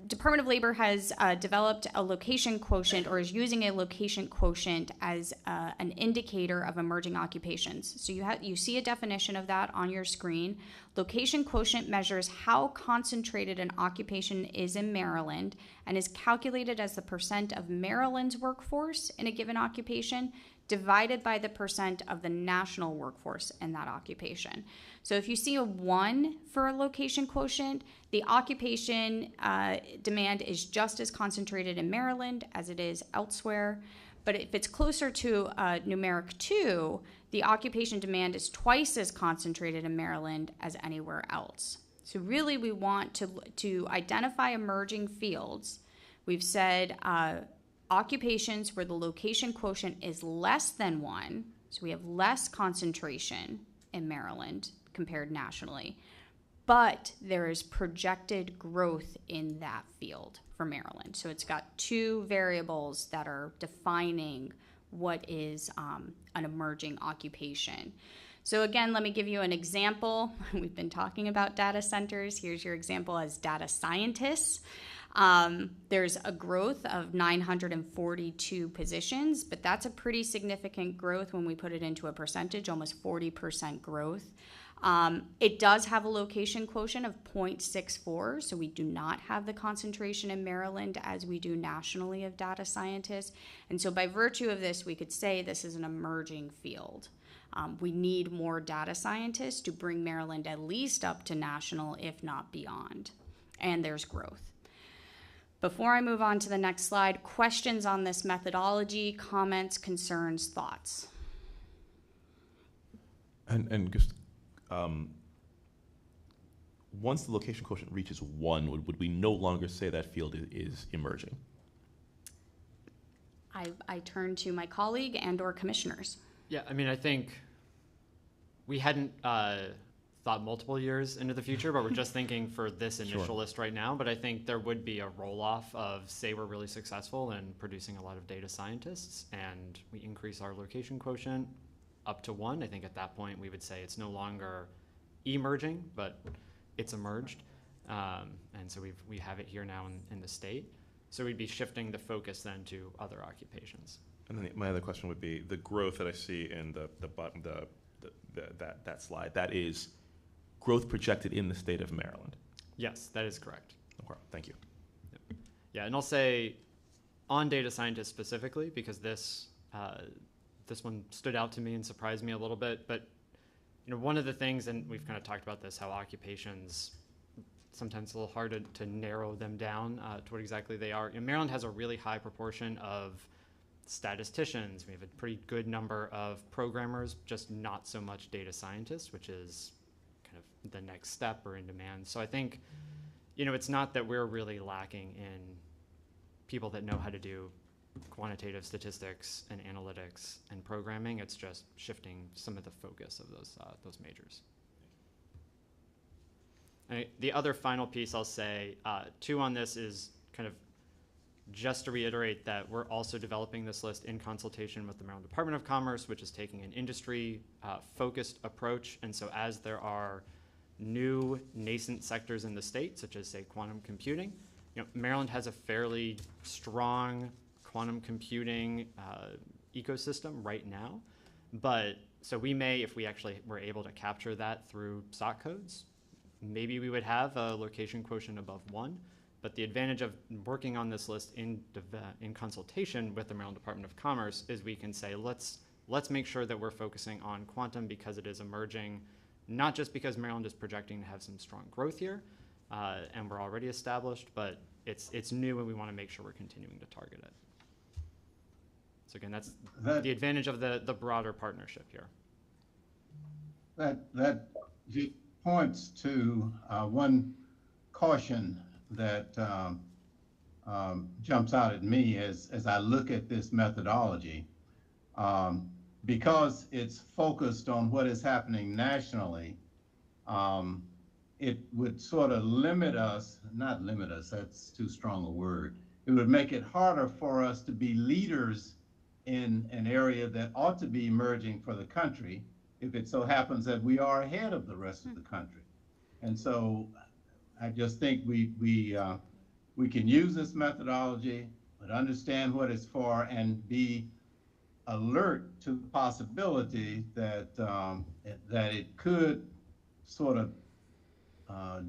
Department of Labor has developed a location quotient or is using a location quotient as an indicator of emerging occupations. So you see a definition of that on your screen. Location quotient measures how concentrated an occupation is in Maryland and is calculated as the percent of Maryland's workforce in a given occupation divided by the percent of the national workforce in that occupation. So if you see a 1 for a location quotient, the occupation demand is just as concentrated in Maryland as it is elsewhere. But if it's closer to numeric 2, the occupation demand is twice as concentrated in Maryland as anywhere else. So really we want to identify emerging fields. We've said occupations where the location quotient is less than 1, so we have less concentration in Maryland compared nationally, but there is projected growth in that field for Maryland. So it's got 2 variables that are defining what is an emerging occupation. So again, let me give you an example. We've been talking about data centers. Here's your example as data scientists. There's a growth of 942 positions, but that's a pretty significant growth when we put it into a percentage, almost 40% growth. It does have a location quotient of 0.64, so we do not have the concentration in Maryland as we do nationally of data scientists. And so by virtue of this, we could say this is an emerging field. We need more data scientists to bring Maryland at least up to national, if not beyond. And there's growth. Before I move on to the next slide, questions on this methodology, comments, concerns, thoughts? And just once the location quotient reaches 1, would we no longer say that field is emerging? I turn to my colleague and or commissioners. Yeah, I mean, I think we hadn't thought multiple years into the future, but we're just thinking for this initial list right now. But I think there would be a roll-off of, say we're really successful in producing a lot of data scientists and we increase our location quotient up to 1. I think at that point we would say it's no longer emerging, but it's emerged. And so we have it here now in the state. So we'd be shifting the focus then to other occupations. And then my other question would be the growth that I see in the bottom, that slide. That is growth projected in the state of Maryland. Yes, that is correct. Okay, thank you. Yep. Yeah, and I'll say on data scientists specifically, because this one stood out to me and surprised me a little bit. But one of the things, and we've kind of talked about this, how occupations sometimes it's a little hard to narrow them down to what exactly they are. Maryland has a really high proportion of statisticians. We have a pretty good number of programmers, just not so much data scientists, which is kind of the next step or in demand. So I think, it's not that we're really lacking in people that know how to do quantitative statistics and analytics and programming. It's just shifting some of the focus of those majors. And the other final piece I'll say, too, on this is kind of just to reiterate that we're also developing this list in consultation with the Maryland Department of Commerce, which is taking an industry-focused approach. And so as there are new nascent sectors in the state, such as, say, quantum computing, Maryland has a fairly strong quantum computing ecosystem right now. But so we may, if we actually were able to capture that through SOC codes, maybe we would have a location quotient above 1. But the advantage of working on this list in consultation with the Maryland Department of Commerce is we can say, let's make sure that we're focusing on quantum because it is emerging, not just because Maryland is projecting to have some strong growth here, and we're already established, but it's new and we want to make sure we're continuing to target it. So again, that's the advantage of the broader partnership here. That points to one caution that jumps out at me as I look at this methodology. Because it's focused on what is happening nationally, it would sort of not limit us, that's too strong a word. It would make it harder for us to be leaders in an area that ought to be emerging for the country if it so happens that we are ahead of the rest of the country. And so I just think we can use this methodology, but understand what it's for and be alert to the possibility that that it could sort of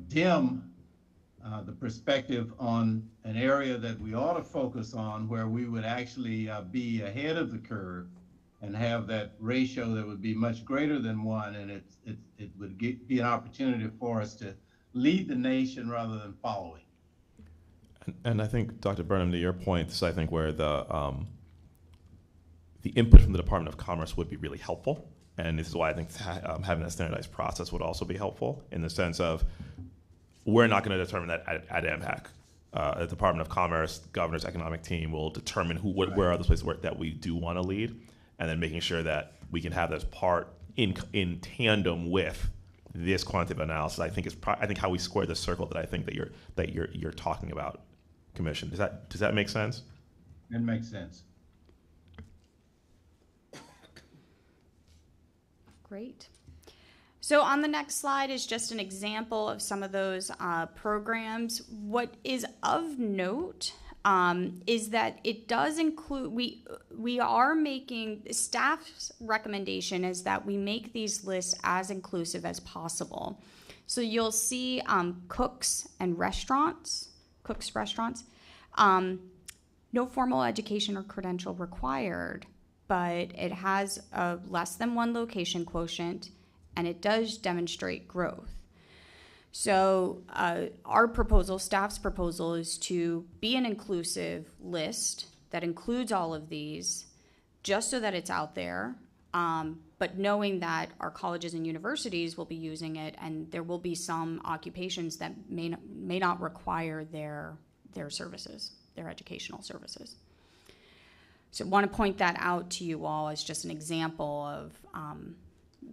dim the perspective on an area that we ought to focus on, where we would actually be ahead of the curve and have that ratio that would be much greater than 1, and it would be an opportunity for us to lead the nation rather than following. And I think, Dr. Burnham, to your point, this is, I think, where the input from the Department of Commerce would be really helpful. And this is why I think having a standardized process would also be helpful, in the sense of we're not going to determine that at MPAC. The Department of Commerce, the governor's economic team will determine where are the places that we do want to lead, and then making sure that we can have this part in tandem with this quantitative analysis. I think how we square the circle that I think that you're talking about, Commission. Does that make sense? It makes sense. Great. So on the next slide is just an example of some of those programs. What is of note is that it does include, we are making, staff's recommendation is that we make these lists as inclusive as possible. So you'll see cooks restaurants. No formal education or credential required, but it has a less than 1 location quotient, and it does demonstrate growth. So our proposal, staff's proposal, is to be an inclusive list that includes all of these, just so that it's out there, but knowing that our colleges and universities will be using it, and there will be some occupations that may not require their services, their educational services. So I want to point that out to you all as just an example of,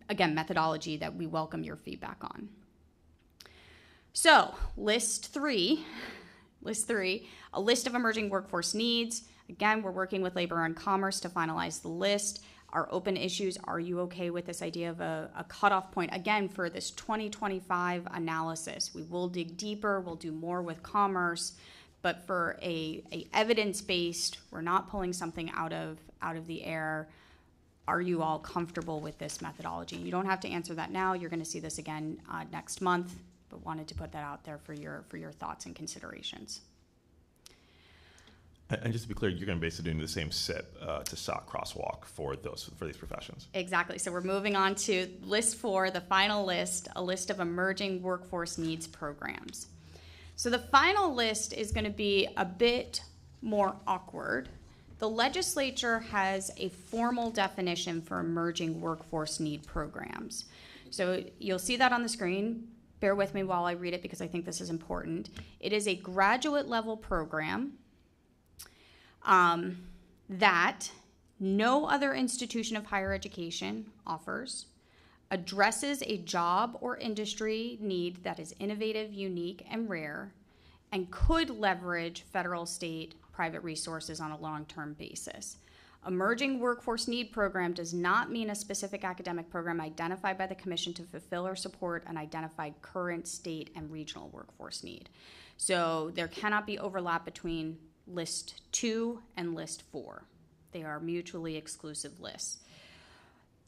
again, methodology that we welcome your feedback on. So list three, a list of emerging workforce needs. Again, we're working with Labor and Commerce to finalize the list. Our open issues, are you okay with this idea of a cutoff point? Again, for this 2025 analysis, we will dig deeper, we'll do more with Commerce, but for a evidence-based, we're not pulling something out of the air. Are you all comfortable with this methodology? You don't have to answer that now. You're going to see this again next month, but wanted to put that out there for your thoughts and considerations. And just to be clear, you're going to basically do the same SIP to SOC crosswalk for these professions. Exactly. So we're moving on to list 4, the final list, a list of emerging workforce needs programs. So the final list is going to be a bit more awkward. The legislature has a formal definition for emerging workforce need programs. So you'll see that on the screen. Bear with me while I read it because I think this is important. It is a graduate level program that no other institution of higher education offers, addresses a job or industry need that is innovative, unique, and rare, and could leverage federal, state, private resources on a long-term basis. Emerging Workforce Need Program does not mean a specific academic program identified by the Commission to fulfill or support an identified current state and regional workforce need. So there cannot be overlap between List 2 and List 4. They are mutually exclusive lists.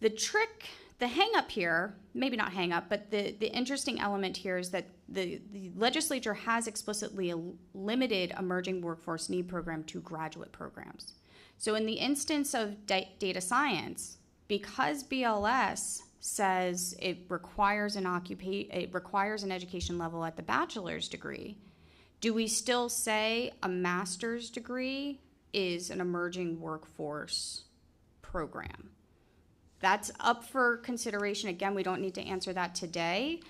The hang up here, maybe not hang up, but the interesting element here is that the legislature has explicitly limited Emerging Workforce Need Program to graduate programs. So in the instance of data science, because BLS says it requires an education level at the bachelor's degree, do we still say a master's degree is an emerging workforce program? That's up for consideration. Again, we don't need to answer that today,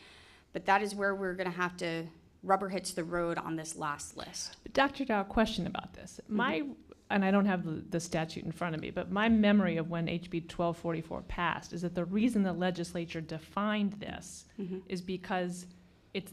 but that is where we're going to have to rubber hits the road on this last list. But Dr. Dow, question about this. And I don't have the statute in front of me, but my memory of when HB 1244 passed is that the reason the legislature defined this is because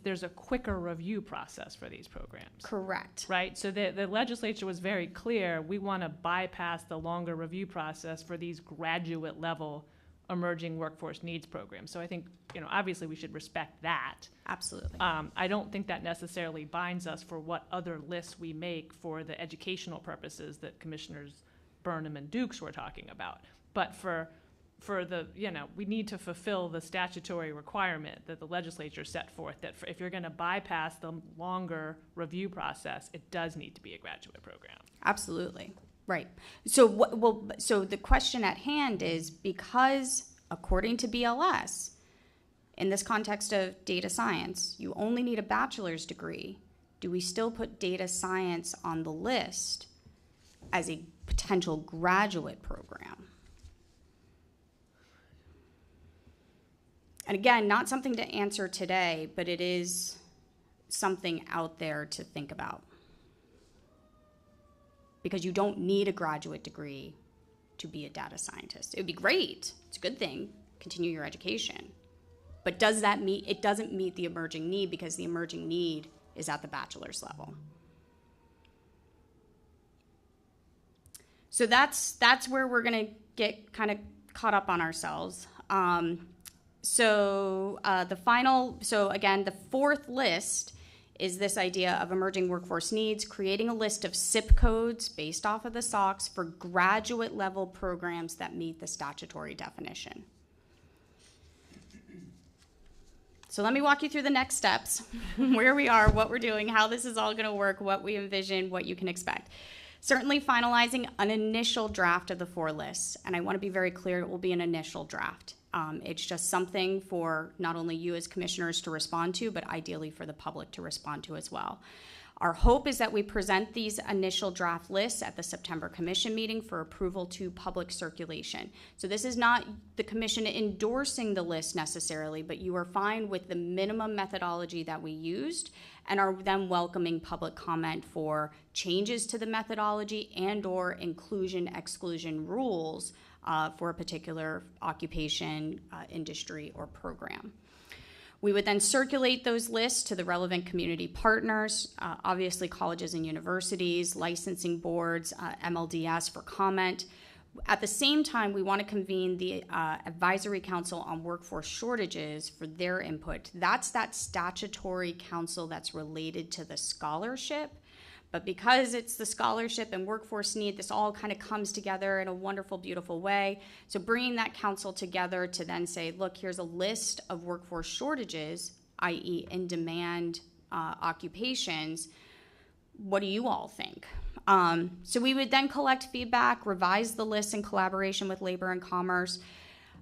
there's a quicker review process for these programs. Correct. Right? So the legislature was very clear, we want to bypass the longer review process for these graduate level emerging workforce needs programs. So I think, obviously we should respect that. Absolutely. I don't think that necessarily binds us for what other lists we make for the educational purposes that Commissioners Burnham and Dukes were talking about. But for the, we need to fulfill the statutory requirement that the legislature set forth that if you're going to bypass the longer review process, it does need to be a graduate program. Absolutely. Right. So so the question at hand is, because according to BLS, in this context of data science, you only need a bachelor's degree. Do we still put data science on the list as a potential graduate program? And again, not something to answer today, but it is something out there to think about. Because you don't need a graduate degree to be a data scientist. It would be great. It's a good thing. Continue your education. But does that meet? It doesn't meet the emerging need, because the emerging need is at the bachelor's level. So that's where we're going to get kind of caught up on ourselves. So again, the fourth list is this idea of emerging workforce needs, creating a list of SIP codes based off of the SOX for graduate level programs that meet the statutory definition. So let me walk you through the next steps, where we are, what we're doing, how this is all going to work, what we envision, what you can expect. Certainly finalizing an initial draft of the four lists, and I want to be very clear, it will be an initial draft. It's just something for not only you as commissioners to respond to, but ideally for the public to respond to as well. Our hope is that we present these initial draft lists at the September Commission meeting for approval to public circulation. So this is not the Commission endorsing the list necessarily, but you are fine with the minimum methodology that we used and are then welcoming public comment for changes to the methodology and/or inclusion/exclusion rules for a particular occupation, industry, or program. We would then circulate those lists to the relevant community partners, obviously colleges and universities, licensing boards, MLDS for comment. At the same time, we want to convene the Advisory Council on Workforce Shortages for their input. That's that statutory council that's related to the scholarship. But because it's the scholarship and workforce need, this all kind of comes together in a wonderful, beautiful way. So bringing that council together to then say, look, here's a list of workforce shortages, i.e. in-demand occupations. What do you all think? So we would then collect feedback, revise the list in collaboration with Labor and Commerce.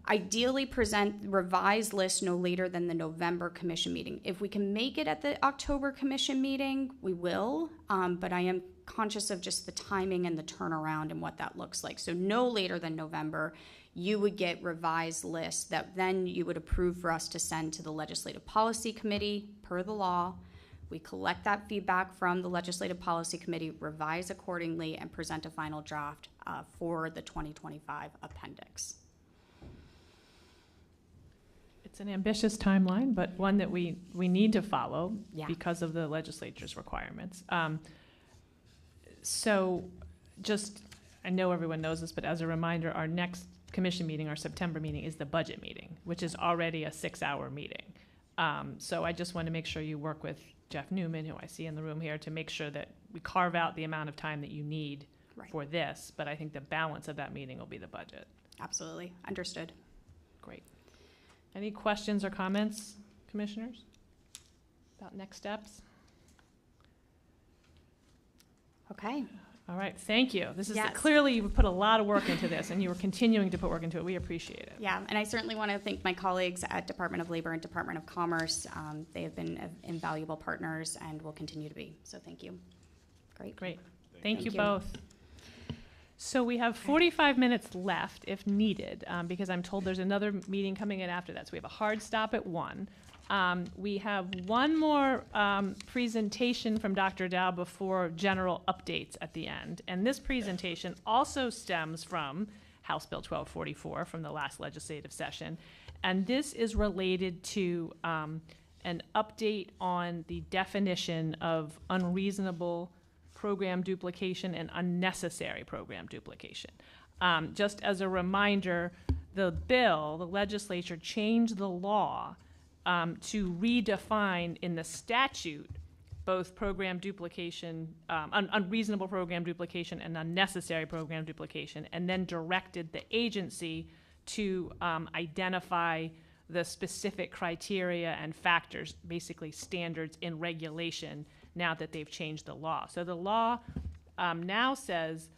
Ideally, present revised list no later than the November commission meeting. If we can make it at the October commission meeting, we will, but I am conscious of just the timing and the turnaround and what that looks like. So no later than November, you would get revised lists that then you would approve for us to send to the Legislative Policy Committee per the law. We collect that feedback from the Legislative Policy Committee, revise accordingly, and present a final draft for the 2025 appendix. It's an ambitious timeline, but one that we need to follow because of the legislature's requirements. So just, I know everyone knows this, but as a reminder, our next commission meeting, our September meeting, is the budget meeting, which is already a 6-hour meeting. So I just want to make sure you work with Jeff Newman, who I see in the room here, to make sure that we carve out the amount of time that you need for this. But I think the balance of that meeting will be the budget. Absolutely. Understood. Great. Any questions or comments, commissioners, about next steps? Okay. All right, thank you. This is Yes. clearly you've put a lot of work into this, and you are continuing to put work into it. We appreciate it. Yeah, and I certainly want to thank my colleagues at Department of Labor and Department of Commerce. They have been invaluable partners and will continue to be. So thank you. Great. Great. Thank you both. So we have 45 minutes left if needed, because I'm told there's another meeting coming in after that. So we have a hard stop at 1. We have one more presentation from Dr. Dow before general updates at the end. And this presentation also stems from House Bill 1244 from the last legislative session. And this is related to an update on the definition of unreasonable program duplication and unnecessary program duplication. Just as a reminder, the legislature changed the law to redefine in the statute both program duplication, unreasonable program duplication and unnecessary program duplication, and then directed the agency to identify the specific criteria and factors, basically standards in regulation, now that they've changed the law. So the law now says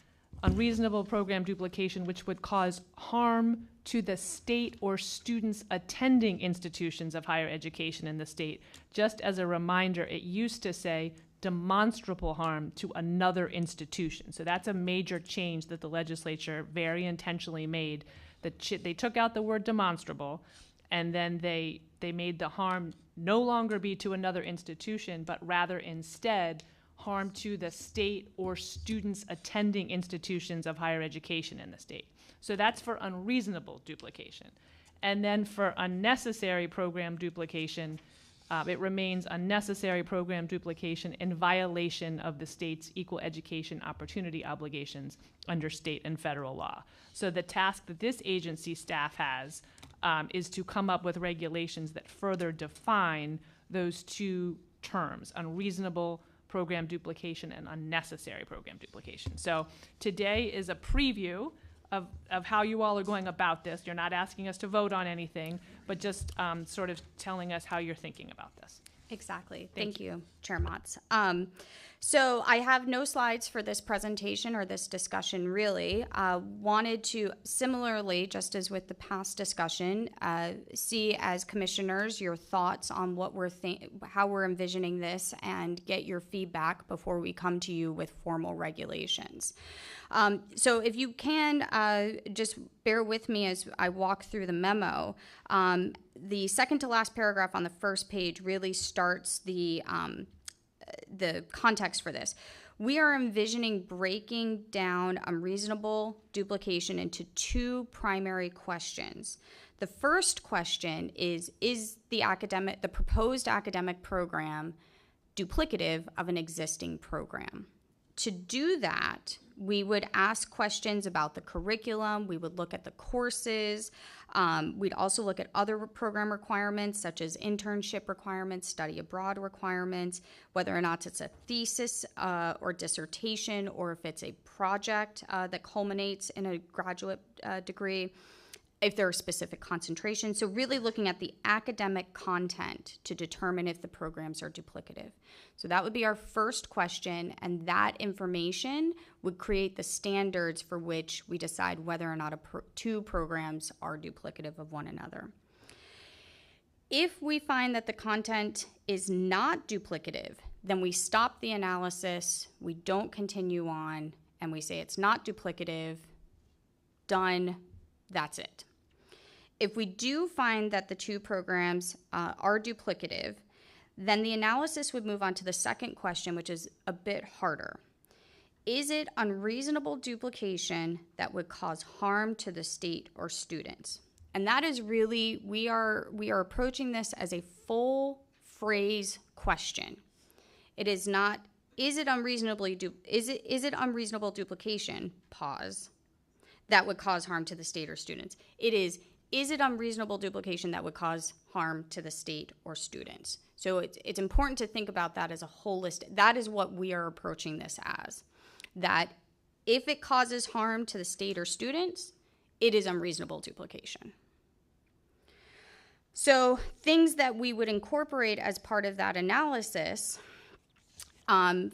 unreasonable program duplication which would cause harm to the state or students attending institutions of higher education in the state. Just as a reminder, it used to say demonstrable harm to another institution. So that's a major change that the legislature very intentionally made. They took out the word demonstrable, and then they made the harm no longer be to another institution, but rather instead harm to the state or students attending institutions of higher education in the state. So that's for unreasonable duplication. And then for unnecessary program duplication, it remains unnecessary program duplication in violation of the state's equal education opportunity obligations under state and federal law. So the task that this agency staff has is to come up with regulations that further define those two terms, unreasonable program duplication and unnecessary program duplication. So today is a preview of how you all are going about this. You're not asking us to vote on anything, but just sort of telling us how you're thinking about this. Exactly. Thank you, Chair Motz. So I have no slides for this presentation or this discussion, really. Wanted to, similarly, just as with the past discussion, see as commissioners your thoughts on what how we're envisioning this and get your feedback before we come to you with formal regulations. So if you can, just bear with me as I walk through the memo. The second to last paragraph on the first page really starts the context for this. We are envisioning breaking down unreasonable duplication into two primary questions. The first question is the proposed academic program duplicative of an existing program? To do that, we would ask questions about the curriculum. We would look at the courses. We'd also look at other program requirements, such as internship requirements, study abroad requirements, whether or not it's a thesis or dissertation, or if it's a project that culminates in a graduate degree. if there are specific concentrations. So really looking at the academic content to determine if the programs are duplicative. So that would be our first question, and that information would create the standards for which we decide whether or not two programs are duplicative of one another. If we find that the content is not duplicative, then we stop the analysis, we don't continue on, and we say it's not duplicative, done, that's it. If we do find that the two programs are duplicative, then the analysis would move on to the second question, which is a bit harder. Is it unreasonable duplication that would cause harm to the state or students? And that is really, we are approaching this as a full phrase question. It is not, is it unreasonable duplication, pause, that would cause harm to the state or students? It is it unreasonable duplication that would cause harm to the state or students? So it's important to think about that as a holistic, that is what we are approaching this as. That if it causes harm to the state or students, it is unreasonable duplication. So things that we would incorporate as part of that analysis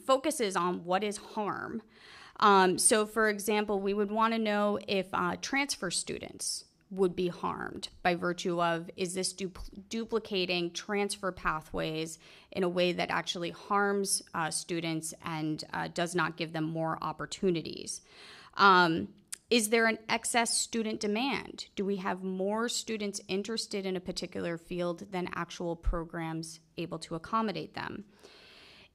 focuses on what is harm. So for example, we would want to know if transfer students would be harmed by virtue of, is this duplicating transfer pathways in a way that actually harms students and does not give them more opportunities? Is there an excess student demand? Do we have more students interested in a particular field than actual programs able to accommodate them?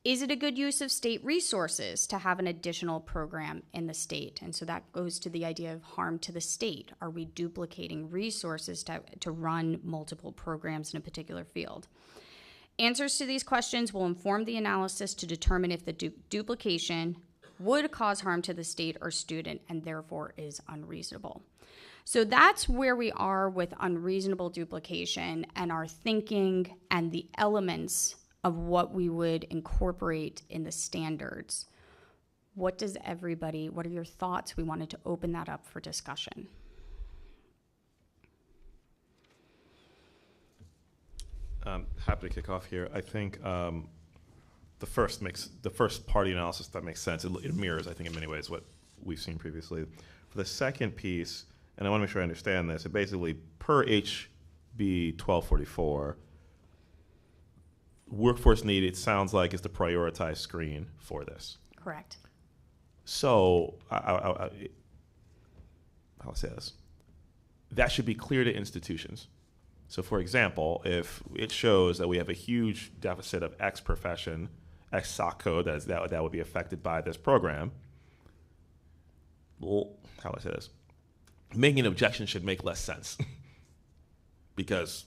Is it a good use of state resources to have an additional program in the state? And so that goes to the idea of harm to the state. Are we duplicating resources to run multiple programs in a particular field? Answers to these questions will inform the analysis to determine if the duplication would cause harm to the state or student and therefore is unreasonable. So that's where we are with unreasonable duplication and our thinking and the elements of what we would incorporate in the standards. What are your thoughts? We wanted to open that up for discussion. Happy to kick off here. I think the first party analysis that makes sense. It mirrors, I think, in many ways what we've seen previously. For the second piece, and I want to make sure I understand this, it basically, per HB 1244, workforce need, it sounds like, is the prioritized screen for this. Correct. So, how do I say this? That should be clear to institutions. So, for example, if it shows that we have a huge deficit of X profession, X SOC code that would be affected by this program, well, how do I say this? Making an objection should make less sense because,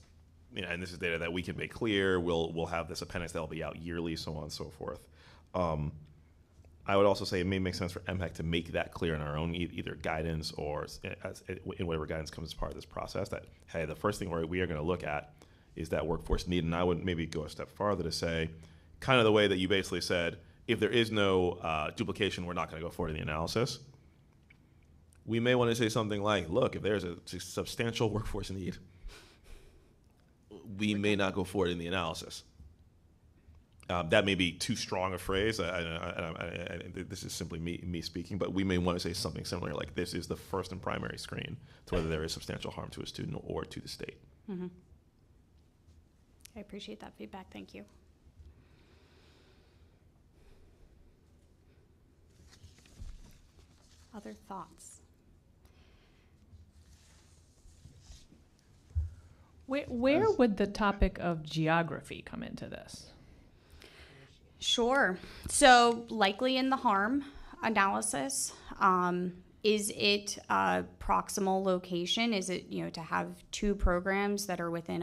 and this is data that we can make clear. We'll have this appendix that will be out yearly, so on and so forth. I would also say it may make sense for MHEC to make that clear in our own either guidance or in whatever guidance comes as part of this process that, hey, the first thing we are going to look at is that workforce need. And I would maybe go a step farther to say, kind of the way that you basically said, if there is no duplication, we're not going to go forward in the analysis. We may want to say something like, look, if there's a substantial workforce need, we may not go forward in the analysis. That may be too strong a phrase. This is simply me speaking, but we may want to say something similar, like this is the first and primary screen to whether there is substantial harm to a student or to the state. Mm-hmm. I appreciate that feedback. Thank you. Other thoughts? Where would the topic of geography come into this? Sure. So likely in the harm analysis. Is it a proximal location? Is it, to have two programs that are within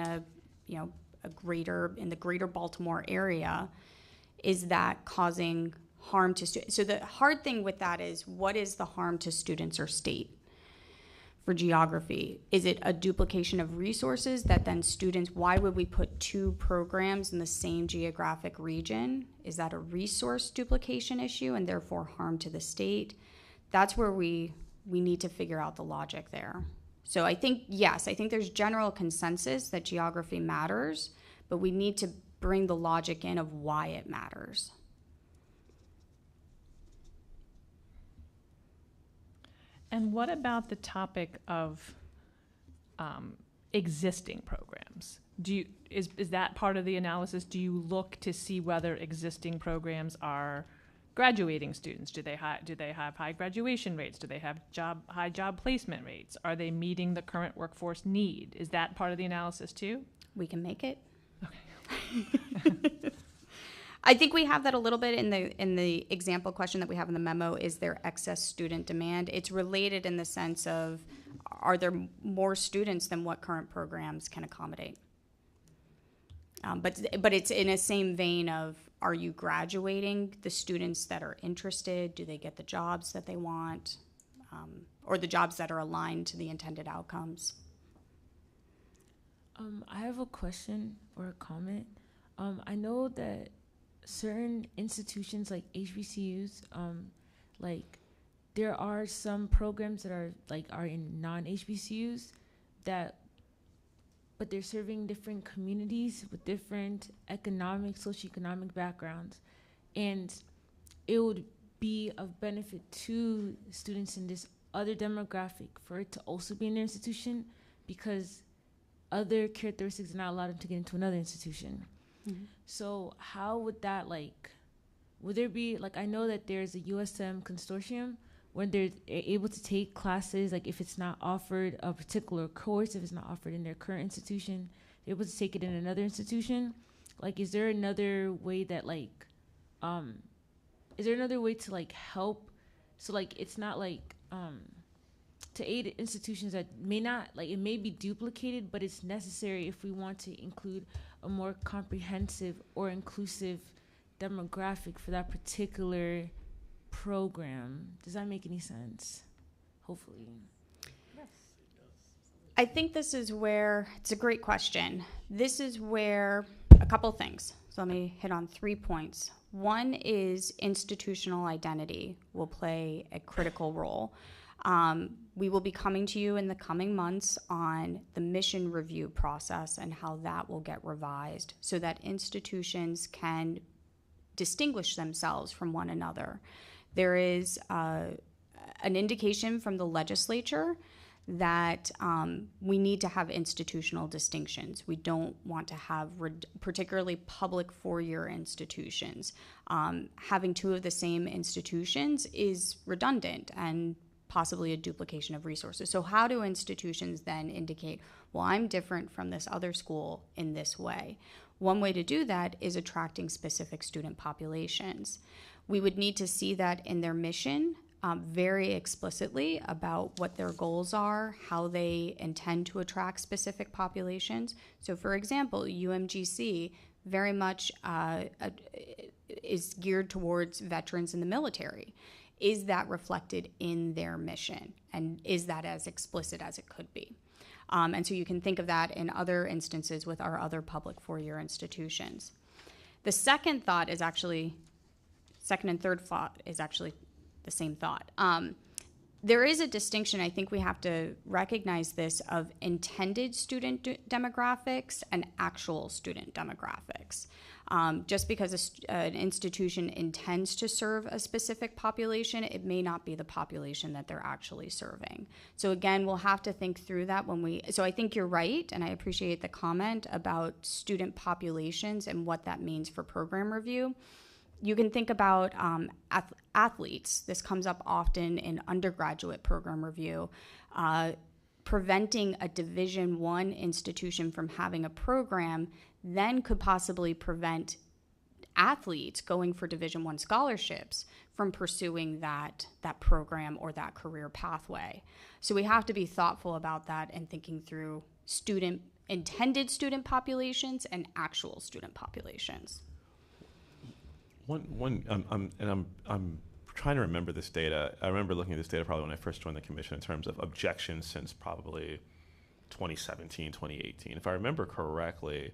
in the greater Baltimore area? Is that causing harm to students? So the hard thing with that is, what is the harm to students or state? For geography, is it a duplication of resources that then students, why would we put two programs in the same geographic region? Is that a resource duplication issue and therefore harm to the state? That's where we need to figure out the logic there. So I think, yes, I think there's general consensus that geography matters, but we need to bring the logic in of why it matters. And what about the topic of existing programs? Is that part of the analysis? Do you look to see whether existing programs are graduating students? Do they have high graduation rates? Do they have high job placement rates? Are they meeting the current workforce need? Is that part of the analysis too? We can make it. Okay. I think we have that a little bit in the example question that we have in the memo. Is there excess student demand? It's related in the sense of, are there more students than what current programs can accommodate? But it's in a same vein of, are you graduating the students that are interested? Do they get the jobs that they want? Or the jobs that are aligned to the intended outcomes? I have a question or a comment. I know that certain institutions like HBCUs, like there are some programs that are in non-HBCUs but they're serving different communities with different socioeconomic backgrounds. And it would be of benefit to students in this other demographic for it to also be in their institution, because other characteristics are not allowed them to get into another institution. Mm-hmm. So how would that, would there be, I know that there's a USM consortium when they're able to take classes, if it's not offered a particular course, if it's not offered in their current institution, they're able to take it in another institution. Is there another way that, is there another way to, help? So, it's not, to aid institutions that may not, it may be duplicated, but it's necessary if we want to include a more comprehensive or inclusive demographic for that particular program. Does that make any sense? Hopefully. Yes. I think this is where, it's a great question. This is where a couple things. So let me hit on 3 points. One is institutional identity will play a critical role. We will be coming to you in the coming months on the mission review process and how that will get revised so that institutions can distinguish themselves from one another. There is an indication from the legislature that we need to have institutional distinctions. We don't want to have particularly public four-year institutions. Having two of the same institutions is redundant and possibly a duplication of resources. So how do institutions then indicate, well, I'm different from this other school in this way? One way to do that is attracting specific student populations. We would need to see that in their mission very explicitly about what their goals are, how they intend to attract specific populations. So for example, UMGC very much is geared towards veterans in the military. Is that reflected in their mission? And is that as explicit as it could be? And so you can think of that in other instances with our other public four-year institutions. The second thought is actually, second and third thought is actually the same thought. There is a distinction, I think we have to recognize this, of intended student demographics and actual student demographics. Just because an institution intends to serve a specific population, it may not be the population that they're actually serving. So again, we'll have to think through that so I think you're right, and I appreciate the comment about student populations and what that means for program review. You can think about athletes. This comes up often in undergraduate program review. Preventing a Division I institution from having a program then could possibly prevent athletes going for Division I scholarships from pursuing that program or that career pathway. So we have to be thoughtful about that and thinking through intended student populations and actual student populations. I'm trying to remember this data. I remember looking at this data probably when I first joined the commission in terms of objections since probably 2017, 2018. If I remember correctly,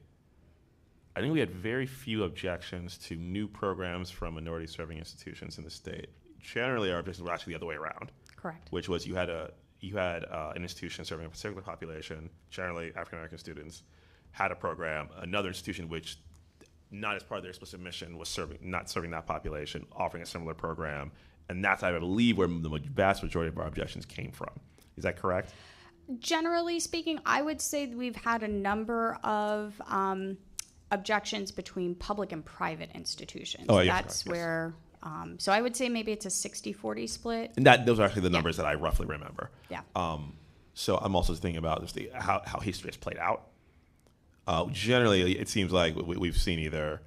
I think we had very few objections to new programs from minority serving institutions in the state. Generally, our objections were actually the other way around. Correct. Which was you had you had an institution serving a particular population, generally African American students, had a program, another institution which, not as part of their explicit mission, was not serving that population, offering a similar program, and that's, I believe, where the vast majority of our objections came from. Is that correct? Generally speaking, I would say that we've had a number of objections between public and private institutions. Oh, yes, That's correct, yes. where, so I would say maybe it's a 60-40 split. And those are actually the numbers that I roughly remember. Yeah. So I'm also thinking about just how history has played out. Generally, it seems like we've seen either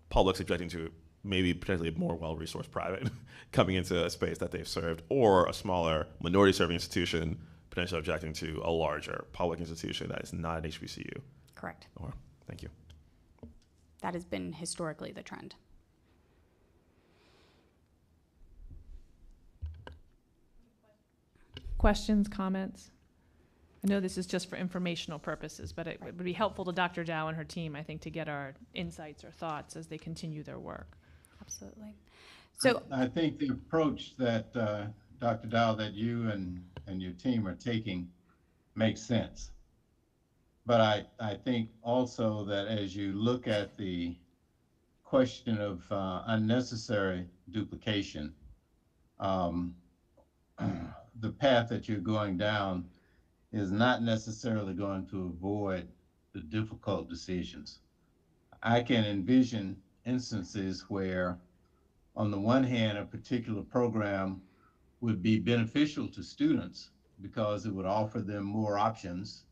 publics objecting to maybe potentially a more well-resourced private coming into a space that they've served, or a smaller minority-serving institution potentially objecting to a larger public institution that is not an HBCU. Correct. Thank you. That has been historically the trend. Questions, comments? I know this is just for informational purposes, but it would be helpful to Dr. Dow and her team, I think, to get our insights or thoughts as they continue their work. Absolutely. So I think the approach that Dr. Dow, that you and your team are taking makes sense. But I think also that as you look at the question of unnecessary duplication, the path that you're going down is not necessarily going to avoid the difficult decisions. I can envision instances where, on the one hand, a particular program would be beneficial to students because it would offer them more options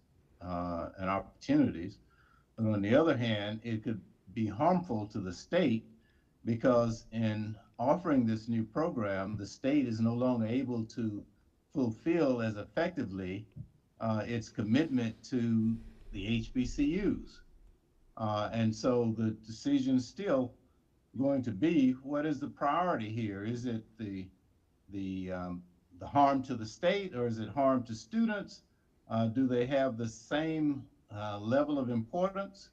and opportunities. But on the other hand, it could be harmful to the state because in offering this new program, the state is no longer able to fulfill as effectively its commitment to the HBCUs. And so the decision's still going to be, what is the priority here? Is it the harm to the state, or is it harm to students? Do they have the same level of importance?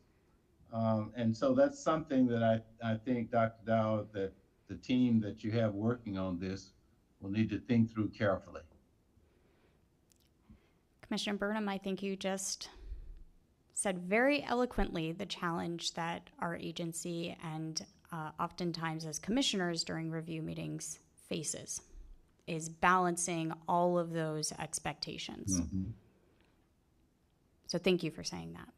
And so that's something that I think, Dr. Dow, that the team that you have working on this will need to think through carefully. Commissioner Burnham, I think you just said very eloquently the challenge that our agency and oftentimes as commissioners during review meetings faces, is balancing all of those expectations. Mm-hmm. So thank you for saying that.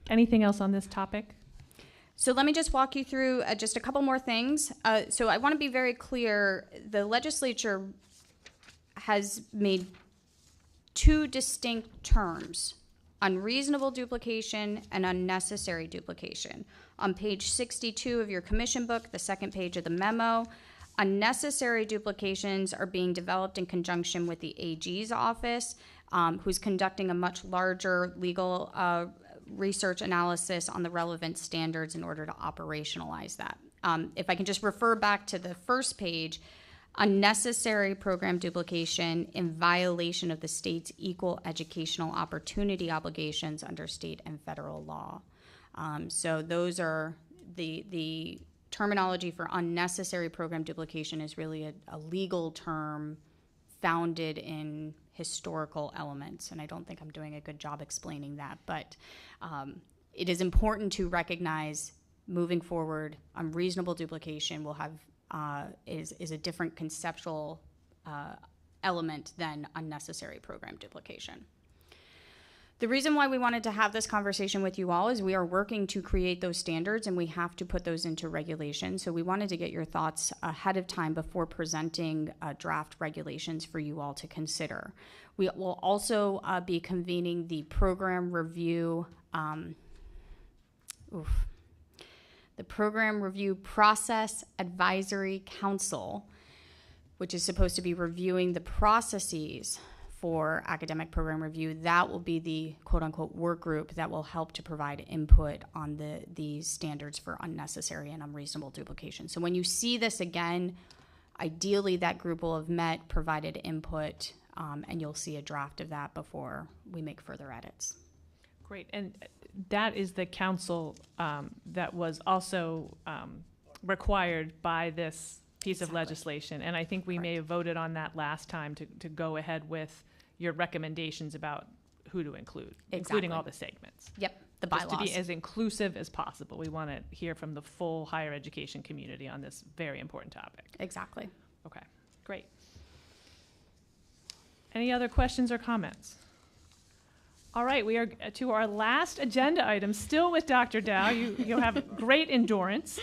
Anything else on this topic? So let me just walk you through just a couple more things. So I want to be very clear. The legislature has made two distinct terms: unreasonable duplication and unnecessary duplication. On page 62 of your commission book, the second page of the memo, unnecessary duplications are being developed in conjunction with the AG's office, who's conducting a much larger legal research analysis on the relevant standards in order to operationalize that. If I can just refer back to the first page, unnecessary program duplication in violation of the state's equal educational opportunity obligations under state and federal law. So those are the terminology for unnecessary program duplication is really a legal term founded in historical elements, and I don't think I'm doing a good job explaining that, but it is important to recognize moving forward, unreasonable duplication will have is a different conceptual element than unnecessary program duplication. The reason why we wanted to have this conversation with you all is we are working to create those standards and we have to put those into regulation. So we wanted to get your thoughts ahead of time before presenting draft regulations for you all to consider. We will also be convening the program review, the Program Review Process Advisory Council, which is supposed to be reviewing the processes for academic program review. That will be the quote-unquote work group that will help to provide input on these standards for unnecessary and unreasonable duplication. So when you see this again, ideally that group will have met, provided input, and you'll see a draft of that before we make further edits. Great, and that is the council that was also required by this piece of legislation. And I think we may have voted on that last time to go ahead with your recommendations about who to include, including all the segments. Yep, the bylaws. Just to be as inclusive as possible. We want to hear from the full higher education community on this very important topic. Exactly. Okay, great. Any other questions or comments? All right, we are to our last agenda item, still with Dr. Dow. You have great endurance.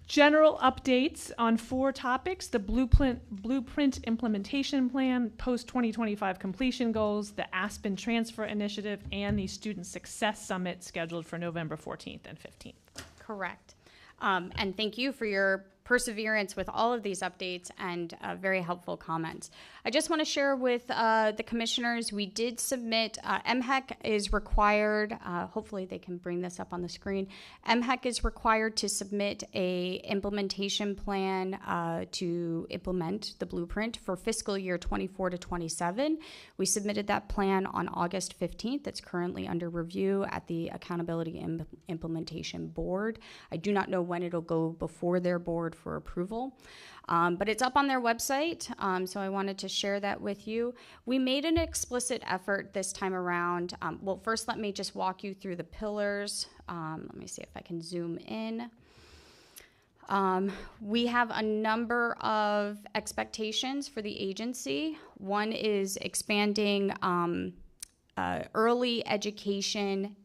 General updates on 4 topics: the blueprint implementation plan, post-2025 completion goals, the Aspen Transfer Initiative, and the Student Success Summit scheduled for November 14th and 15th. Correct. And thank you for your perseverance with all of these updates and very helpful comments. I just want to share with the commissioners, we did submit, MHEC is required, hopefully they can bring this up on the screen. MHEC is required to submit a implementation plan to implement the blueprint for fiscal year 24 to 27. We submitted that plan on August 15th. It's currently under review at the Accountability Implementation Board. I do not know when it'll go before their board for approval. But it's up on their website, so I wanted to share that with you. We made an explicit effort this time around. Well, first let me just walk you through the pillars. Let me see if I can zoom in. We have a number of expectations for the agency. One is expanding early education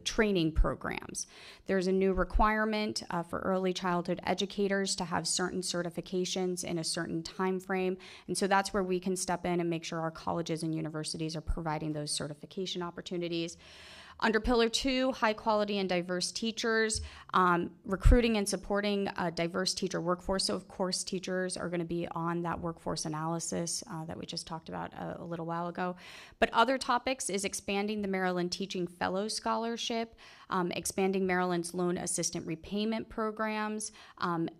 training programs. There's a new requirement for early childhood educators to have certain certifications in a certain time frame, and so that's where we can step in and make sure our colleges and universities are providing those certification opportunities. Under Pillar 2, high quality and diverse teachers, recruiting and supporting a diverse teacher workforce. So of course teachers are going to be on that workforce analysis that we just talked about a little while ago. But other topics is expanding the Maryland Teaching Fellow Scholarship, expanding Maryland's loan assistant repayment programs,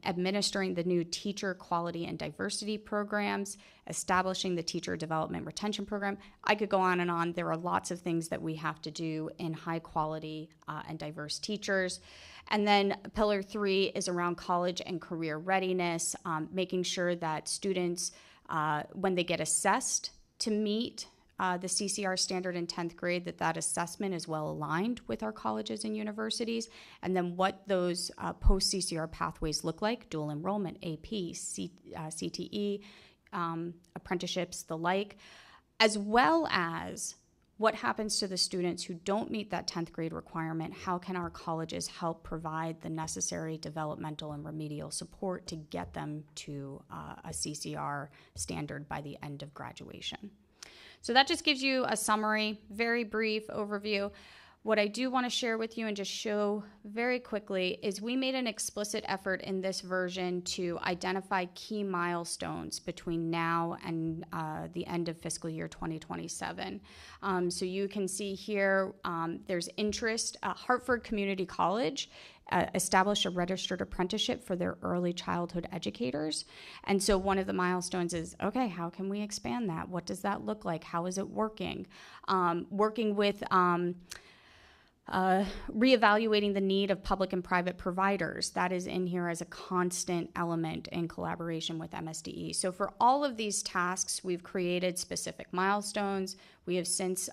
administering the new teacher quality and diversity programs, establishing the teacher development retention program. I could go on and on. There are lots of things that we have to do in high quality and diverse teachers. And then Pillar 3 is around college and career readiness, making sure that students, when they get assessed to meet the CCR standard in 10th grade, that assessment is well aligned with our colleges and universities, and then what those post-CCR pathways look like: dual enrollment, AP, CTE, apprenticeships, the like, as well as what happens to the students who don't meet that 10th grade requirement. How can our colleges help provide the necessary developmental and remedial support to get them to a CCR standard by the end of graduation? So that just gives you a summary, very brief overview. What I do want to share with you and just show very quickly is we made an explicit effort in this version to identify key milestones between now and the end of fiscal year 2027. So you can see here there's interest. Hartford Community College established a registered apprenticeship for their early childhood educators. And so one of the milestones is, okay, how can we expand that? What does that look like? How is it working? Working with reevaluating the need of public and private providers. That is in here as a constant element in collaboration with MSDE. So for all of these tasks, we've created specific milestones. We have since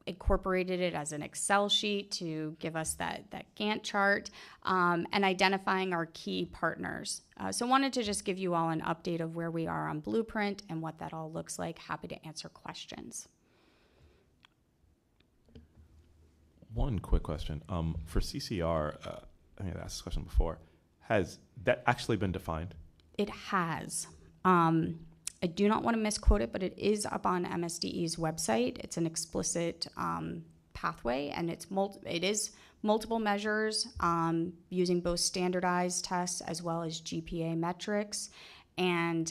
incorporated it as an Excel sheet to give us that Gantt chart, and identifying our key partners. So I wanted to just give you all an update of where we are on Blueprint and what that all looks like. Happy to answer questions. One quick question. For CCR, I mean, I've asked this question before. Has that actually been defined? It has. I do not want to misquote it, but it is up on MSDE's website. It's an explicit pathway, and it is multiple measures using both standardized tests as well as GPA metrics, and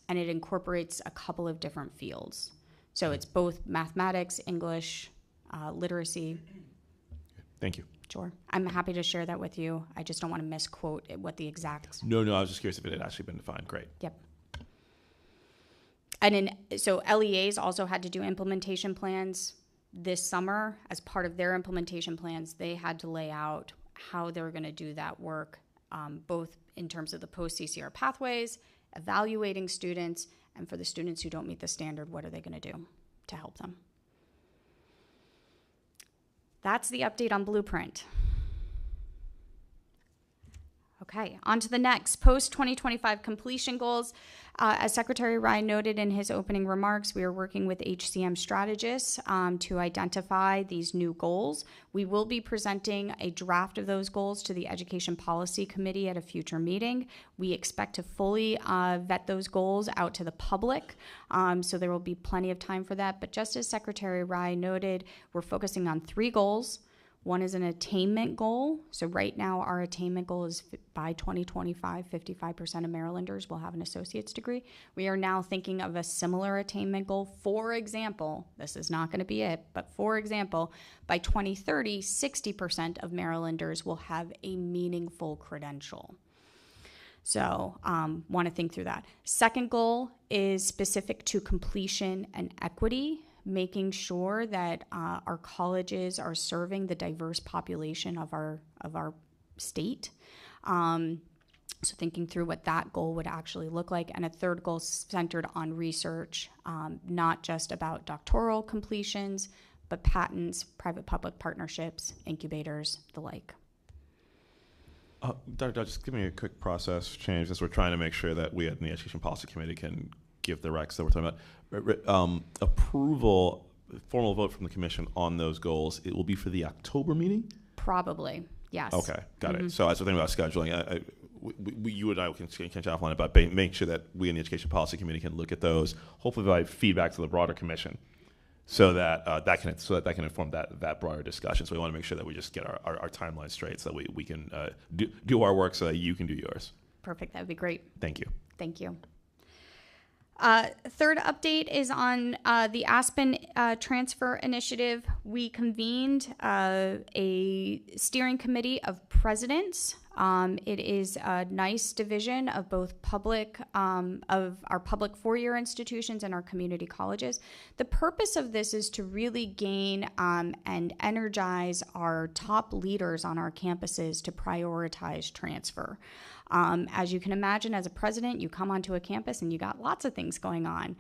it incorporates a couple of different fields. So it's both mathematics, English, literacy. Thank you. Sure. I'm happy to share that with you. I just don't want to misquote what the exact... No, I was just curious if it had actually been defined. Great. Yep. And so LEAs also had to do implementation plans this summer. As part of their implementation plans, they had to lay out how they're going to do that work, both in terms of the post-CCR pathways, evaluating students, and for the students who don't meet the standard, what are they going to do to help them? That's the update on Blueprint. Okay, on to the next, post-2025 completion goals. As Secretary Ryan noted in his opening remarks, we are working with HCM strategists to identify these new goals. We will be presenting a draft of those goals to the Education Policy Committee at a future meeting. We expect to fully vet those goals out to the public, so there will be plenty of time for that. But just as Secretary Ryan noted, we're focusing on 3 goals. One is an attainment goal. So right now our attainment goal is by 2025, 55% of Marylanders will have an associate's degree. We are now thinking of a similar attainment goal. For example, this is not going to be it, but for example, by 2030, 60% of Marylanders will have a meaningful credential. So want to think through that. Second goal is specific to completion and equity, making sure that our colleges are serving the diverse population of our state. So thinking through what that goal would actually look like. And a third goal centered on research, not just about doctoral completions, but patents, private-public partnerships, incubators, the like. Dr. Dow, just give me a quick process change as we're trying to make sure that we at the Education Policy Committee can give the recs that we're talking about. Approval, formal vote from the commission on those goals, it will be for the October meeting? Probably, yes. Okay, got it. So as we're thinking about scheduling, you and I can catch offline about make sure that we in the Education Policy Committee can look at those, hopefully provide feedback to the broader commission, so that that can inform that broader discussion. So we want to make sure that we just get our timeline straight, so that we can do our work, so that you can do yours. Perfect. That would be great. Thank you. Thank you. Third update is on the Aspen Transfer Initiative. We convened a steering committee of presidents. It is a nice division of both of our public four-year institutions and our community colleges. The purpose of this is to really gain and energize our top leaders on our campuses to prioritize transfer. As you can imagine, as a president, you come onto a campus and you got lots of things going on.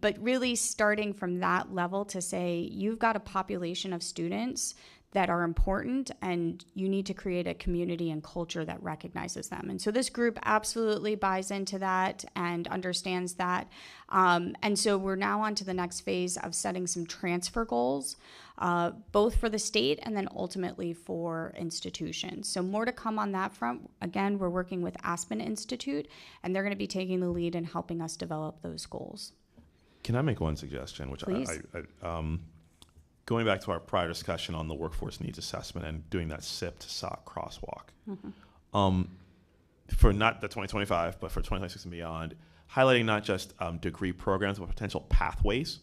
But really starting from that level to say, you've got a population of students that are important, and you need to create a community and culture that recognizes them. And so this group absolutely buys into that and understands that. And so we're now on to the next phase of setting some transfer goals, both for the state and then ultimately for institutions. So more to come on that front. Again, we're working with Aspen Institute, and they're going to be taking the lead in helping us develop those goals. Can I make one suggestion, which Please. Going back to our prior discussion on the workforce needs assessment and doing that SIP to SOC crosswalk, for not the 2025, but for 2026 and beyond, highlighting not just degree programs, but potential pathways.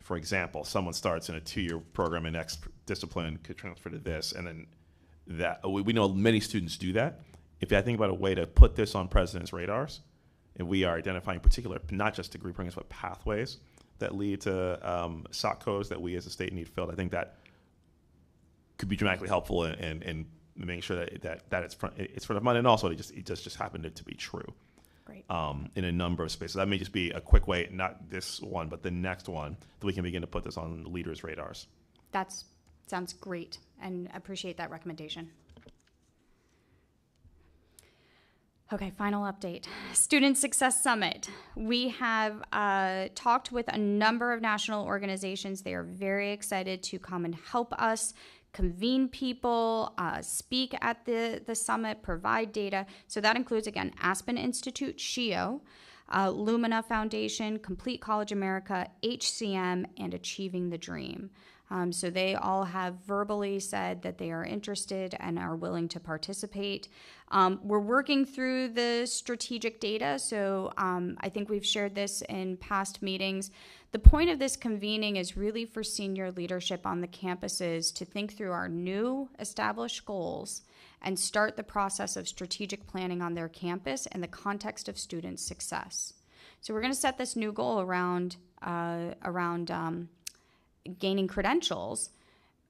For example, someone starts in a 2-year program in X discipline, could transfer to this, and then that. We know many students do that. If I think about a way to put this on presidents' radars, and we are identifying particular, not just degree programs, but pathways that lead to SOC codes that we as a state need filled, I think that could be dramatically helpful in making sure that it's front of mind, and also it just happened to be true. Great. In a number of spaces. That may just be a quick way, not this one, but the next one, that we can begin to put this on the leaders' radars. That sounds great, and appreciate that recommendation. Okay, final update. Student Success Summit. We have talked with a number of national organizations. They are very excited to come and help us convene people, speak at the summit, provide data. So that includes, again, Aspen Institute, SHIO, Lumina Foundation, Complete College America, HCM, and Achieving the Dream. So they all have verbally said that they are interested and are willing to participate. We're working through the strategic data, so I think we've shared this in past meetings. The point of this convening is really for senior leadership on the campuses to think through our new established goals and start the process of strategic planning on their campus in the context of student success. So we're going to set this new goal around gaining credentials,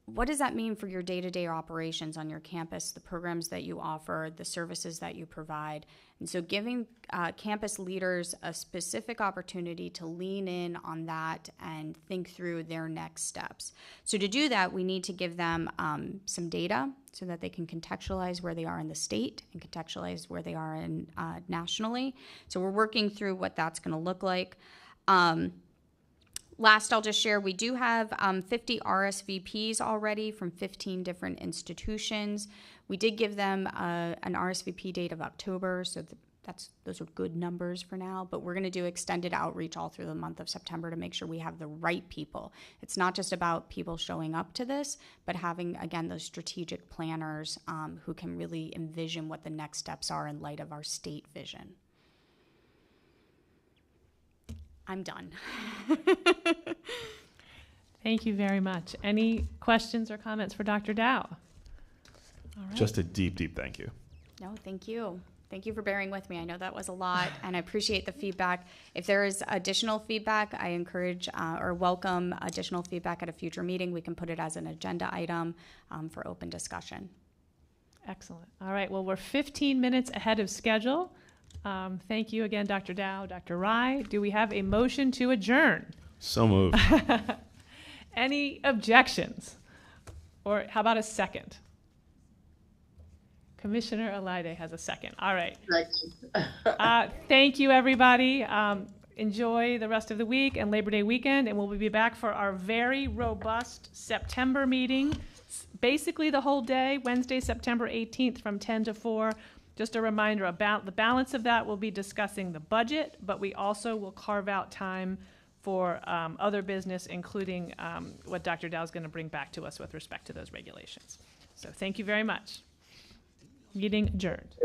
what does that mean for your day-to-day operations on your campus, the programs that you offer, the services that you provide? And so giving campus leaders a specific opportunity to lean in on that and think through their next steps. So to do that, we need to give them some data so that they can contextualize where they are in the state and contextualize where they are in nationally. So we're working through what that's going to look like. Last, I'll just share, we do have 50 RSVPs already from 15 different institutions. We did give them an RSVP date of October, so those are good numbers for now, but we're going to do extended outreach all through the month of September to make sure we have the right people. It's not just about people showing up to this, but having, again, those strategic planners who can really envision what the next steps are in light of our state vision. I'm done. Thank you very much. Any questions or comments for Dr. Dow? All right. Just a deep, deep thank you. No, thank you. Thank you for bearing with me. I know that was a lot, and I appreciate the feedback. If there is additional feedback, I encourage or welcome additional feedback at a future meeting. We can put it as an agenda item for open discussion. Excellent. All right. Well, we're 15 minutes ahead of schedule. Thank you again, Dr. Dow, Dr. Rye. Do we have a motion to adjourn? So moved. Any objections? Or how about a second? Commissioner Alaide has a second. All right. Thank you, everybody. Enjoy the rest of the week and Labor Day weekend, and we'll be back for our very robust September meeting, basically the whole day, Wednesday, September 18th from 10 to 4. Just a reminder about the balance of that, we'll be discussing the budget, but we also will carve out time for other business, including what Dr. Dow is going to bring back to us with respect to those regulations. So thank you very much. Meeting adjourned.